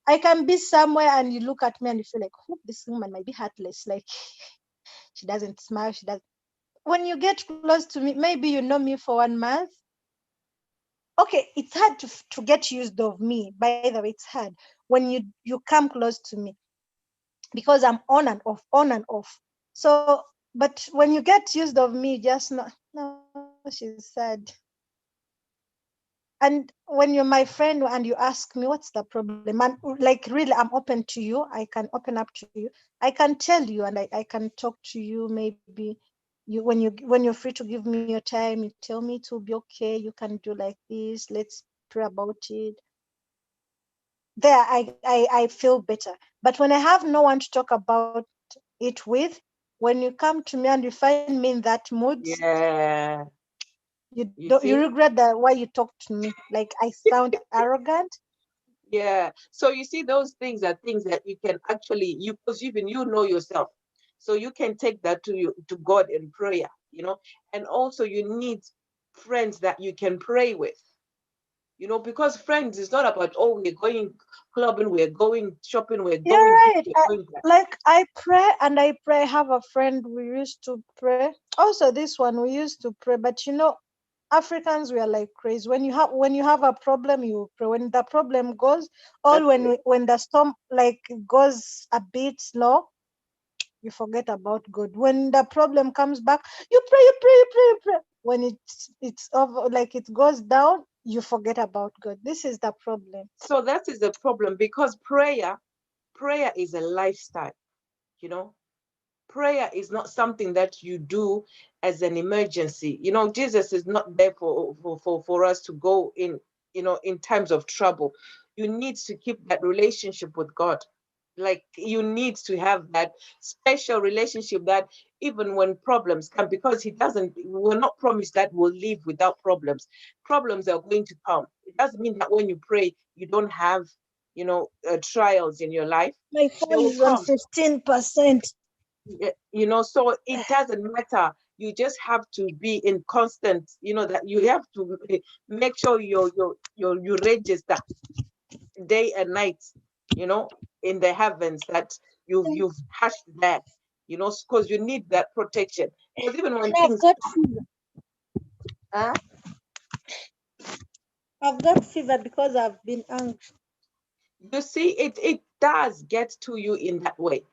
[SPEAKER 2] I can be somewhere and you look at me and you feel like, oh, this woman might be heartless. Like she doesn't smile. She does. When you get close to me, maybe you know me for 1 month. Okay, it's hard to get used of me. By the way, it's hard when you come close to me because I'm on and off, on and off. So, but when you get used of me, just not. No, she's sad. And when you're my friend and you ask me what's the problem, and like really, I'm open to you. I can open up to you. I can tell you, and I can talk to you. Maybe when you're free to give me your time, you tell me to be okay. You can do like this. Let's pray about it. There, I feel better. But when I have no one to talk about it with, when you come to me and you find me in that mood,
[SPEAKER 1] Yeah. You
[SPEAKER 2] you
[SPEAKER 1] see?
[SPEAKER 2] regret that why you talk to me like I sound arrogant.
[SPEAKER 1] Yeah. So you see, those things are things that you can actually, because even you know yourself. So you can take that to you, to God in prayer, and also you need friends that you can pray with, because friends is not about, oh, we're going clubbing, we're going shopping, we're
[SPEAKER 2] You're
[SPEAKER 1] going this,
[SPEAKER 2] right.
[SPEAKER 1] we're going that.
[SPEAKER 2] Like I pray and I pray. I have a friend we used to pray. Also, this one we used to pray, but Africans we are like crazy. When you have a problem, you pray. When the problem goes, or
[SPEAKER 1] That's it.
[SPEAKER 2] when the storm like goes a bit slow, you forget about God. When the problem comes back, you pray, you pray, you pray, you pray. When it's over, like it goes down, you forget about God. This is the problem.
[SPEAKER 1] So that is the problem, because prayer is a lifestyle, you know. Prayer is not something that you do as an emergency. Jesus is not there for us to go in, in times of trouble. You need to keep that relationship with God. Like, you need to have that special relationship, that even when problems come, because we're not promised that we'll live without problems. Problems are going to come. It doesn't mean that when you pray you don't have, trials in your life.
[SPEAKER 2] My
[SPEAKER 1] They
[SPEAKER 2] phone
[SPEAKER 1] will
[SPEAKER 2] is on
[SPEAKER 1] come.
[SPEAKER 2] 15%.
[SPEAKER 1] So it doesn't matter. You just have to be in constant, that you have to make sure you register day and night, in the heavens, that you've hashed that, because you need that protection. Because even when
[SPEAKER 2] I've
[SPEAKER 1] things
[SPEAKER 2] got
[SPEAKER 1] come,
[SPEAKER 2] fever.
[SPEAKER 1] huh?
[SPEAKER 2] I've got fever because I've been angry.
[SPEAKER 1] You see, it does get to you in that way.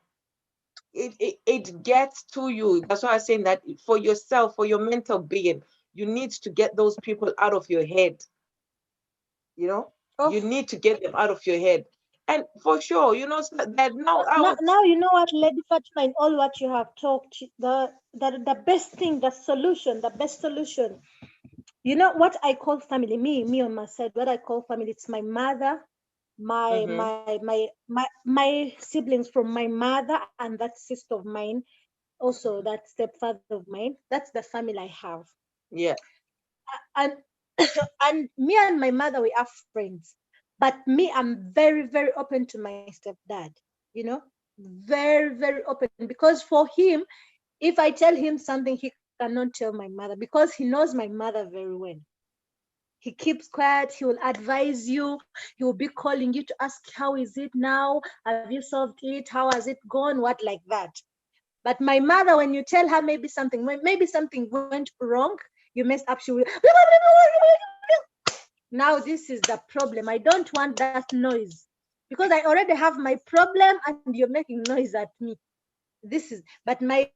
[SPEAKER 1] It gets to you. That's why I'm saying that for yourself, for your mental being, you need to get those people out of your head.
[SPEAKER 2] Oh,
[SPEAKER 1] You need to get them out of your head. And for sure, that now
[SPEAKER 2] now,
[SPEAKER 1] out.
[SPEAKER 2] now you know what, Lady Fatima, in all what you have talked, the best thing, the best solution. You know what I call family? Me on my side, what I call family, it's my mother, my
[SPEAKER 1] Mm-hmm.
[SPEAKER 2] my my my my siblings from my mother, and that sister of mine, also that stepfather of mine. That's the family I have.
[SPEAKER 1] Yeah.
[SPEAKER 2] And and me and my mother, we are friends. But me, I'm very, very open to my stepdad, you know, very, very open. Because for him, if I tell him something, he cannot tell my mother because he knows my mother very well. He keeps quiet. He will advise you. He will be calling you to ask, how is it now? Have you solved it? How has it gone? What, like that. But my mother, when you tell her maybe something went wrong, you messed up, she will. Now this is the problem. I don't want that noise because I already have my problem, and you're making noise at me. This is, but my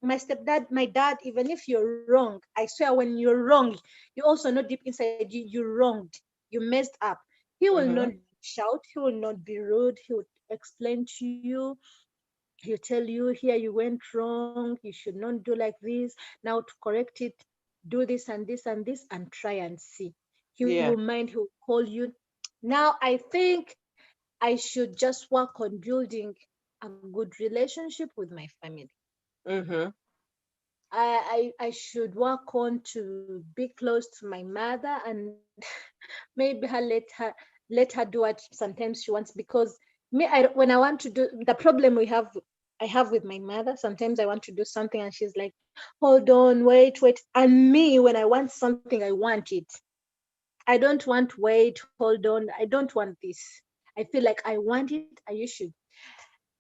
[SPEAKER 2] stepdad, my dad, even if you're wrong, I swear, when you're wrong, you also know deep inside you wronged, you messed up. He will not
[SPEAKER 1] Mm-hmm.
[SPEAKER 2] shout, he will not be rude, he will explain to you, he'll tell you, here you went wrong, you should not do like this, now to correct it, do this and this and this, and try and see. He
[SPEAKER 1] Yeah.
[SPEAKER 2] will mind, he'll call you. Now I think I should just work on building a good relationship with my family.
[SPEAKER 1] Mm-hmm.
[SPEAKER 2] I should work on to be close to my mother, and maybe let her do what sometimes she wants. Because when I want to do, the problem I have with my mother, sometimes I want to do something and she's like, hold on, wait. And me, when I want something, I want it. I don't want wait, hold on. I don't want this. I feel like I want it and you should.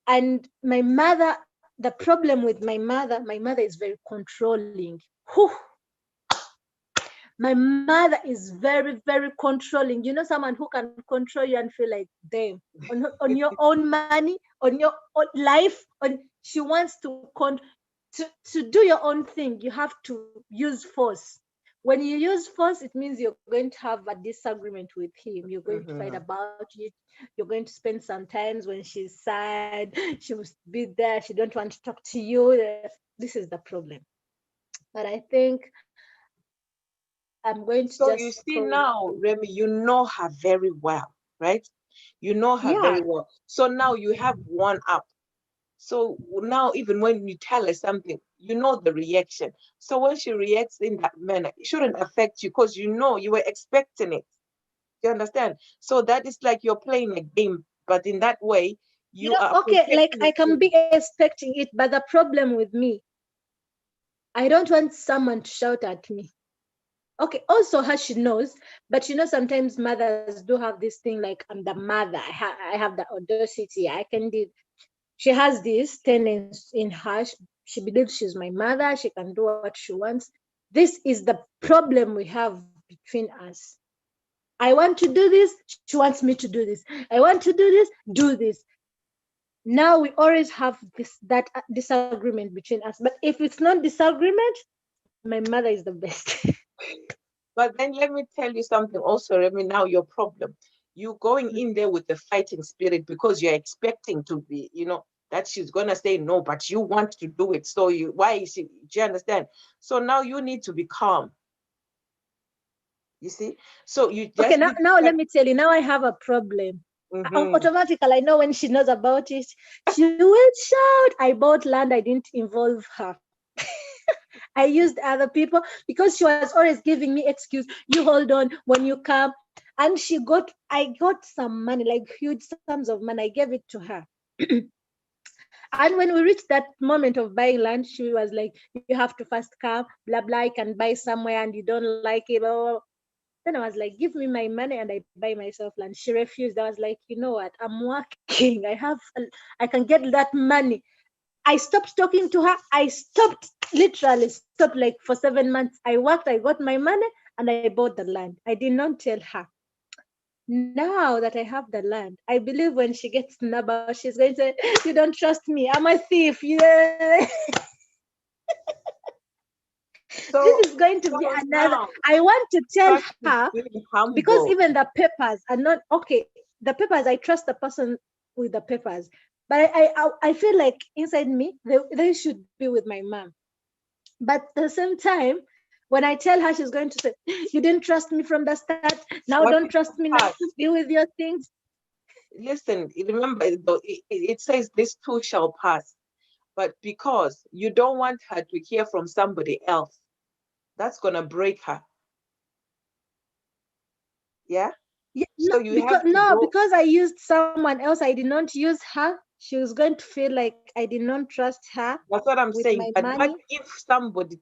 [SPEAKER 2] And my mother, the problem with my mother is very controlling. Whew. My mother is very, very controlling. You know, someone who can control you and feel like, damn, on your own money, on your own life, she wants to do your own thing. You have to use force. When you use force, it means you're going to have a disagreement with him. You're going to fight
[SPEAKER 1] Mm-hmm.
[SPEAKER 2] about it. You're going to spend some times when she's sad. She must be there. She don't want to talk to you. This is the problem. But I think I'm going to
[SPEAKER 1] So you
[SPEAKER 2] just
[SPEAKER 1] see
[SPEAKER 2] call.
[SPEAKER 1] now, Remy, you know her very well, right? You know her
[SPEAKER 2] Yeah,
[SPEAKER 1] very well. So now you have one up. So now, even when you tell her something, you know the reaction. So when she reacts in that manner, it shouldn't affect you because you know you were expecting it. You understand? So that is like you're playing a game, but in that way, you are
[SPEAKER 2] Okay, like
[SPEAKER 1] protecting
[SPEAKER 2] I
[SPEAKER 1] your
[SPEAKER 2] can be
[SPEAKER 1] feelings.
[SPEAKER 2] expecting it, but the problem with me, I don't want someone to shout at me. Okay, also her, she knows, but sometimes mothers do have this thing like, I'm the mother. I have the audacity. I can do. She has this tendency in her. She believes she's my mother. She can do what she wants. This is the problem we have between us. I want to do this. She wants me to do this. I want to do this. Do this. Now we always have that disagreement between us. But if it's not disagreement, my mother is the best.
[SPEAKER 1] But then let me tell you something also, Remy, now your problem. You going in there with the fighting spirit because you're expecting to be, that she's gonna say no, but you want to do it. So why is she, do you understand? So now you need to be calm. You see? So you
[SPEAKER 2] Okay,
[SPEAKER 1] just
[SPEAKER 2] now,
[SPEAKER 1] need to
[SPEAKER 2] now
[SPEAKER 1] tell.
[SPEAKER 2] let me tell you. Now I have a problem.
[SPEAKER 1] Mhm.
[SPEAKER 2] Automatically, I know when she knows about it, she will shout. I bought land. I didn't involve her. I used other people because she was always giving me excuse. You hold on when you come, and I got some money, like huge sums of money. I gave it to her. And when we reached that moment of buying land, she was like, "You have to first come, blah blah. I can buy somewhere, and you don't like it." Blah, blah, blah. Then I was like, "Give me my money, and I buy myself land." She refused. I was like, "You know what? I'm working. I can get that money." I stopped talking to her. I stopped, literally stopped, like for 7 months. I worked, I got my money, and I bought the land. I did not tell her. Now that I have the land, I believe when she gets number, she's going to say, "You don't trust me. I'm a thief." Yeah. This
[SPEAKER 1] So,
[SPEAKER 2] is going to be
[SPEAKER 1] so
[SPEAKER 2] another.
[SPEAKER 1] now
[SPEAKER 2] I want to tell
[SPEAKER 1] trust is
[SPEAKER 2] her,
[SPEAKER 1] being
[SPEAKER 2] because
[SPEAKER 1] humble.
[SPEAKER 2] even the papers are not okay. The papers, I trust the person with the papers, but I feel like inside me they should be with my mom. But at the same time, when I tell her, she's going to say, "You didn't trust me from the start. Now
[SPEAKER 1] What
[SPEAKER 2] don't
[SPEAKER 1] is
[SPEAKER 2] trust
[SPEAKER 1] the
[SPEAKER 2] me now
[SPEAKER 1] part?
[SPEAKER 2] to deal with your things."
[SPEAKER 1] Listen, remember, it says this too shall pass. But because you don't want her to hear from somebody else, that's gonna break her. Yeah.
[SPEAKER 2] Yeah, no,
[SPEAKER 1] So you
[SPEAKER 2] because
[SPEAKER 1] have to
[SPEAKER 2] no,
[SPEAKER 1] go.
[SPEAKER 2] because I used someone else. I did not use her. She was going to feel like I did not trust her
[SPEAKER 1] That's what I'm
[SPEAKER 2] with my
[SPEAKER 1] saying. But
[SPEAKER 2] money.
[SPEAKER 1] what if somebody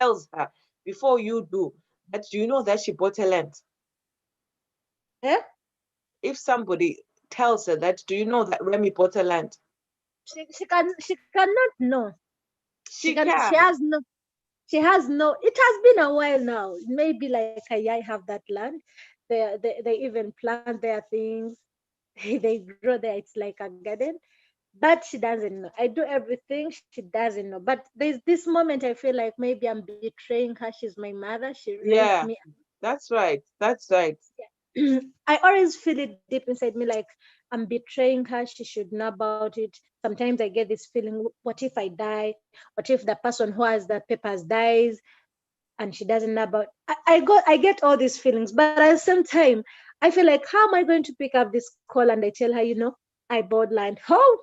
[SPEAKER 1] tells her before you do that you know that she bought a land?
[SPEAKER 2] Eh?
[SPEAKER 1] If somebody tells her that, do you know that Remy bought a land?
[SPEAKER 2] She cannot know.
[SPEAKER 1] She
[SPEAKER 2] She
[SPEAKER 1] can.
[SPEAKER 2] has no. She has no. It has been a while now. Maybe like I have that land. They even plant their things. They grow there. It's like a garden. But she doesn't know. I do everything. She doesn't know. But there's this moment I feel like maybe I'm betraying her. She's my mother. She raised
[SPEAKER 1] Yeah,
[SPEAKER 2] me.
[SPEAKER 1] that's right. That's right.
[SPEAKER 2] I always feel it deep inside me like I'm betraying her. She should know about it. Sometimes I get this feeling, what if I die? What if the person who has the papers dies and she doesn't know about? I get all these feelings, but at the same time, I feel like, how am I going to pick up this call and I tell her, I bought land? Oh,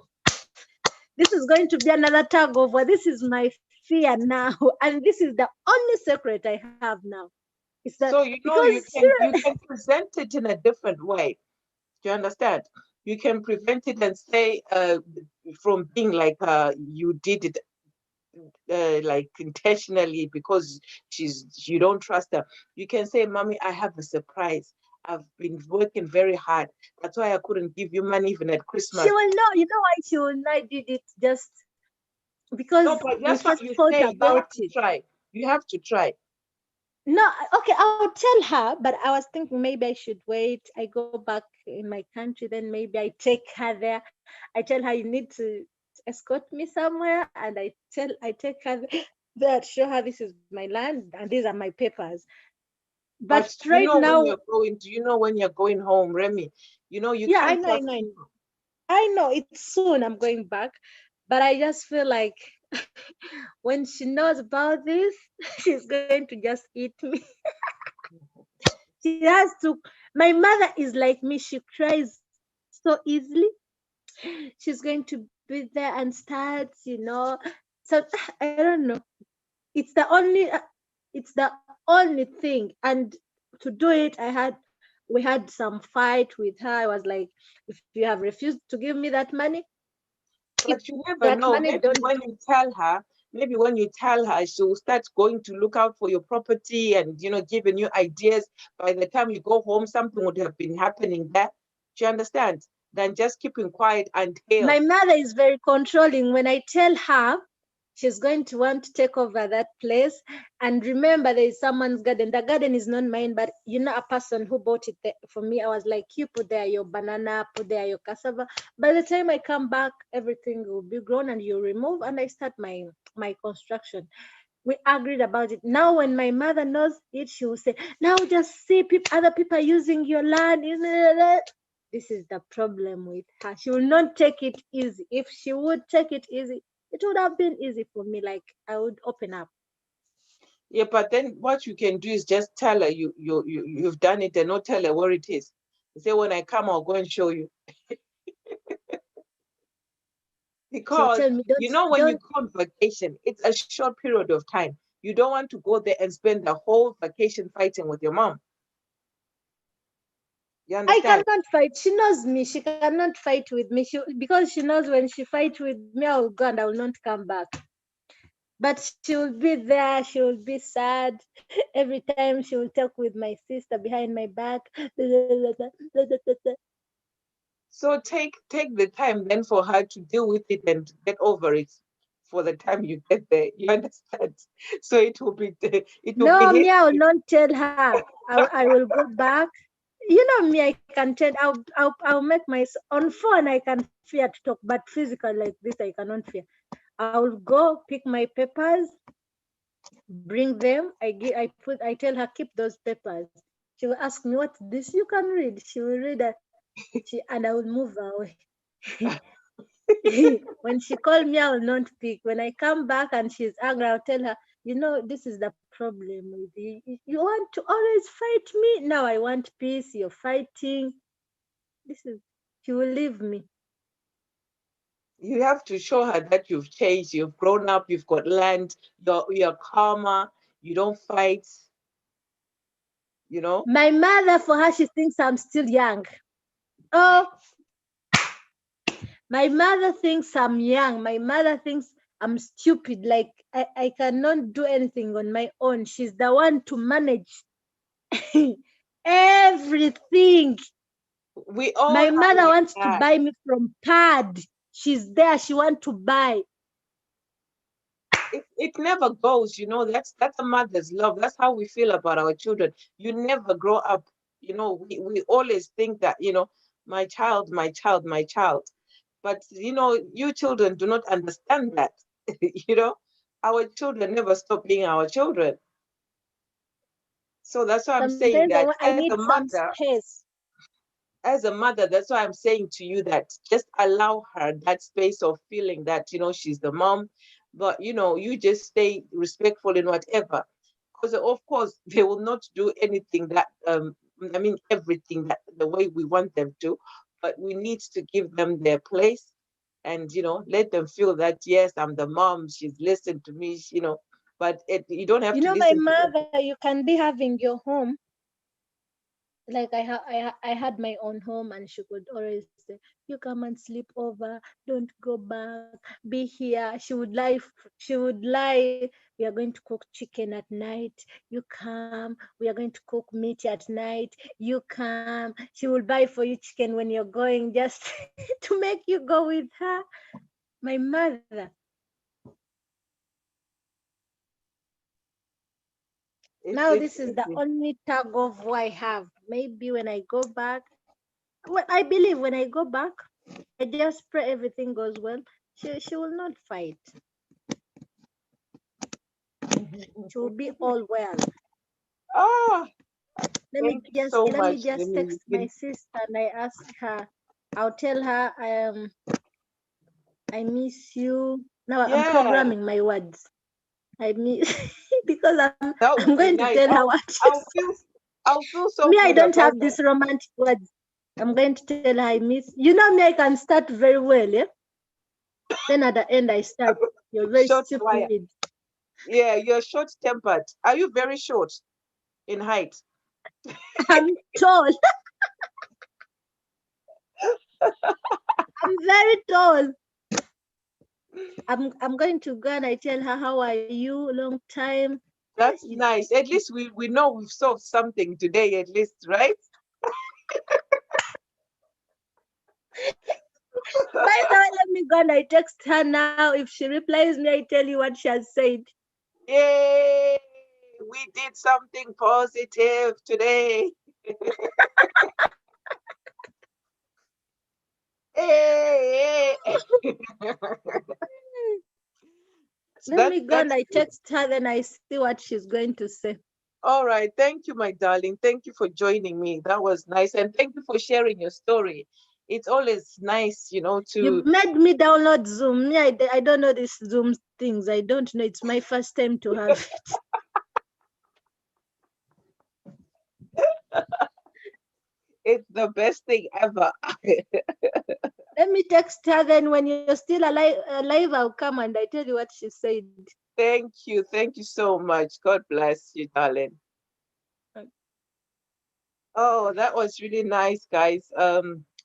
[SPEAKER 2] this is going to be another tug of war. This is my fear now, and this is the only secret I have now. It's that
[SPEAKER 1] So
[SPEAKER 2] because
[SPEAKER 1] you can present it in a different way. Do you understand? You can prevent it and say from being like you did it like intentionally because you don't trust her. You can say, "Mommy, I have a surprise. I've been working very hard. That's why I couldn't give you money even at
[SPEAKER 2] she
[SPEAKER 1] Christmas."
[SPEAKER 2] will know. You know why she will know I did it? Just
[SPEAKER 1] No,
[SPEAKER 2] because
[SPEAKER 1] but
[SPEAKER 2] we
[SPEAKER 1] that's what
[SPEAKER 2] first
[SPEAKER 1] you
[SPEAKER 2] thought
[SPEAKER 1] say. You
[SPEAKER 2] about
[SPEAKER 1] have to
[SPEAKER 2] it.
[SPEAKER 1] try. You have to try.
[SPEAKER 2] No, okay, I'll tell her, but I was thinking maybe I should wait. I go back in my country, then maybe I take her there. I tell her, you need to escort me somewhere, and I take her there to show her this is my land and these are my papers. But
[SPEAKER 1] But
[SPEAKER 2] right now,
[SPEAKER 1] do you know when you're going home, Remy? You
[SPEAKER 2] yeah, I
[SPEAKER 1] can't
[SPEAKER 2] know, I
[SPEAKER 1] trust
[SPEAKER 2] know,
[SPEAKER 1] people.
[SPEAKER 2] I know it's soon I'm going back, but I just feel like when she knows about this, she's going to just eat me. She has to. My mother is like me. She cries so easily. She's going to be there and start, So I don't know. It's the only, it's the only thing. And to do it, we had some fight with her. I was like, if you have refused to give me that money, keep
[SPEAKER 1] But you never
[SPEAKER 2] that
[SPEAKER 1] know.
[SPEAKER 2] money. Don't.
[SPEAKER 1] Maybe when you tell her, she'll start going to look out for your property and, giving you ideas. By the time you go home, something would have been happening there. Do you understand? Than just keeping quiet until.
[SPEAKER 2] My mother is very controlling. When I tell her, she's going to want to take over that place. And remember, there is someone's garden. The garden is not mine, but a person who bought it for me. I was like, you put there your banana, put there your cassava. By the time I come back, everything will be grown and you remove, and I start my construction. We agreed about it. Now, when my mother knows it, she will say, now just see other people using your land. This is the problem with her. She will not take it easy. If she would take it easy, it would have been easy for me. Like, I would open up.
[SPEAKER 1] Yeah, but then what you can do is just tell her you've done it and not tell her where it is. You say, when I come, I'll go and show you.
[SPEAKER 2] She'll
[SPEAKER 1] Because
[SPEAKER 2] tell me,
[SPEAKER 1] when you
[SPEAKER 2] don't.
[SPEAKER 1] go on vacation, it's a short period of time. You don't want to go there and spend the whole vacation fighting with your mom. You
[SPEAKER 2] I
[SPEAKER 1] understand?
[SPEAKER 2] cannot fight. She knows me. She cannot fight with me. Because she knows when she fight with me, I will go and I will not come back. But she will be there. She will be sad. Every time she will talk with my sister behind my back.
[SPEAKER 1] So take the time then for her to deal with it and get over it for the time you get there. You understand? So it will be
[SPEAKER 2] No, me, I will
[SPEAKER 1] history.
[SPEAKER 2] not tell her. I will go back. Me, I can tell. I'll make my on phone. I can fear to talk, but physical like this, I cannot fear. I will go pick my papers, bring them. I tell her, keep those papers. She will ask me, what's this? You can read. She will read that. And I will move away. When she called me, I will not pick. When I come back and she's angry, I'll tell her, this is the problem with you. You want to always fight me. Now I want peace. You're fighting. This is, she will leave me.
[SPEAKER 1] You have to show her that you've changed, you've grown up, you've got land, you're calmer, you don't fight, you know.
[SPEAKER 2] My mother, for her, she thinks I'm still young. Oh, my mother thinks I'm young. My mother thinks I'm stupid. Like, I cannot do anything on my own. She's the one to manage everything.
[SPEAKER 1] We all
[SPEAKER 2] My
[SPEAKER 1] are
[SPEAKER 2] mother
[SPEAKER 1] like
[SPEAKER 2] wants to
[SPEAKER 1] that.
[SPEAKER 2] buy me from pad. She's there. She wants to buy.
[SPEAKER 1] It never goes, that's a mother's love. That's how we feel about our children. You never grow up, we always think that, my child, my child, my child. But you children do not understand that. you know our children never stop being our children. So that's why I'm saying
[SPEAKER 2] Sometimes
[SPEAKER 1] that
[SPEAKER 2] I need some space.
[SPEAKER 1] as a mother, that's why I'm saying to you that just allow her that space of feeling that, she's the mom, but, you just stay respectful in whatever. Because, of course, they will not do anything that, everything that the way we want them to, but we need to give them their place and, let them feel that, yes, I'm the mom, she's listened to me, but you don't have to
[SPEAKER 2] My
[SPEAKER 1] listen to
[SPEAKER 2] mother,
[SPEAKER 1] everything.
[SPEAKER 2] you can be having your home. Like I had my own home, and she could always say, you come and sleep over, don't go back, be here. She would lie. We are going to cook chicken at night, you come. We are going to cook meat at night, you come. She will buy for you chicken when you're going, just to make you go with her. My mother.
[SPEAKER 1] It's
[SPEAKER 2] Now
[SPEAKER 1] it's
[SPEAKER 2] this is the
[SPEAKER 1] easy.
[SPEAKER 2] only tug of war I have. Maybe when I go back, well, I believe when I go back, I just pray everything goes well. She will not fight. She will be all well.
[SPEAKER 1] Ah,
[SPEAKER 2] Let me
[SPEAKER 1] thank you
[SPEAKER 2] just
[SPEAKER 1] so
[SPEAKER 2] let me
[SPEAKER 1] much,
[SPEAKER 2] just
[SPEAKER 1] Lenny.
[SPEAKER 2] text my sister and I ask her. I'll tell her I miss you. Now I'm
[SPEAKER 1] Yeah,
[SPEAKER 2] programming my words. I miss because
[SPEAKER 1] that
[SPEAKER 2] I'm
[SPEAKER 1] would be
[SPEAKER 2] going to
[SPEAKER 1] nice.
[SPEAKER 2] tell her what she
[SPEAKER 1] I'll
[SPEAKER 2] said.
[SPEAKER 1] feel I'll feel so
[SPEAKER 2] Me, I
[SPEAKER 1] good
[SPEAKER 2] don't
[SPEAKER 1] about
[SPEAKER 2] have
[SPEAKER 1] that.
[SPEAKER 2] these romantic words. I'm going to tell her I miss. Me, I can start very well, yeah. Then at the end, I start, you're very
[SPEAKER 1] Short fire.
[SPEAKER 2] stupid.
[SPEAKER 1] Yeah, you're short-tempered. Are you very short in height?
[SPEAKER 2] I'm tall. I'm very tall. I'm going to go and I tell her, how are you? Long time.
[SPEAKER 1] That's nice. At least we know we've solved something today, at least, right?
[SPEAKER 2] By the way, let me go and I text her now. If she replies me, I tell you what she has said.
[SPEAKER 1] Yay! We did something positive today. Hey,
[SPEAKER 2] Let me go and
[SPEAKER 1] that's
[SPEAKER 2] I
[SPEAKER 1] good.
[SPEAKER 2] text her, then I see what she's going to say.
[SPEAKER 1] All right. Thank you, my darling. Thank you for joining me. That was nice. And thank you for sharing your story. It's always nice,
[SPEAKER 2] You
[SPEAKER 1] to
[SPEAKER 2] made me download Zoom. Me, I don't know these Zoom things. I don't know. It's my first time to have it.
[SPEAKER 1] it's the best thing ever.
[SPEAKER 2] Let me text her. Then when you're still alive, I'll come and I tell you what she said.
[SPEAKER 1] Thank you. Thank you so much. God bless you, darling. Oh, that was really nice, guys.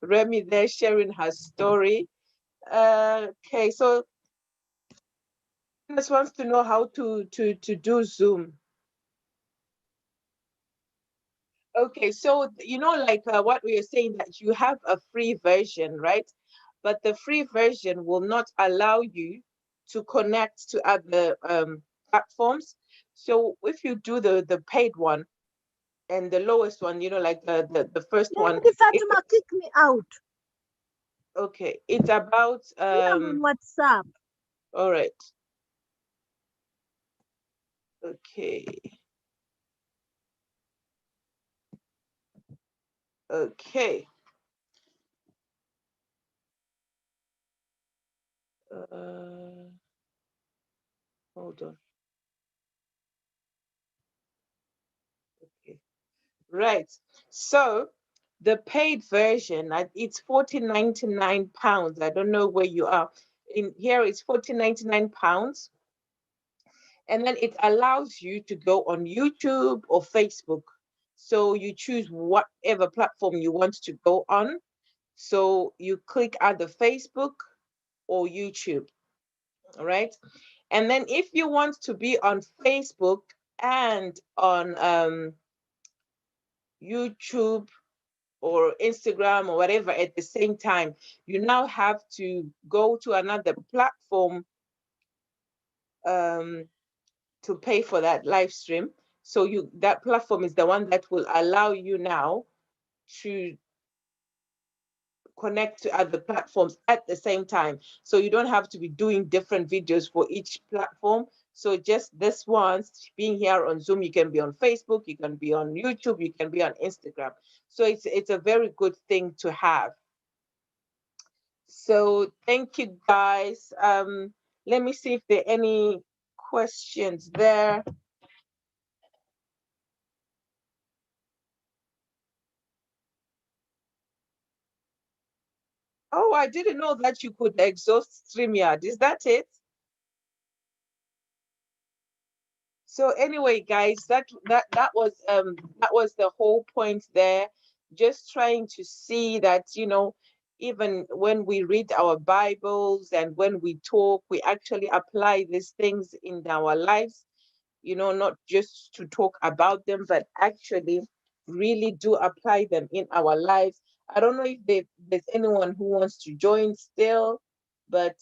[SPEAKER 1] Remy there sharing her story. Okay, so just wants to know how to do Zoom. Okay, so like what we are saying, that you have a free version, right? But the free version will not allow you to connect to other platforms. So if you do the paid one and the lowest one, like the first one,
[SPEAKER 2] Lady
[SPEAKER 1] it,
[SPEAKER 2] Fatima, kick me out.
[SPEAKER 1] okay, it's about
[SPEAKER 2] Me, I'm on WhatsApp.
[SPEAKER 1] all right, okay, okay. Uh, hold on. Okay. Right. So the paid version, it's 14.99 pounds. I don't know where you are. In here, it's 14.99 pounds, and then it allows you to go on YouTube or Facebook. So you choose whatever platform you want to go on. So you click either Facebook or YouTube. All right. And then if you want to be on Facebook and on YouTube or Instagram or whatever at the same time, you now have to go to another platform um, to pay for that live stream. So that platform is the one that will allow you now to connect to other platforms at the same time. So you don't have to be doing different videos for each platform. So just this once, being here on Zoom, you can be on Facebook, you can be on YouTube, you can be on Instagram. So it's a very good thing to have. So thank you guys. Let me see if there are any questions there. Oh, I didn't know that you could exhaust StreamYard. Is that it? So anyway, guys, that was the whole point there. Just trying to see that, even when we read our Bibles and when we talk, we actually apply these things in our lives, not just to talk about them, but actually really do apply them in our lives. I don't know if there's anyone who wants to join still, but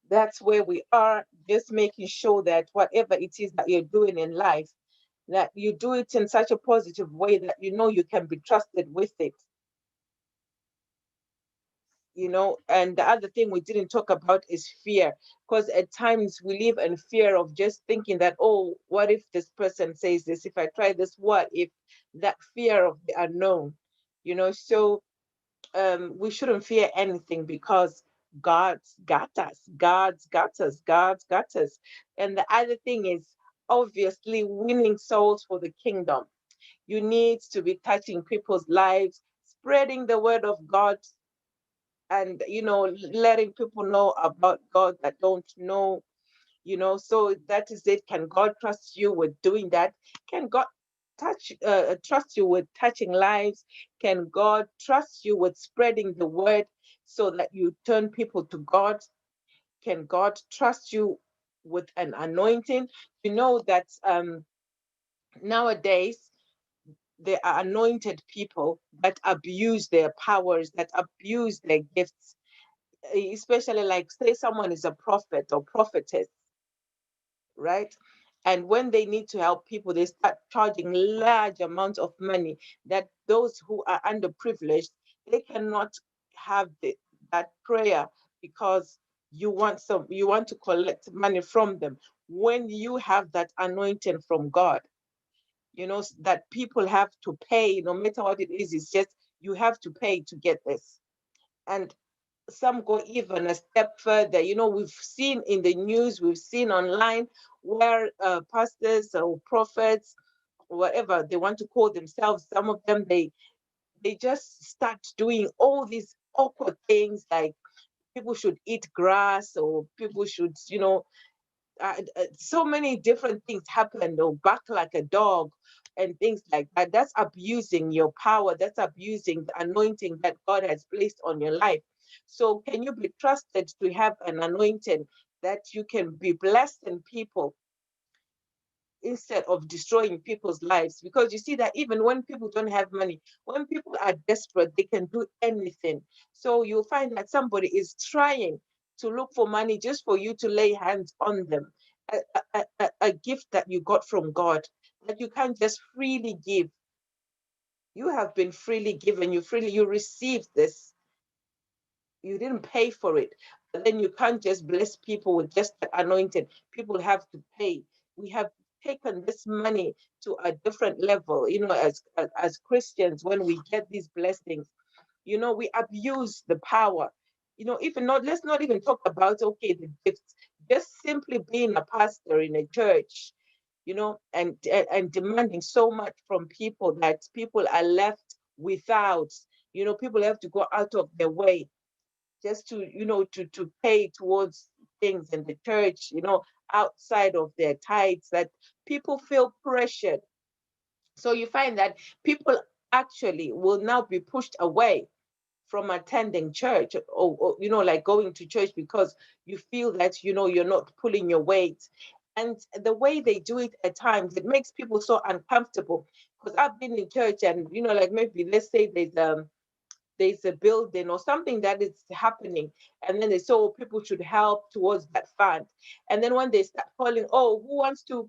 [SPEAKER 1] that's where we are, just making sure that whatever it is that you're doing in life, that you do it in such a positive way that you can be trusted with it. And the other thing we didn't talk about is fear, because at times we live in fear of just thinking that, oh, what if this person says this, if I try this, what if, that fear of the unknown. So we shouldn't fear anything, because God's got us. God's got us. God's got us. And the other thing is obviously winning souls for the kingdom. You need to be touching people's lives, spreading the word of God and letting people know about God that don't know. So that is it. Can God trust you with doing that? Can God trust you with touching lives? Can God trust you with spreading the word so that you turn people to God? Can God trust you with an anointing? You know that nowadays there are anointed people that abuse their powers, that abuse their gifts, especially like say someone is a prophet or prophetess, right? And when they need to help people, they start charging large amounts of money that those who are underprivileged, they cannot have that prayer because you want to collect money from them. When you have that anointing from God, that people have to pay, no matter what it is, it's just you have to pay to get this. And some go even a step further. We've seen in the news, we've seen online where pastors or prophets, whatever they want to call themselves, some of them they just start doing all these awkward things like people should eat grass or people should, so many different things happen or bark like a dog and things like that. That's abusing your power. That's abusing the anointing that God has placed on your life. So can you be trusted to have an anointing that you can be blessing people instead of destroying people's lives? Because you see that even when people don't have money, when people are desperate, they can do anything. So you'll find that somebody is trying to look for money just for you to lay hands on them. A gift that you got from God that you can't just freely give. You have been freely given. You received this. You didn't pay for it. But then you can't just bless people with just the anointing. People have to pay. We have taken this money to a different level, as Christians, when we get these blessings, we abuse the power. Even not, let's not even talk about, okay, the gifts, just simply being a pastor in a church, and demanding so much from people that people are left without. People have to go out of their way just to to pay towards things in the church, outside of their tithes, that people feel pressured. So you find that people actually will now be pushed away from attending church, or like going to church, because you feel that you're not pulling your weight. And the way they do it at times, it makes people so uncomfortable. Because I've been in church, and like maybe let's say there's a building or something that is happening, and then they say, oh, people should help towards that fund. And then when they start calling, oh, who wants to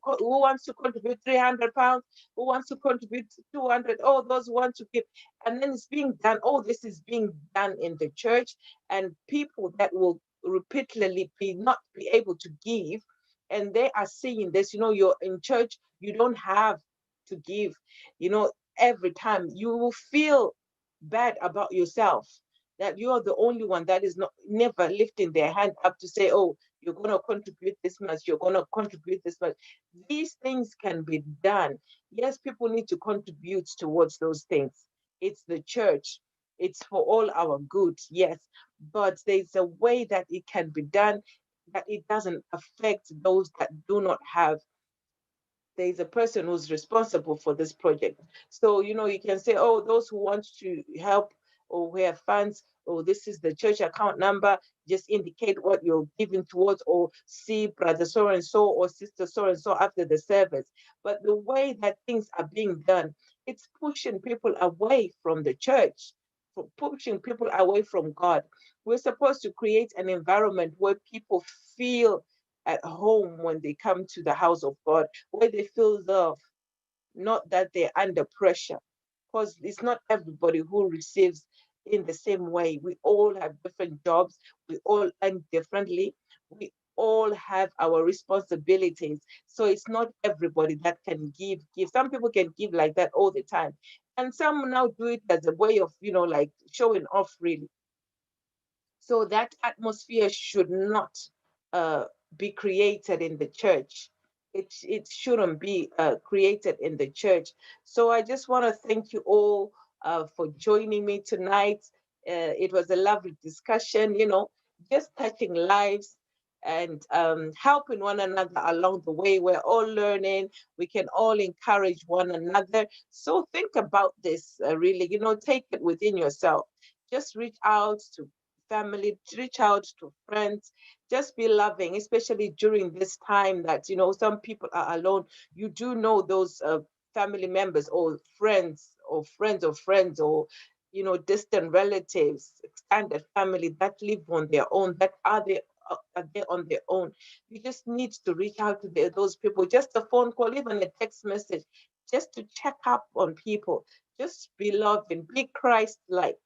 [SPEAKER 1] contribute 300 pounds, who wants to contribute 200, oh, those who want to give. And then it's being done, oh, this is being done in the church, and people that will repeatedly not be able to give, and they are seeing this, you're in church, you don't have to give, every time you will feel bad about yourself, that you are the only one that is not never lifting their hand up to say, oh, you're going to contribute this much, you're going to contribute this much. These things can be done. Yes, people need to contribute towards those things. It's the church, it's for all our good, yes, but there's a way that it can be done that it doesn't affect those that do not have. There is a person who's responsible for this project. So, you can say, oh, those who want to help or who have funds, or this is the church account number, just indicate what you're giving towards, or see brother so and so or sister so and so after the service. But the way that things are being done, it's pushing people away from the church, pushing people away from God. We're supposed to create an environment where people feel at home when they come to the house of God, where they feel love, not that they're under pressure. Because it's not everybody who receives in the same way. We all have different jobs, we all earn differently, we all have our responsibilities. So it's not everybody that can give. Some people can give like that all the time. And some now do it as a way of, like showing off really. So that atmosphere should not uh, be created in the church. It shouldn't be created in the church. So I just want to thank you all for joining me tonight. It was a lovely discussion, just touching lives and helping one another along the way. We're all learning. We can all encourage one another. So think about this, really, take it within yourself. Just reach out to family, reach out to friends, just be loving, especially during this time that, some people are alone. You do know those family members or friends or friends of friends or distant relatives, extended family that live on their own, that are there on their own. You just need to reach out to those people, just a phone call, even a text message, just to check up on people. Just be loving, be Christ-like.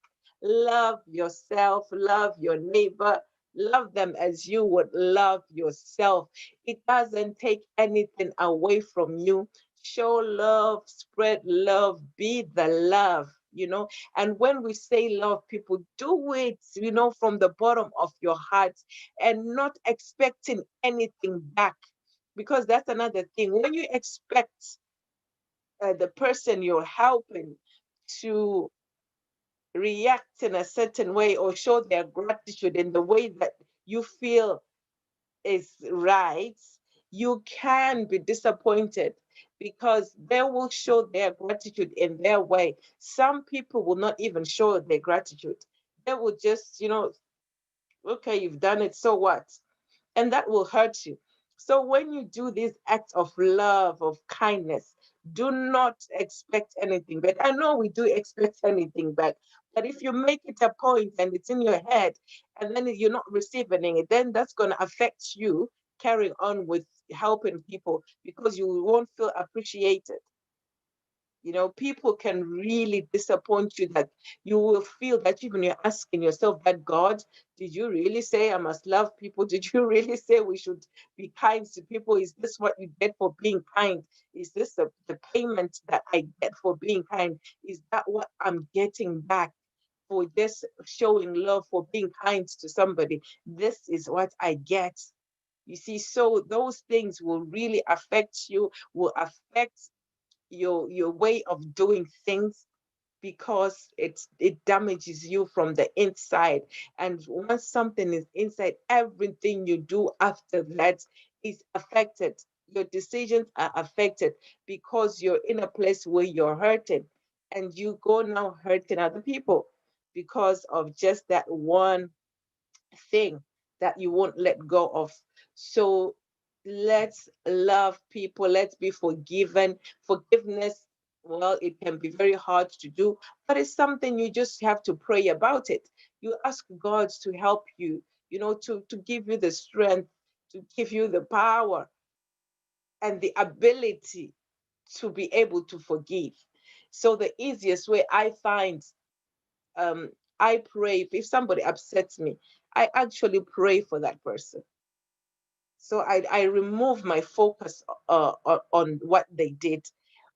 [SPEAKER 1] Love yourself, love your neighbor, love them as you would love yourself. It doesn't take anything away from you. Show love, spread love, be the love. And when we say love people, do it, from the bottom of your heart and not expecting anything back. Because that's another thing. When you expect the person you're helping to react in a certain way or show their gratitude in the way that you feel is right, you can be disappointed because they will show their gratitude in their way. Some people will not even show their gratitude. They will just, okay, you've done it, so what? And that will hurt you. So when you do these acts of love, of kindness, do not expect anything back. I know we do expect anything back, but if you make it a point and it's in your head and then you're not receiving it, then that's going to affect you carrying on with helping people because you won't feel appreciated. People can really disappoint you that you will feel that even you're asking yourself that, God, did you really say I must love people? Did you really say we should be kind to people? Is this what you get for being kind? Is this the payment that I get for being kind? Is that what I'm getting back for just showing love, for being kind to somebody? This is what I get. You see, so those things will really affect you, will affect your way of doing things because it damages you from the inside. And once something is inside, everything you do after that is affected. Your decisions are affected because you're in a place where you're hurting and you go now hurting other people because of just that one thing that you won't let go of. So let's love people, let's be forgiven. Forgiveness, well, it can be very hard to do, but it's something you just have to pray about it. You ask God to help you, to give you the strength, to give you the power and the ability to be able to forgive. So the easiest way I find, um, I pray if somebody upsets me, I actually pray for that person. So I remove my focus on what they did,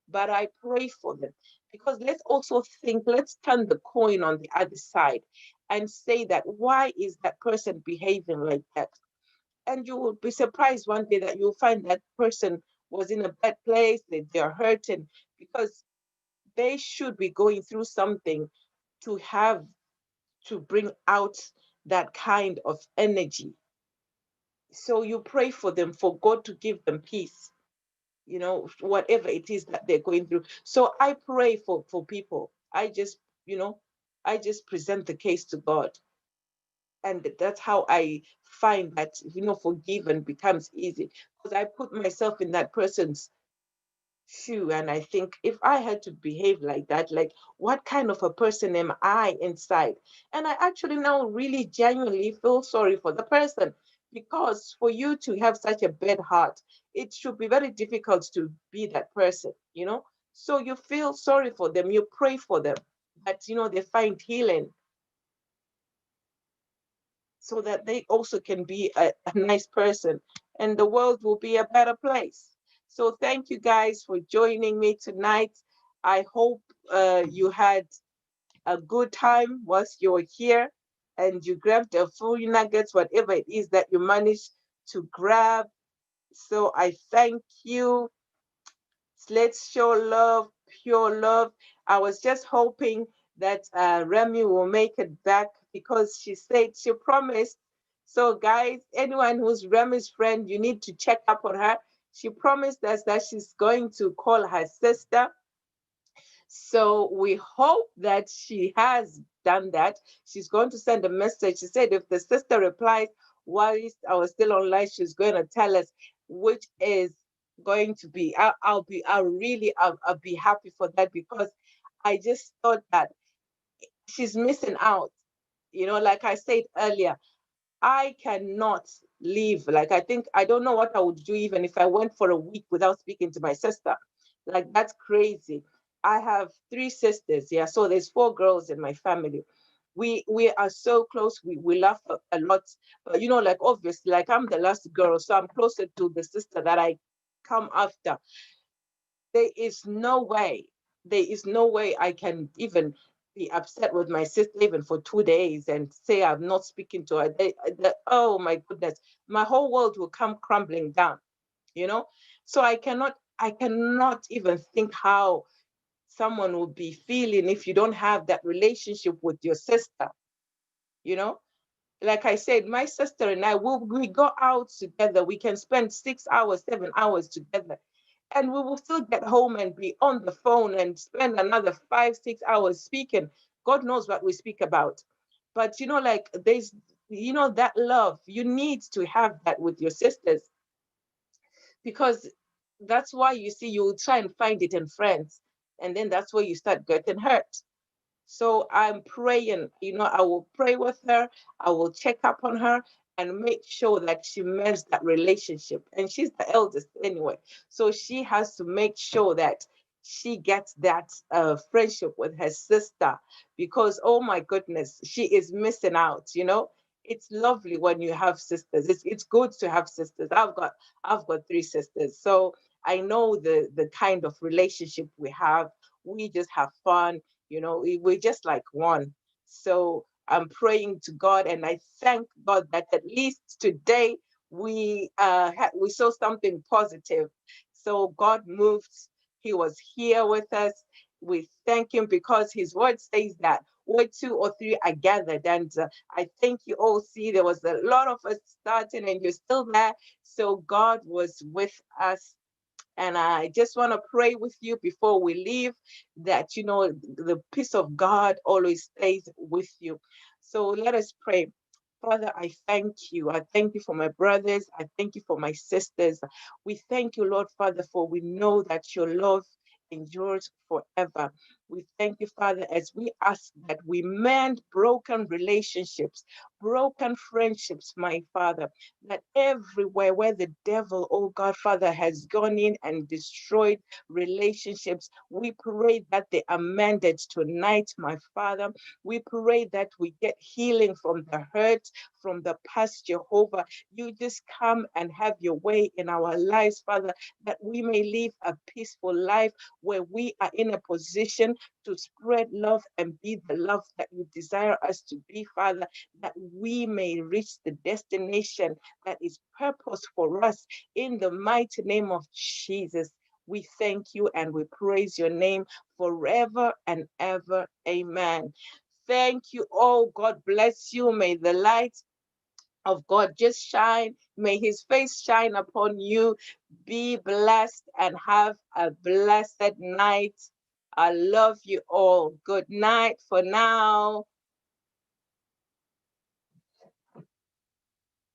[SPEAKER 1] but I pray for them. Because let's also think, let's turn the coin on the other side and say that why is that person behaving like that? And you will be surprised one day that you'll find that person was in a bad place, they're hurting because they should be going through something to have to bring out that kind of energy. So you pray for them, for God to give them peace, whatever it is that they're going through. So I pray for people. You know, I just present the case to God. And that's how I find that, forgiven becomes easy. Because I put myself in that person's shoe and I think if I had to behave like that, like what kind of a person am I inside? And I actually now really genuinely feel sorry for the person because for you to have such a bad heart, it should be very difficult to be that person. So you feel sorry for them, you pray for them, that they find healing so that they also can be a nice person and the world will be a better place. So thank you guys for joining me tonight. I hope you had a good time whilst you were here and you grabbed a few nuggets, whatever it is that you managed to grab. So I thank you. Let's show love, pure love. I was just hoping that Remy will make it back, because she said she promised. So guys, anyone who's Remy's friend, you need to check up on her. She promised us that she's going to call her sister. So we hope that she has done that. She's going to send a message. She said if the sister replies while I was still online, she's going to tell us which is going to be. I'll be happy for that, because I just thought that she's missing out. Like I said earlier, I cannot leave. Like, I don't know what I would do even if I went for a week without speaking to my sister. Like, that's crazy. I have three sisters, yeah. So there's four girls in my family. We are so close. We laugh a lot. But like, obviously, like, I'm the last girl, so I'm closer to the sister that I come after. There is no way. There is no way I can even be upset with my sister even for 2 days and say I'm not speaking to her. Oh my goodness, my whole world will come crumbling down. You know, so I cannot even think how someone would be feeling if you don't have that relationship with your sister. You know, like I said, my sister and I, we go out together. We can spend 6 hours, 7 hours together, and we will still get home and be on the phone and spend another 5, 6 hours speaking. God knows what we speak about. But like, there's that love. You need to have that with your sisters, because that's why you see you try and find it in friends, and then that's where you start getting hurt. So I'm praying, I will pray with her. I will check up on her and make sure that she mends that relationship. And she's the eldest anyway. So she has to make sure that she gets that friendship with her sister, because, oh my goodness, she is missing out. It's lovely when you have sisters. It's good to have sisters. I've got three sisters. So I know the kind of relationship we have. We just have fun, we're just like one. So I'm praying to God, and I thank God that at least today we saw something positive. So God moved. He was here with us. We thank Him, because His word says that where two or three are gathered. And I think you all see there was a lot of us starting, and you're still there. So God was with us, and I just want to pray with you before we leave that, the peace of God always stays with you. So let us pray. Father, I thank you. I thank you for my brothers. I thank you for my sisters. We thank you, Lord Father, for we know that your love endures forever. We thank you, Father, as we ask that we mend broken relationships, broken friendships, my Father, that everywhere where the devil, oh God, Father, has gone in and destroyed relationships, we pray that they are mended tonight, my Father. We pray that we get healing from the hurt, from the past, Jehovah. You just come and have your way in our lives, Father, that we may live a peaceful life where we are in a position to spread love and be the love that you desire us to be, Father, that we may reach the destination that is purpose for us in the mighty name of Jesus. We thank you and we praise your name forever and ever. Amen. Thank you. Oh, God bless you. May the light of God just shine. May his face shine upon you. Be blessed and have a blessed night. I love you all. Good night for now.